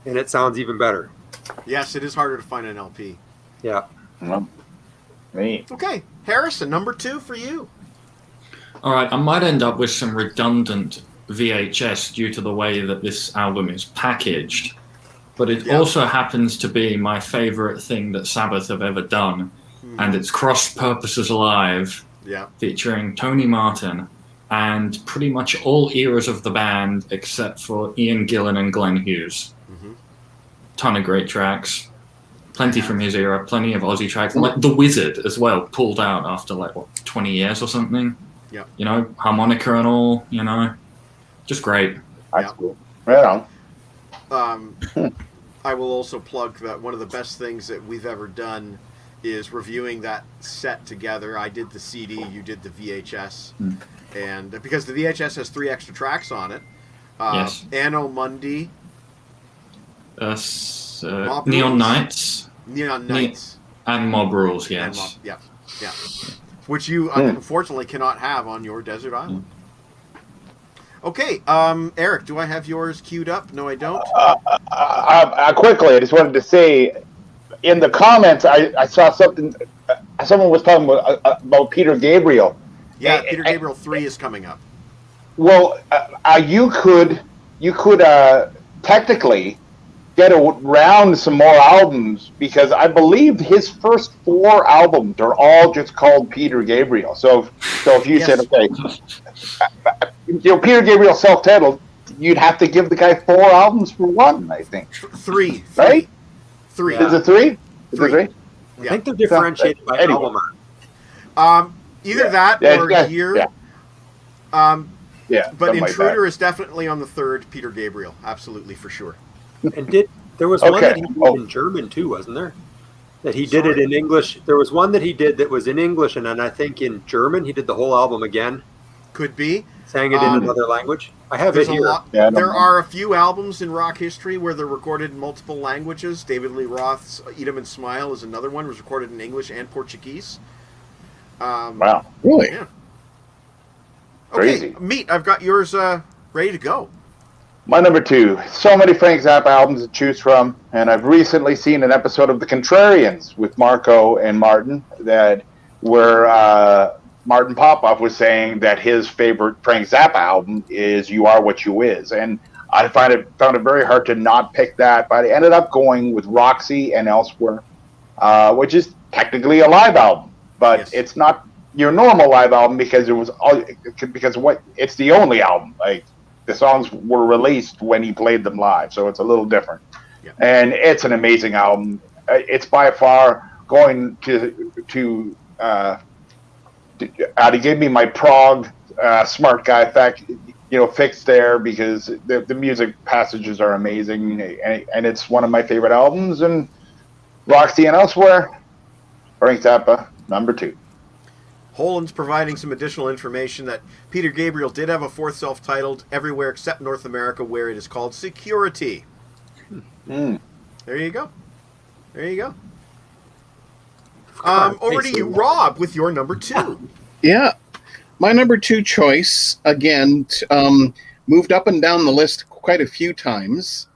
and it sounds even better. Yes, it is harder to find an LP. Yeah. Me. Okay, Harrison, number 2 for you. All right, I might end up with some redundant VHS due to the way that this album is packaged, but it also happens to be my favorite thing that Sabbath have ever done, and it's Cross Purposes Alive, featuring Tony Martin and pretty much all eras of the band except for Ian Gillan and Glenn Hughes. Ton of great tracks, plenty from his era, plenty of Aussie tracks, like The Wizard as well, pulled out after 20 years or something. Yeah, you know, harmonica and all, you know. Just great. That's cool. Right on. I will also plug that one of the best things that we've ever done is reviewing that set together. I did the CD, you did the VHS. And because the VHS has 3 extra tracks on it. Yes. Anno Mundi. Neon Nights. Neon Nights. And Mob Rules, yes. Yeah. Which you unfortunately cannot have on your desert island. Okay, Eric, do I have yours queued up? No, I don't. Quickly, I just wanted to say, in the comments, I saw something. Someone was talking about Peter Gabriel. Yeah, Peter Gabriel 3 is coming up. Well, you could technically get around some more albums because I believe his first 4 albums are all just called Peter Gabriel. So if you said, okay, Peter Gabriel self-titled, you'd have to give the guy 4 albums for one, I think. 3. Right? 3. Is it 3? Is it 3? I think they're differentiated by album art. Either that or year. Yeah. But Intruder is definitely on the 3rd Peter Gabriel. Absolutely, for sure. And there was one that he did in German too, wasn't there? That he did it in English. There was one that he did that was in English, and then I think in German he did the whole album again. Could be. Sang it in another language. I have it here. There are a few albums in rock history where they're recorded in multiple languages. David Lee Roth's Eat 'Em and Smile is another one. It was recorded in English and Portuguese. Wow. Really? Yeah. Crazy. Okay, Meat, I've got yours ready to go. My number 2. So many Frank Zappa albums to choose from, and I've recently seen an episode of The Contrarians with Marco and Martin that where Martin Popoff was saying that his favorite Frank Zappa album is "You Are What You Is," and I found it very hard to not pick that, but I ended up going with Roxy and Elsewhere, which is technically a live album, but Yes. it's not your normal live album because it's the only album. Like the songs were released when he played them live, so it's a little different. Yeah. And it's an amazing album. It's by far going to give me my prog smart guy effect, fixed there, because the music passages are amazing, and it's one of my favorite albums. And Roxy and Elsewhere, Frank Zappa, number 2. Holland's providing some additional information that Peter Gabriel did have a fourth self-titled everywhere except North America, where it is called Security. There you go. There you go. Over to you, Rob, with your number 2. Yeah. My number 2 choice, again, moved up and down the list quite a few times.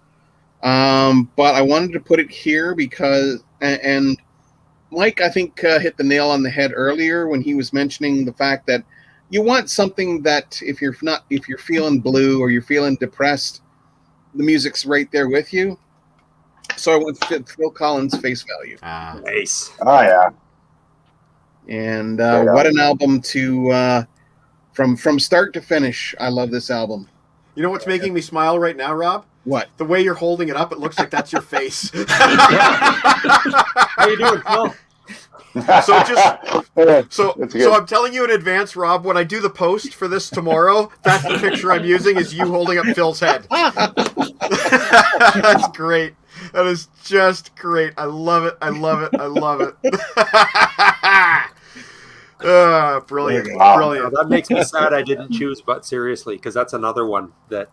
But I wanted to put it here because, and Mike, I think, hit the nail on the head earlier when he was mentioning the fact that you want something that if you're feeling blue or you're feeling depressed, the music's right there with you. So I went with Phil Collins' Face Value. Nice. Oh yeah. And what an album to from start to finish. I love this album. You know what's making me smile right now, Rob? What? The way you're holding it up, it looks like that's your face. How you doing, Phil? So I'm telling you in advance, Rob, when I do the post for this tomorrow, that's the picture I'm using, is you holding up Phil's head. That's great. That is just great. I love it. I love it. I love it. Brilliant. Wow. Brilliant. That makes me sad I didn't choose But Seriously, because that's another one that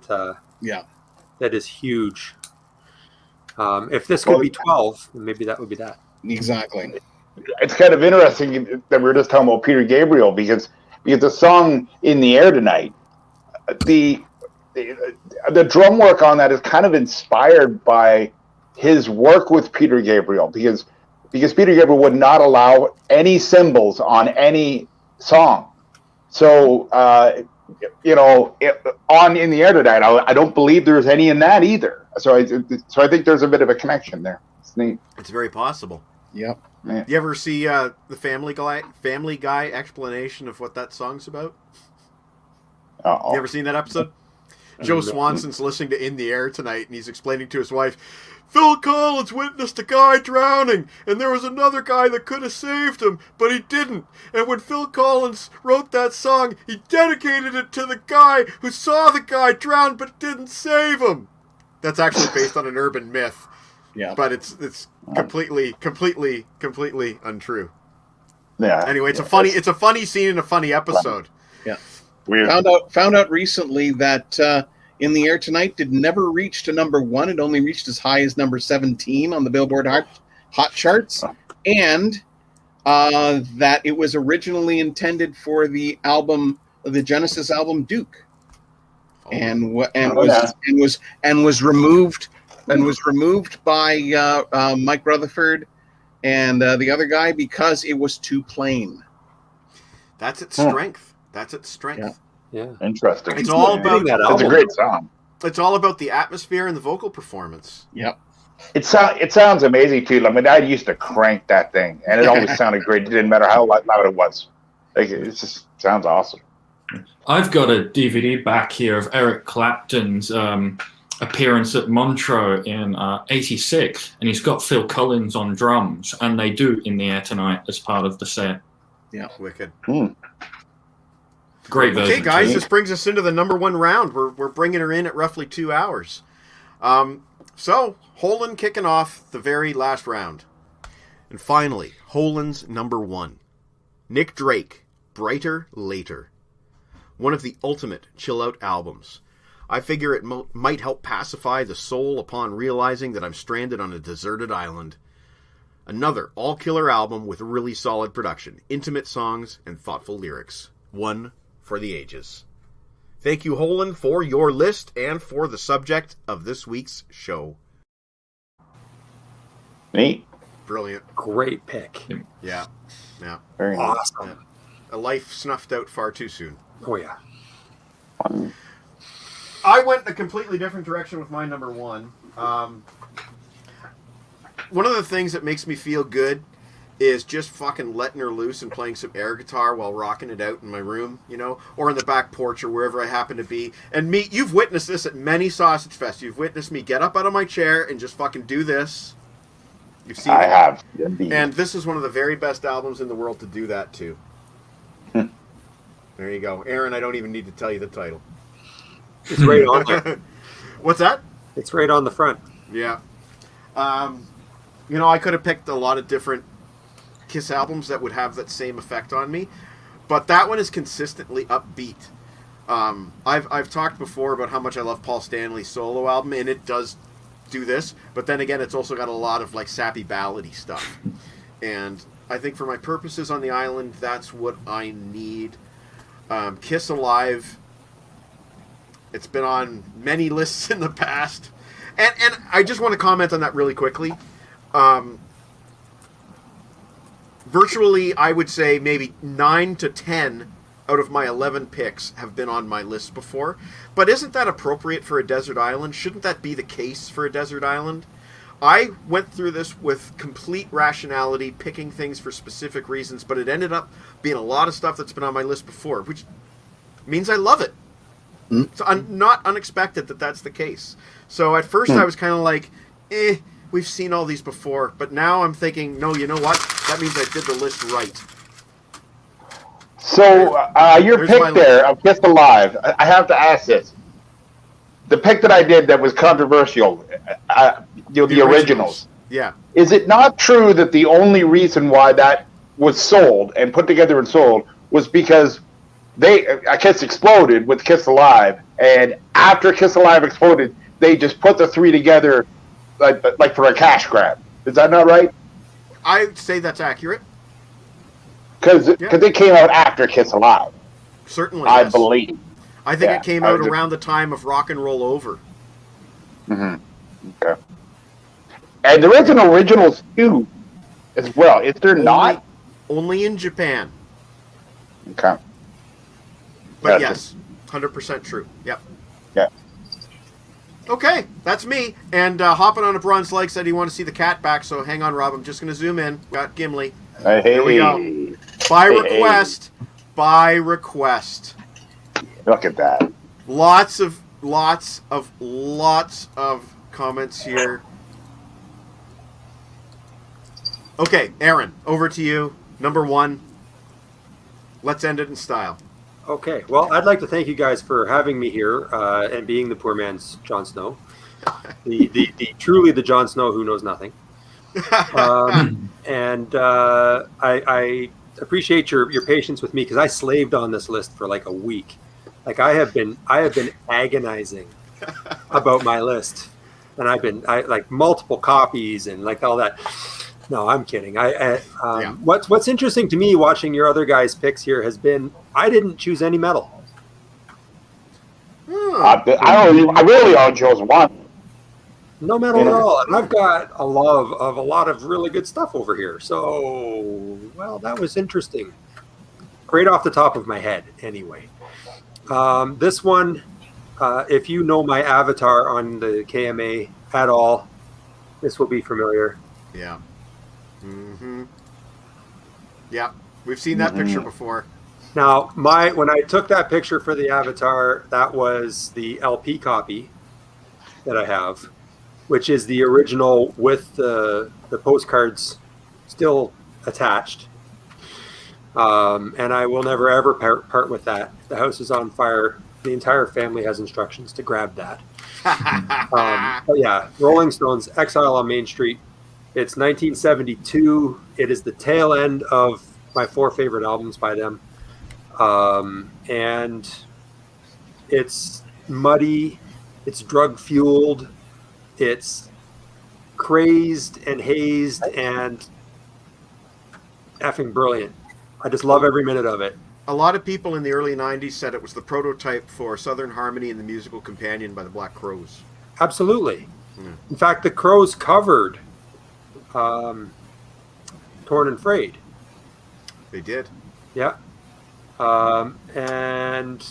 that is huge. If this could be 12, then maybe that would be that. Exactly. It's kind of interesting that we were just talking about Peter Gabriel, because the song "In the Air Tonight," the drum work on that is kind of inspired by his work with Peter Gabriel, because Peter Gabriel would not allow any cymbals on any song. So on "In the Air Tonight," I don't believe there's any in that either. So I think there's a bit of a connection there. It's neat. It's very possible. Yep. Yeah. You ever see the Family Guy explanation of what that song's about? You ever seen that episode? Joe Swanson's listening to "In the Air Tonight," and he's explaining to his wife, Phil Collins witnessed a guy drowning, and there was another guy that could have saved him, but he didn't. And when Phil Collins wrote that song, he dedicated it to the guy who saw the guy drown but didn't save him. That's actually based on an urban myth. Yeah. But it's completely untrue. Yeah. Anyway, it's a funny scene in a funny episode. Yeah. Weird. Found out recently that "In the Air Tonight" did never reach to number 1. It only reached as high as number 17 on the Billboard Hot charts, and that it was originally intended for the Genesis album "Duke," and was removed by Mike Rutherford and the other guy because it was too plain. That's its strength. That's its strength. Yeah. Interesting. It's all about that It's album. a great song. It's all about the atmosphere and the vocal performance. Yep. It sounds amazing too. I mean, I used to crank that thing, and it always sounded great. It didn't matter how loud it was. Like, it just sounds awesome. I've got a DVD back here of Eric Clapton's appearance at Montreux in '86, and he's got Phil Collins on drums, and they do "In the Air Tonight" as part of the set. Yeah. Wicked. Great version. Okay, guys, too. this brings us into the number 1 round. We're bringing her in at roughly 2 hours. So, Holland kicking off the very last round. And finally, Holland's number 1. Nick Drake, "Brighter Later." One of the ultimate chill-out albums. I figure it might help pacify the soul upon realizing that I'm stranded on a deserted island. Another all-killer album with really solid production, intimate songs, and thoughtful lyrics. One for the ages. Thank you, Holland, for your list and for the subject of this week's show. Neat. Brilliant. Great pick. Yeah. Yeah. Very nice. Awesome. A life snuffed out far too soon. Oh yeah. I went a completely different direction with my number one. One of the things that makes me feel good is just fucking letting her loose and playing some air guitar while rocking it out in my room, you know, or in the back porch or wherever I happen to be. And you've witnessed this at many sausage fests. You've witnessed me get up out of my chair and just fucking do this. You've seen I it. have. Indeed. And this is one of the very best albums in the world to do that to. There you go. Aaron, I don't even need to tell you the title. It's right on there. What's that? It's right on the front. Yeah. You know, I could have picked a lot of different Kiss albums that would have that same effect on me, but that one is consistently upbeat. I've talked before about how much I love Paul Stanley's solo album, and it does do this, but then again, it's also got a lot of like sappy ballady stuff. And I think for my purposes on the island, that's what I need. Kiss Alive, it's been on many lists in the past, and I just want to comment on that really quickly. Virtually, I would say maybe 9 to 10 out of my 11 picks have been on my list before. But isn't that appropriate for a desert island? Shouldn't that be the case for a desert island? I went through this with complete rationality, picking things for specific reasons, but it ended up being a lot of stuff that's been on my list before, which means I love it. So I'm not unexpected that that's the case. So at first I was kind of like, we've seen all these before, but now I'm thinking, no, you know what? That means I did the list right. So your pick there of Kiss Alive, I have to ask this. The pick that I did that was controversial, the originals. Yeah. Is it not true that the only reason why that was sold and put together and sold was because Kiss exploded with Kiss Alive, and after Kiss Alive exploded, they just put the three together like for a cash grab? Is that not right? I'd say that's accurate. Because they came out after Kiss Alive. Certainly, I yes. believe. I think it came out around the time of Rock and Roll Over. Mm-hmm. Okay. And there is an originals too, as well. Is there not? Only in Japan. Okay. But yes, 100% true. Yep. Yeah. Okay, that's me. And hopping on a bronze leg said he wanted to see the cat back, so hang on, Rob. I'm just going to zoom in. Got Gimli. Here we go. By request. By request. Look at that. Lots of comments here. Okay, Aaron, over to you. Number one. Let's end it in style. Okay. Well, I'd like to thank you guys for having me here and being the poor man's Jon Snow. The truly the Jon Snow who knows nothing. And I appreciate your patience with me because I slaved on this list for like a week. Like I have been agonizing about my list, and I like multiple copies and like all that. No, I'm kidding. What's interesting to me watching your other guys' picks here has been I didn't choose any metal. I really only chose one. No metal at all, and I've got a love of a lot of really good stuff over here. So, well, that was interesting. Great off the top of my head, anyway. This one, if you know my avatar on the KMA at all, this will be familiar. Yeah. Mm-hmm. Yeah, we've seen that picture before. Now, when I took that picture for the avatar, that was the LP copy that I have, which is the original with the postcards still attached. And I will never, ever part with that. The house is on fire. The entire family has instructions to grab that. But yeah, Rolling Stones, Exile on Main Street. It's 1972. It is the tail end of my 4 favorite albums by them. And it's muddy. It's drug-fueled. It's crazed and hazed and effing brilliant. I just love every minute of it. A lot of people in the early 90s said it was the prototype for Southern Harmony and the Musical Companion by the Black Crowes. Absolutely. In fact, the Crowes covered Torn and Frayed. They did. Yeah. And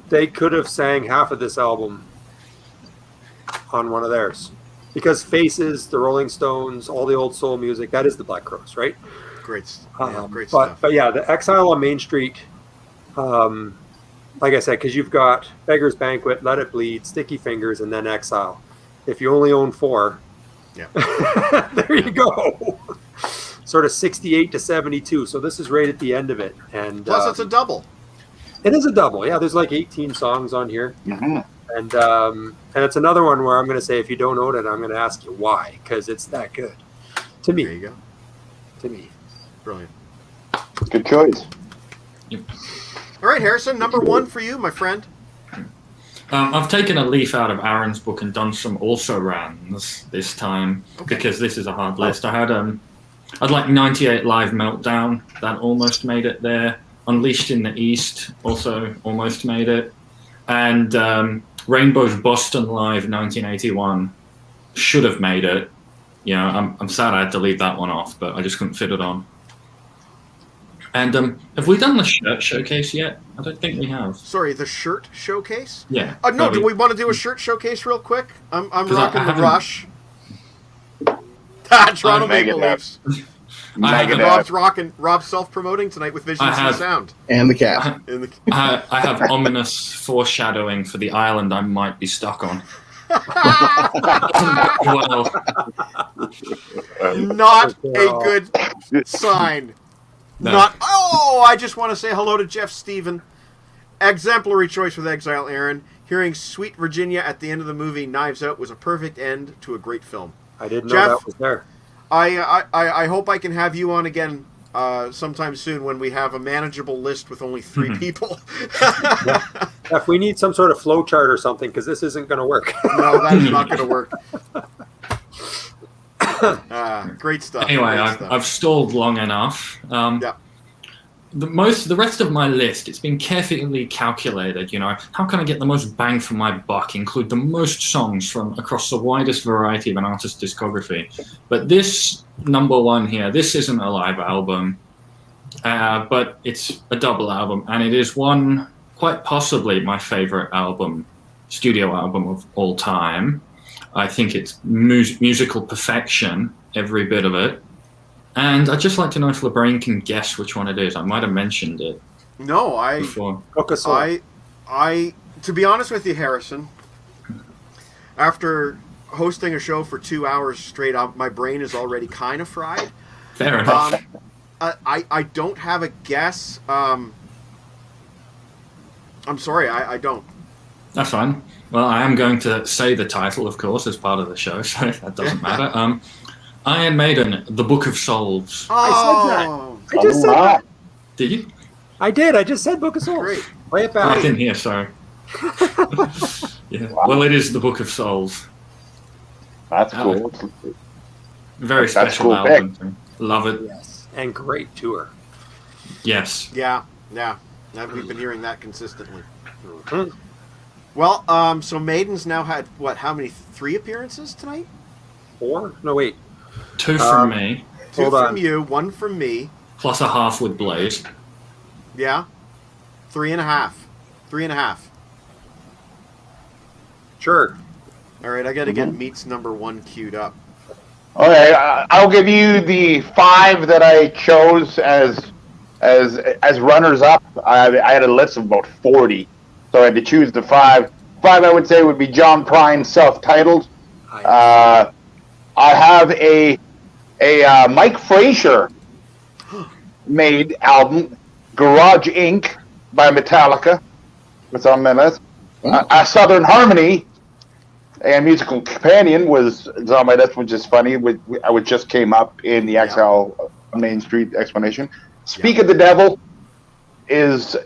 they could have sang half of this album on one of theirs. Because Faces, the Rolling Stones, all the old soul music, that is the Black Crowes, right? Great But stuff. yeah, the Exile on Main Street, like I said, because you've got Beggar's Banquet, Let It Bleed, Sticky Fingers, and then Exile. If you only own 4, there you go. Sort of 68 to 72. So this is right at the end of it. And Plus, it's a double. It is a double. Yeah, there's like 18 songs on here. Mhm. And it's another one where I'm going to say, if you don't own it, I'm going to ask you why, because it's that good. To me. There you go. To me. Brilliant. Good choice. All right, Harrison, number 1 for you, my friend. I've taken a leaf out of Aaron's book and done some also-rans this time because this is a hard list. I'd like 98 Live Meltdown. That almost made it there. Unleashed in the East also almost made it. And Rainbow's Boston Live 1981 should have made it. You know, I'm sad I had to leave that one off, but I just couldn't fit it on. And have we done the shirt showcase yet? I don't think we have. Sorry, the shirt showcase? Yeah. No, probably. do we want to do a shirt showcase real quick? I'm 'Cause rocking I the haven't- Rush. Toronto Maple Megadeth. Leafs. I haven't- Megadeth. Rob's self-promoting tonight with Visions I have- and Sound. And the cat. In the... I have ominous foreshadowing for the island I might be stuck on. Well, Not a good sign. No. Not. Oh, I just want to say hello to Jeff Steven. Exemplary choice with Exile, Aaron. Hearing Sweet Virginia at the end of the movie Knives Out was a perfect end to a great film. I didn't know Jeff? that was there. I hope I can have you on again sometime soon when we have a manageable list with only 3 people. If we need some sort of flow chart or something, because this isn't going to work. No, that is not going to work. Great stuff. anyway, great stuff. I've stalled long enough. Yeah. The rest of my list, it's been carefully calculated. You know, how can I get the most bang for my buck? Include the most songs from across the widest variety of an artist's discography. But this number 1 here, this isn't a live album, but it's a double album, and it is quite possibly my favorite studio album of all time. I think it's musical perfection, every bit of it. And I'd just like to know if LeBrain can guess which one it is. I might have mentioned it No, before. Book of Soul. I to be honest with you, Harrison, after hosting a show for 2 hours straight, my brain is already kind of fried. Fair enough. I don't have a guess. I'm sorry, I don't. That's fine. Well, I am going to say the title, of course, as part of the show, so that doesn't matter. Iron Maiden, The Book of Souls. Oh, I just said that. Did you? I did. I just said Book of Souls. great. Play it Oh, back. I didn't hear, sorry. Yeah. Well, it is The Book of Souls. That's cool. Very That's special cool album. Too. Love it. Yes. And great tour. Yes. Yeah. We've been hearing that consistently. Mhm. Well, so Maiden's now had how many? 3 appearances tonight? 4? No, wait. 2 from me, 2 Hold from on. you, 1 from me. plus a half with Blaze. Yeah. 3.5. 3.5. Sure. All right, I got to get Meat's number 1 queued up. Okay, I'll give you the 5 that I chose as runners up. I had a list of about 40, so I had to choose the 5. 5 I would say would be John Prine's self-titled. I have a Mike Frazier made album, Garage Inc. by Metallica. It's on my list. A Southern Harmony and Musical Companion is on my list, which is funny. Which just came up in the Exile Main Street explanation. Speak of the Devil is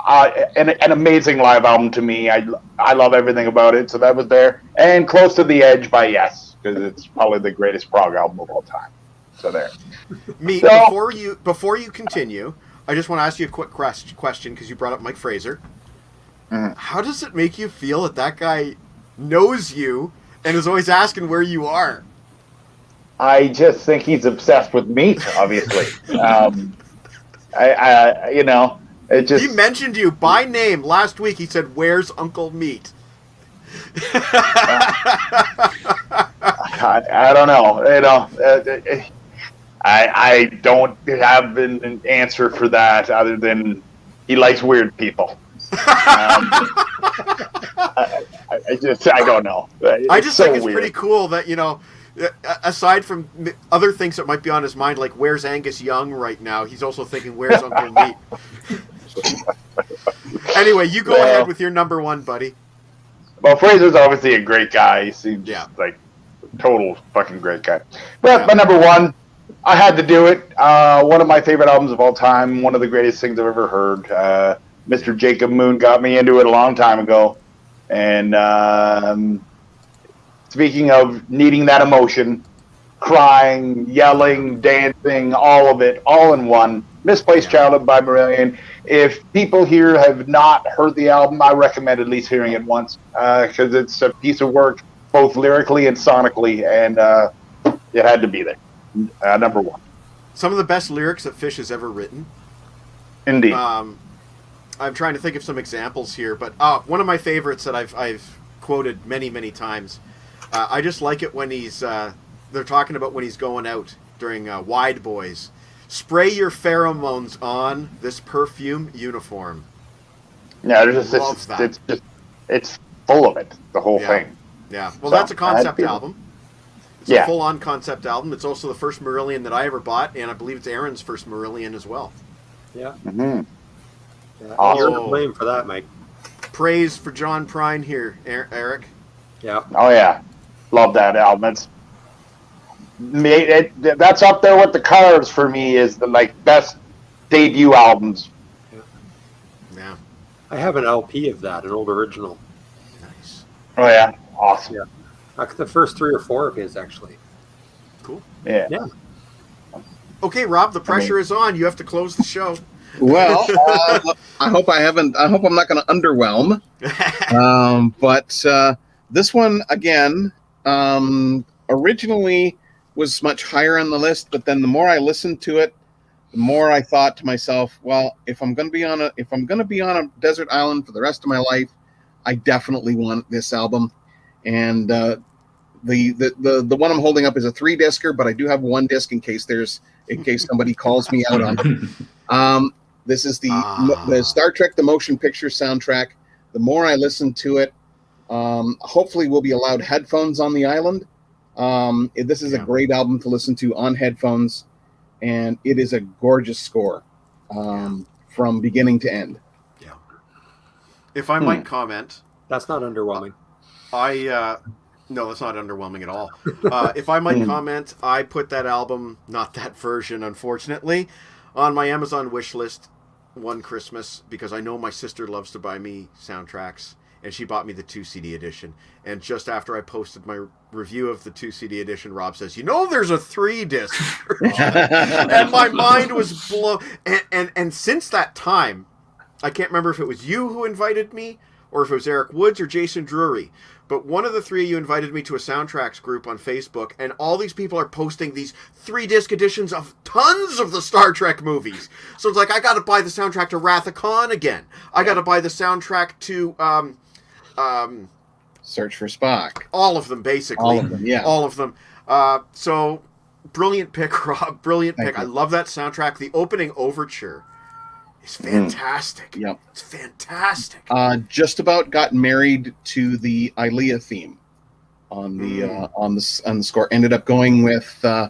an amazing live album to me. I love everything about it, so that was there. And Close to the Edge by Yes, because it's probably the greatest prog album of all time. So there. Meat, So- before you continue, I just want to ask you a quick question because you brought up Mike Fraser. How does it make you feel that guy knows you and is always asking where you are? I just think he's obsessed with meat. Obviously, you know, it just. He mentioned you by name last week. He said, "Where's Uncle Meat?" I don't know. You know, I don't have an answer for that other than he likes weird people. I don't know. I just think it's weird. pretty cool that, you know, aside from other things that might be on his mind, like where's Angus Young right now, he's also thinking where's Uncle Meat. Anyway, you go ahead with your number one, buddy. Well, Fraser's obviously a great guy. He seems like a total fucking great guy. But my number one, I had to do it. One of my favorite albums of all time. One of the greatest things I've ever heard. Mr. Jacob Moon got me into it a long time ago. And speaking of needing that emotion, crying, yelling, dancing, all of it, all in one. Misplaced Childhood by Marillion. If people here have not heard the album, I recommend at least hearing it once because it's a piece of work, both lyrically and sonically, and it had to be there. Number one. Some of the best lyrics that Fish has ever written. Indeed. I'm trying to think of some examples here, but one of my favorites that I've quoted many, many times. I just like it when they're talking about when he's going out during Wide Boys. Spray your pheromones on this perfume uniform. Yeah, it's full of it, the whole thing. Yeah, well, that's a concept album. It's a full-on concept album. It's also the first Marillion that I ever bought, and I believe it's Aaron's first Marillion as well. Yeah. Mm-hmm. Yeah, you're to blame for that, Mike. Praise for John Prine here, Eric. Yeah. Oh yeah, love that album. That's up there with the Cars for me is the best debut albums. Yeah. I have an LP of that, an old original. Nice. Oh yeah, awesome. Yeah. The first 3 or 4 of his actually. Cool. Yeah. Yeah. Okay, Rob, the pressure is on. You have to close the show. Well, I hope I'm not going to underwhelm. But this one again, originally was much higher on the list, but then the more I listened to it, the more I thought to myself, well, if I'm going to be on a desert island for the rest of my life, I definitely want this album. And the one I'm holding up is a 3-discer, but I do have 1 disc in case somebody calls me out on it. This is the Star Trek the Motion Picture soundtrack. The more I listen to it, hopefully we'll be allowed headphones on the island. This is a great album to listen to on headphones, and it is a gorgeous score from beginning to end. Yeah. If I might comment, that's not underwhelming. No, that's not underwhelming at all. If I might comment, I put that album, not that version, unfortunately, on my Amazon wish list one Christmas because I know my sister loves to buy me soundtracks, and she bought me the 2 CD edition. And just after I posted my review of the 2 CD edition, Rob says, there's a 3-disc version. And my mind was blown. And since that time, I can't remember if it was you who invited me or if it was Eric Woods or Jason Drury. But one of the 3 of you invited me to a soundtracks group on Facebook, and all these people are posting these 3-disc editions of tons of the Star Trek movies. So it's like, I got to buy the soundtrack to Wrath of Khan again. I got to buy the soundtrack to Search for Spock. All of them, basically. All of them, yeah. All of them. So, brilliant pick, Rob. Brilliant pick. I love that soundtrack. The opening overture is fantastic. Yep. It's fantastic. Just about got married to the Ilea theme on the score. Ended up going with an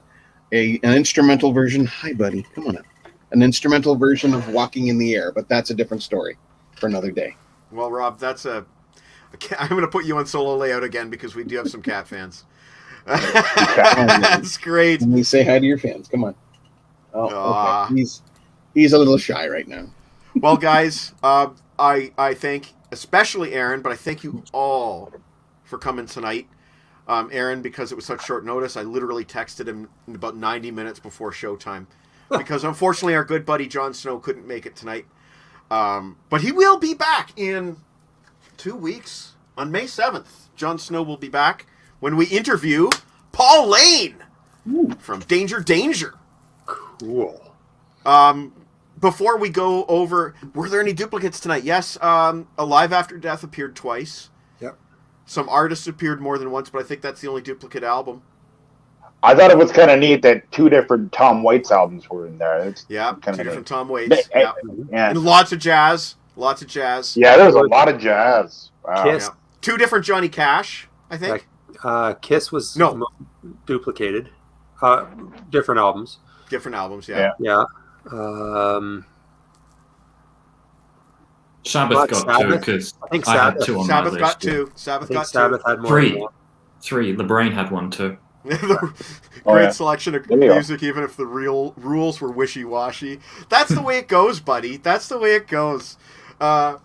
instrumental version. Hi, buddy. Come on up. An instrumental version of Walking in the Air, but that's a different story for another day. Well, Rob, I'm going to put you on solo layout again because we do have some cat fans. That's great. Let me say hi to your fans. Come on. Oh, okay. He's a little shy right now. Well, guys, I thank especially Aaron, but I thank you all for coming tonight. Aaron, because it was such short notice, I literally texted him about 90 minutes before showtime because unfortunately our good buddy Jon Snow couldn't make it tonight. But he will be back in 2 weeks. On May 7th, Jon Snow will be back when we interview Paul Lane from Danger. Cool. Before we go over, were there any duplicates tonight? Yes, Alive After Death appeared twice. Yep. Some artists appeared more than once, but I think that's the only duplicate album. I thought it was kind of neat that 2 different Tom Waits albums were in there. It's Yeah, kind 2 of different Tom Waits. Yeah. And lots of jazz. Yeah, there's a lot of jazz. Wow. Kiss. Yeah. 2 different Johnny Cash, I think. Kiss was duplicated. Different albums. Different albums, yeah. Yeah. Sabbath got Sabbath? 2 because I think I had Sabbath. 2 on Sabbath my got list. 2. I Sabbath think got Sabbath had more. 3. Than one. 3. LeBrain had 1 too. 2. Oh, Great yeah. selection of There you go. music, even if the real rules were wishy-washy. That's the way it goes, buddy. That's the way it goes. But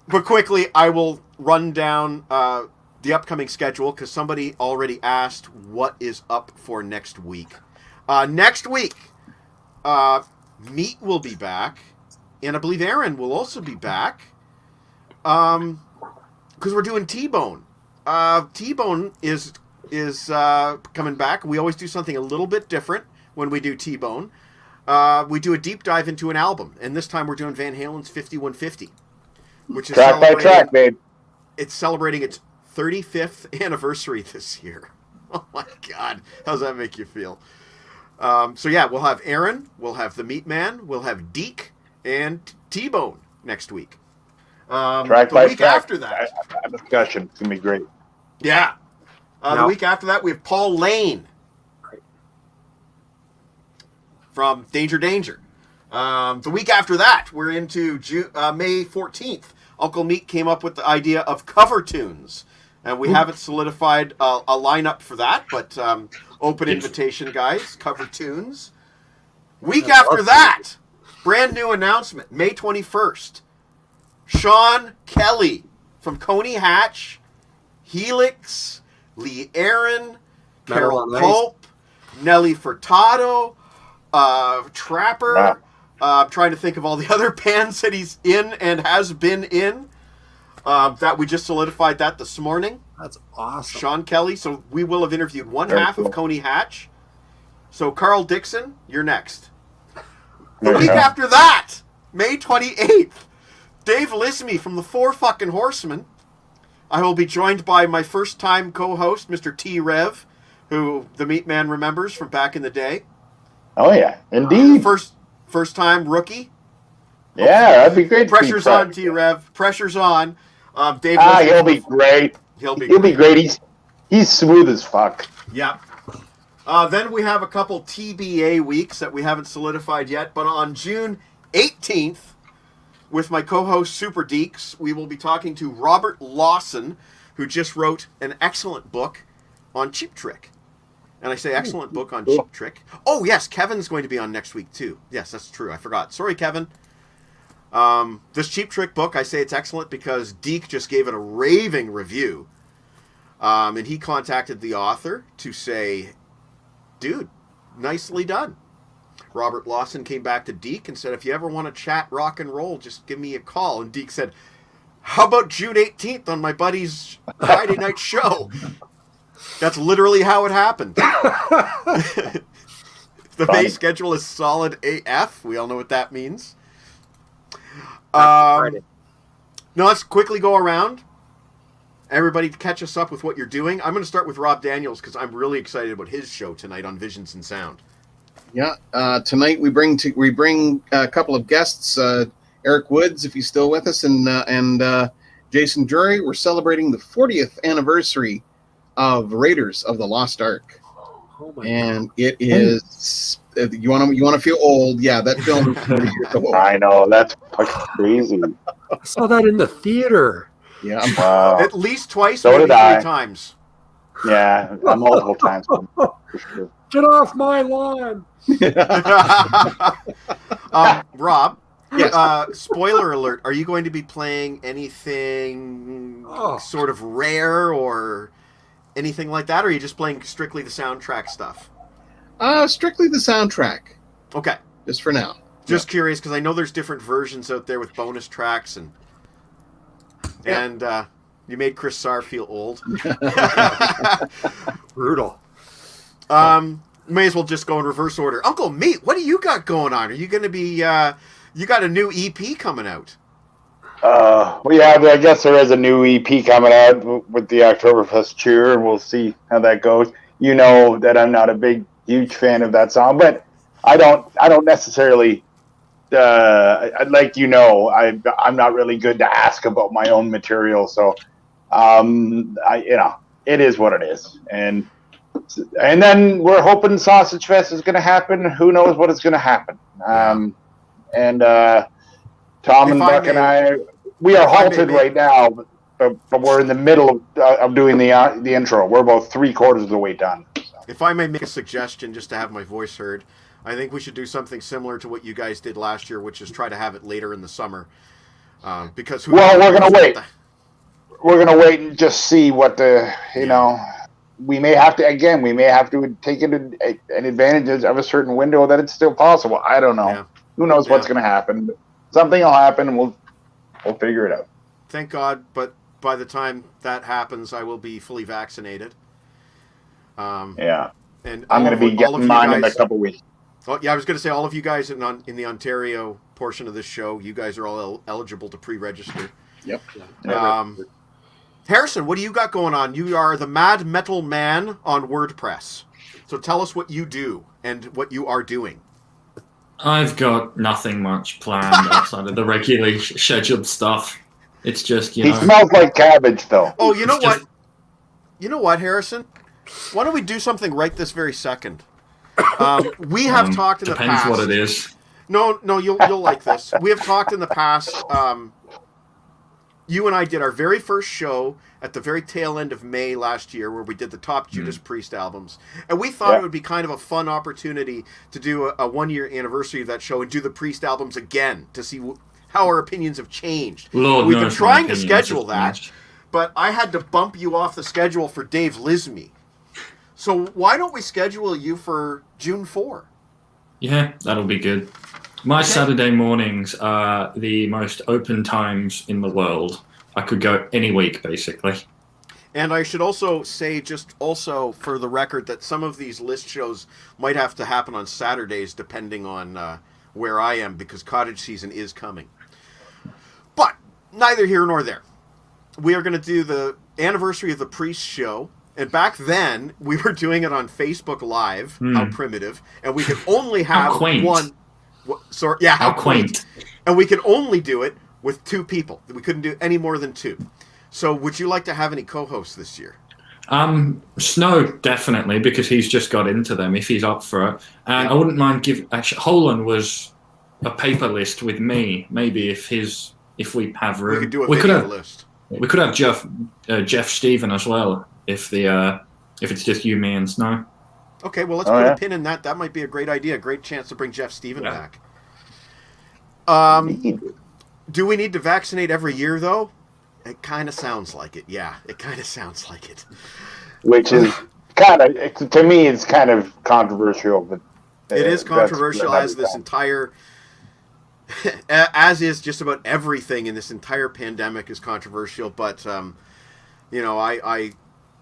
quickly, I will run down the upcoming schedule because somebody already asked what is up for next week. Next week, Meat will be back, and I believe Aaron will also be back because we're doing T-Bone. T-Bone is coming back. We always do something a little bit different when we do T-Bone. We do a deep dive into an album, and this time we're doing Van Halen's 5150, which is Track by track, babe. It's celebrating its 35th anniversary this year. Oh my God, how does that make you feel? So yeah, we'll have Aaron, we'll have the Meat Man, we'll have Deke and T-Bone next week. Track the by week track. after that, Discussion. It's going to be great. yeah. The week after that, we have Paul Lane from Danger. The week after that, we're into May 14th. Uncle Meat came up with the idea of cover tunes. And we haven't solidified a lineup for that, but open invitation, guys. Cover tunes. Week after that, brand new announcement, May 21st. Sean Kelly from Coney Hatch, Helix, Lee Aaron, Carol Kopp, Nelly Furtado, Trapper. Wow. I'm trying to think of all the other bands that he's in and has been in. That we just solidified that this morning. That's awesome. Sean Kelly. So we will have interviewed one Very half cool. of Coney Hatch. So Carl Dixon, you're next. The There you week go. after that, May 28th, Dave Lismy from the Four Fucking Horsemen. I will be joined by my first-time co-host, Mr. T. Rev, who the Meat Man remembers from back in the day. Oh, yeah. Indeed. First-time rookie. Yeah, that'd be great. to be Pressure's on, fresh. T. Rev. Pressure's on. Dave Ah, Lismy he'll from be great. He'll be He'll be great. He's smooth as fuck. Yeah. Then we have a couple TBA weeks that we haven't solidified yet, but on June 18th, with my co-host Super Deeks, we will be talking to Robert Lawson, who just wrote an excellent book on Cheap Trick. And I say excellent book on Cheap Trick. Oh, yes, Kevin's going to be on next week, too. Yes, that's true. I forgot. Sorry, Kevin. This Cheap Trick book, I say it's excellent because Deke just gave it a raving review. And he contacted the author to say, dude, nicely done. Robert Lawson came back to Deke and said, if you ever want to chat rock and roll, just give me a call. And Deke said, how about June 18th on my buddy's Friday night show? That's literally how it happened. The May schedule is solid AF. We all know what that means. Now let's quickly go around. Everybody catch us up with what you're doing. I'm going to start with Rob Daniels because I'm really excited about his show tonight on Visions and Sound. Yeah, tonight we bring a couple of guests, Eric Woods, if he's still with us, and Jason Drury. We're celebrating the 40th anniversary of Raiders of the Lost Ark, and it is. You want to feel old? Yeah, that film is 40 years old. I know. That's fucking crazy. I saw that in the theater. Yeah, Wow. At least twice, So maybe did I. 3 times. Yeah, multiple times. For sure. Get off my lawn. Rob, Yes. spoiler alert, are you going to be playing anything sort of rare or anything like that, or are you just playing strictly the soundtrack stuff? Strictly the soundtrack, Okay. just for now. Just curious, because I know there's different versions out there with bonus tracks, and you made Chris Sarr feel old. Brutal. may as well just go in reverse order. Uncle Meat, what do you got going on? Are you going to be? You got a new EP coming out? Yeah, I guess there is a new EP coming out with the Oktoberfest cheer, and we'll see how that goes. You know that I'm not a huge fan of that song, but I don't necessarily. Like I'm not really good to ask about my own material, so it is what it is, and then we're hoping Sausage Fest is going to happen. Who knows what is going to happen? And Tom and Buck and I, we are halted right now, but we're in the middle of doing the intro. We're about 3/4 of the way done. So. If I may make a suggestion, just to have my voice heard, I think we should do something similar to what you guys did last year, which is try to have it later in the summer. Because we're gonna wait. We're gonna wait and just see what we may have to take an advantage of a certain window that it's still possible. I don't know. Yeah. Who knows what's gonna happen? But something will happen, and we'll figure it out. Thank God, but by the time that happens, I will be fully vaccinated. And I'm going to be getting mine in a couple weeks. Oh, yeah, I was going to say, all of you guys in the Ontario portion of this show, you guys are all eligible to pre-register. Yep. Harrison, what do you got going on? You are the Mad Metal Man on WordPress. So tell us what you do and what you are doing. I've got nothing much planned outside of the regularly scheduled stuff. It's just, He smells like cabbage, though. Oh, you know what? You know what, Harrison? Why don't we do something right this very second? We have talked in the past. Depends what it is. No, you'll like this. We have talked in the past. You and I did our very first show at the very tail end of May last year, where we did the top Judas Priest albums, and we thought it would be kind of a fun opportunity to do a 1-year anniversary of that show and do the Priest albums again to see how our opinions have changed. We've been trying to schedule that, but I had to bump you off the schedule for Dave Lismy. So why don't we schedule you for June 4? Yeah, that'll be good. My Saturday mornings are the most open times in the world. I could go any week, basically. And I should also say, just also for the record, that some of these list shows might have to happen on Saturdays, depending on where I am, because cottage season is coming. But neither here nor there. We are going to do the anniversary of the Priest show. And back then, we were doing it on Facebook Live. How primitive. And we could only have one. Sorry, yeah, how quaint. And we could only do it with 2 people. We couldn't do any more than 2. So would you like to have any co-hosts this year? Snow, definitely, because he's just got into them, if he's up for it. And I wouldn't mind actually, Holland was a paper list with me. Maybe if we have room. We could do a video list. We could have Jeff Steven as well, if it's just you, me, and Snow. Okay, well, let's put a pin in that. That might be a great idea. Great chance to bring Jeff Steven back. Do we need to vaccinate every year, though? It kind of sounds like it. Yeah, it kind of sounds like it. Which is kind of, to me, it's kind of controversial. But it is controversial, as this entire, as is just about everything in this entire pandemic is controversial. But, I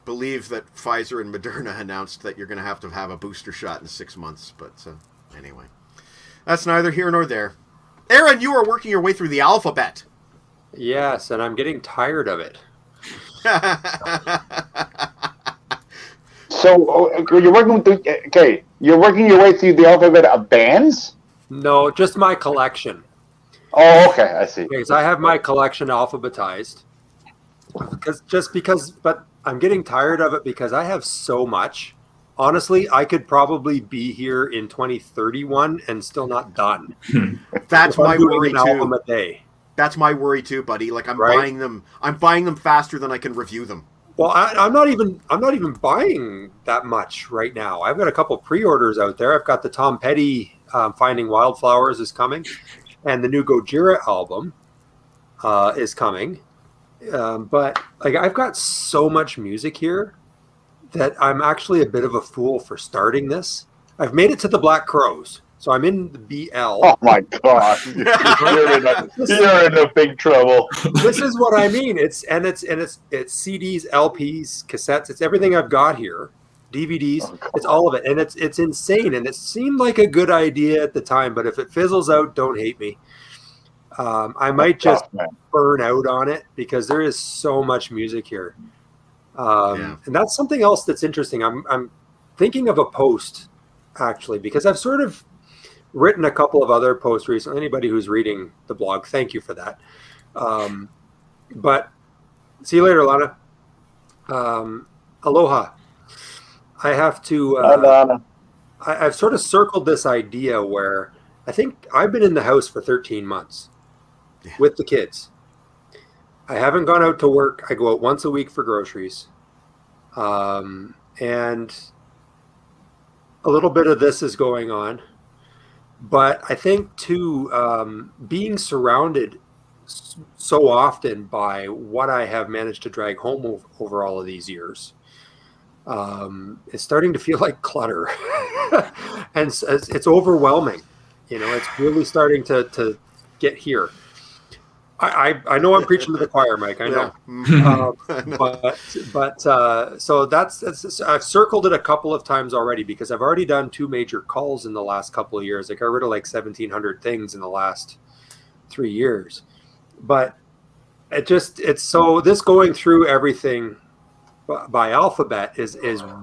believe that Pfizer and Moderna announced that you're going to have a booster shot in 6 months. But anyway, that's neither here nor there. Aaron, you are working your way through the alphabet. Yes, and I'm getting tired of it. So you're working your way through the alphabet of bands? No, just my collection. Oh, okay, I see. Because I have my collection alphabetized. But I'm getting tired of it because I have so much. Honestly, I could probably be here in 2031 and still not done. That's my worry too. Album a day. That's my worry too, buddy. Like I'm buying them faster than I can review them. Well, I'm not even buying that much right now. I've got a couple pre-orders out there. I've got the Tom Petty Finding Wildflowers is coming, and the new Gojira album is coming. But like I've got so much music here that I'm actually a bit of a fool for starting this. I've made it to the Black Crows, so I'm in the BL. Oh my God, you're in a big trouble. This is what I mean. It's CDs, LPs, cassettes. It's everything I've got here, DVDs. It's all of it, and it's insane. And it seemed like a good idea at the time, but if it fizzles out, don't hate me. I might just burn out on it because there is so much music here. And that's something else that's interesting. I'm thinking of a post actually, because I've sort of written a couple of other posts recently. Anybody who's reading the blog, thank you for that. But see you later, Lana. Aloha. I have to, I've sort of circled this idea where I think I've been in the house for 13 months with the kids. I haven't gone out to work. I go out once a week for groceries. And a little bit of this is going on. But I think, too, being surrounded so often by what I have managed to drag home over all of these years, it's starting to feel like clutter. And it's overwhelming. It's really starting to get here. I know I'm preaching to the choir, Mike. I know. But so that's I've circled it a couple of times already because I've already done 2 major calls in the last couple of years. I got rid of like 1,700 things in the last 3 years. But it's so this going through everything by alphabet is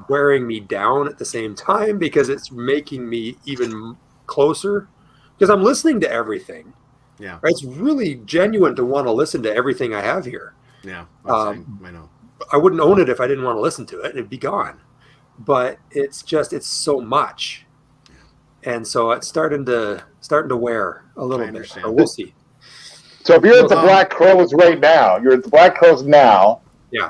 wearing me down at the same time because it's making me even closer because I'm listening to everything. Yeah, right? It's really genuine to want to listen to everything I have here. Yeah, I know. I wouldn't own it if I didn't want to listen to it. It'd be gone. But it's so much, and so it's starting to wear a little bit. So we'll see. So if you're at the Black Crows right now, Yeah.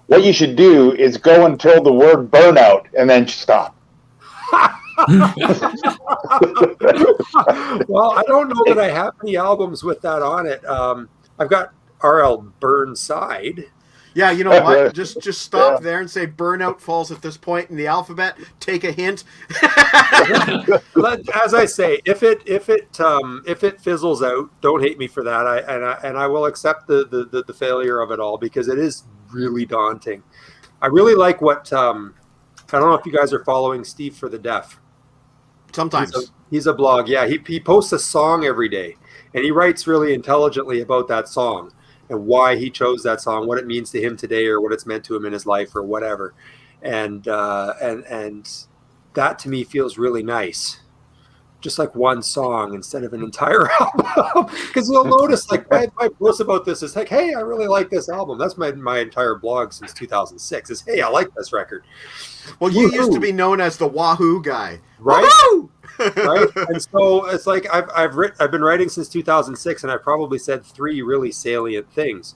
What you should do is go until the word burnout and then stop. Well, I don't know that I have any albums with that on it. I've got R.L. Burnside. Yeah, you know what? Just stop there and say burnout falls at this point in the alphabet. Take a hint. As I say, if it fizzles out, don't hate me for that. I will accept the failure of it all because it is really daunting. I really like what I don't know if you guys are following Steve for the Deaf. Sometimes he's a blog. Yeah, he posts a song every day, and he writes really intelligently about that song and why he chose that song, what it means to him today, or what it's meant to him in his life, or whatever. And that to me feels really nice. Just like one song instead of an entire album. Because you'll notice, like, my post about this is like, hey, I really like this album. That's my entire blog since 2006 is, hey, I like this record. Well, you used to be known as the Wahoo guy. Right? Wahoo! Right? And so it's like I've been writing since 2006, and I've probably said 3 really salient things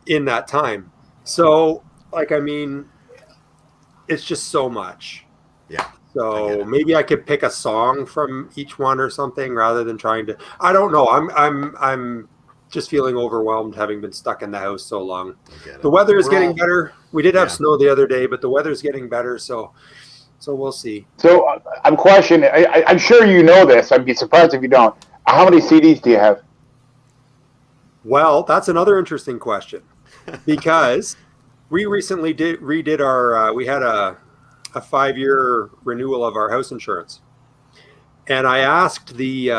in that time. So, like, I mean, it's just so much. Yeah. So maybe I could pick a song from each one or something rather than trying to. I don't know. I'm just feeling overwhelmed having been stuck in the house so long. The weather is getting better. We did have snow the other day, but the weather's getting better. So we'll see. So I'm questioning. I'm sure you know this. I'd be surprised if you don't. How many CDs do you have? Well, that's another interesting question because we recently redid our. We had a 5-year renewal of our house insurance. And I asked the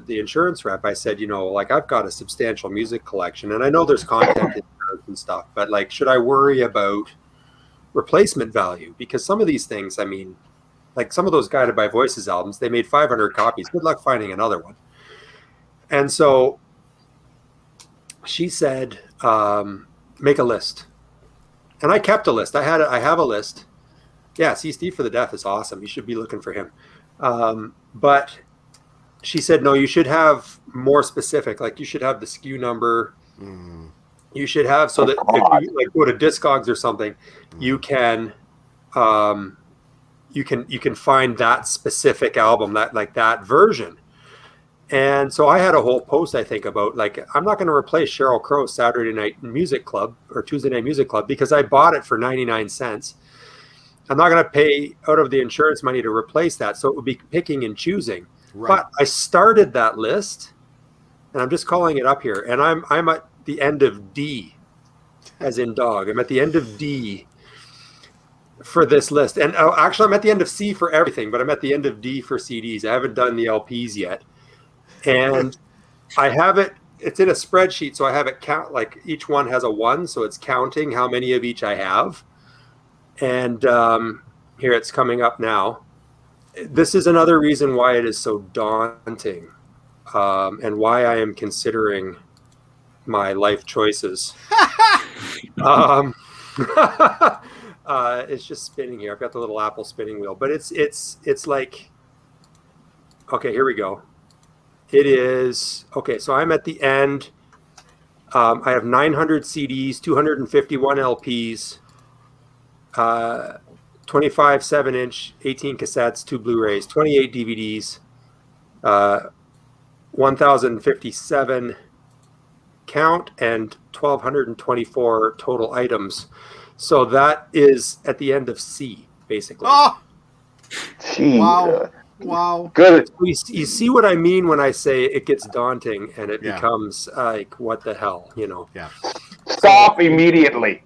insurance rep, I said, like, I've got a substantial music collection and I know there's content and stuff, but like, should I worry about replacement value? Because some of these things, I mean, like some of those Guided by Voices albums, they made 500 copies. Good luck finding another one. And so she said, make a list. And I kept a list. I have a list. Yeah, see, Steve for the Deaf is awesome. You should be looking for him. But she said, no, you should have more specific. Like you should have the SKU number. You should have so that if you like go to Discogs or something, you can find that specific album, that version. And so I had a whole post, I think, about like I'm not going to replace Sheryl Crow's Saturday Night Music Club or Tuesday Night Music Club because I bought it for 99 cents. I'm not going to pay out of the insurance money to replace that. So it would be picking and choosing. Right. But I started that list and I'm just calling it up here. And I'm at the end of D as in dog. I'm at the end of D. for this list. And actually, I'm at the end of C for everything, but I'm at the end of D for CDs. I haven't done the LPs yet. And I have it, it's in a spreadsheet, so I have it count, like each one has a 1, so it's counting how many of each I have. And here it's coming up now. This is another reason why it is so daunting, and why I am considering my life choices. It's just spinning here. I've got the little Apple spinning wheel, but it's like, okay, here we go. It is, okay, so I'm at the end. I have 900 CDs, 251 LPs, 25 7-inch, 18 cassettes, 2 Blu-rays, 28 DVDs, 1,057 count, and 1,224 total items. So that is at the end of C, basically. Oh, Gee, wow. Good. You see what I mean when I say it gets daunting and it Yeah. becomes like, what the hell, Yeah. Stop immediately.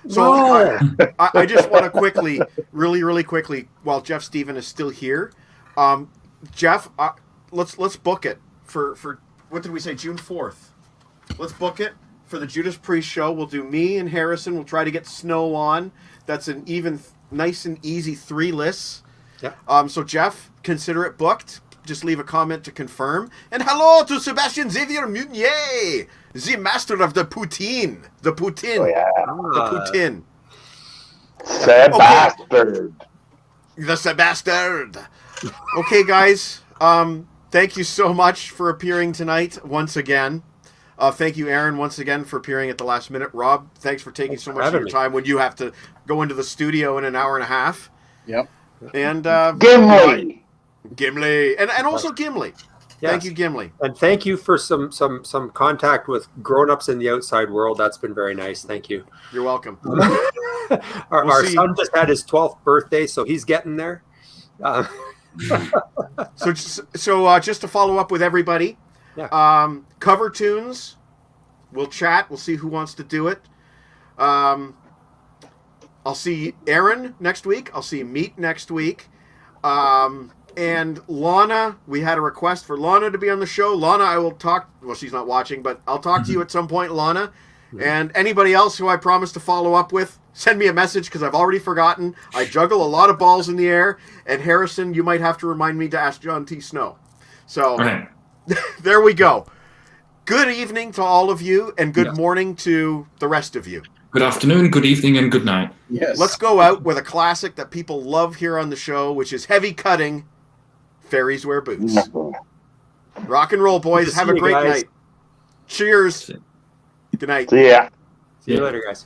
So No. I just want to quickly, really quickly, while Jeff Stephen is still here, Jeff, let's book it for what did we say, June 4th? Let's book it for the Judas Priest show. We'll do me and Harrison. We'll try to get Snow on. That's an even nice and easy 3 lists. Yeah. So Jeff, consider it booked. Just leave a comment to confirm. And hello to Sebastian Xavier Munier, the master of the poutine. The poutine. Oh, yeah. The poutine. Sebastard. The Sebastard. Okay, guys. Thank you so much for appearing tonight once again. Thank you, Aaron, once again for appearing at the last minute. Rob, thanks for taking so much of your time when you have to go into the studio in an hour and a half. Yep. And Gimli. and also Gimli. Yes. Thank you, Gimli. And thank you for some contact with grown-ups in the outside world. That's been very nice. Thank you. You're welcome. Our son just had his 12th birthday, so he's getting there. So just to follow up with everybody, Yeah. cover tunes. We'll chat. We'll see who wants to do it. I'll see Aaron next week. I'll see Meat next week. And Lana, we had a request for Lana to be on the show. Lana, I will talk. Well, she's not watching, but I'll talk to you at some point, Lana. And anybody else who I promised to follow up with, send me a message because I've already forgotten. I juggle a lot of balls in the air. And Harrison, you might have to remind me to ask John T. Snow. So Right. there we go. Good evening to all of you, and good morning to the rest of you. Good afternoon, good evening, and good night. Yes. Let's go out with a classic that people love here on the show, which is Heavy Cutting, Fairies Wear Boots. Rock and roll, boys. Good to Have see a you great guys. night. Cheers. Good night. See ya. See you later, guys.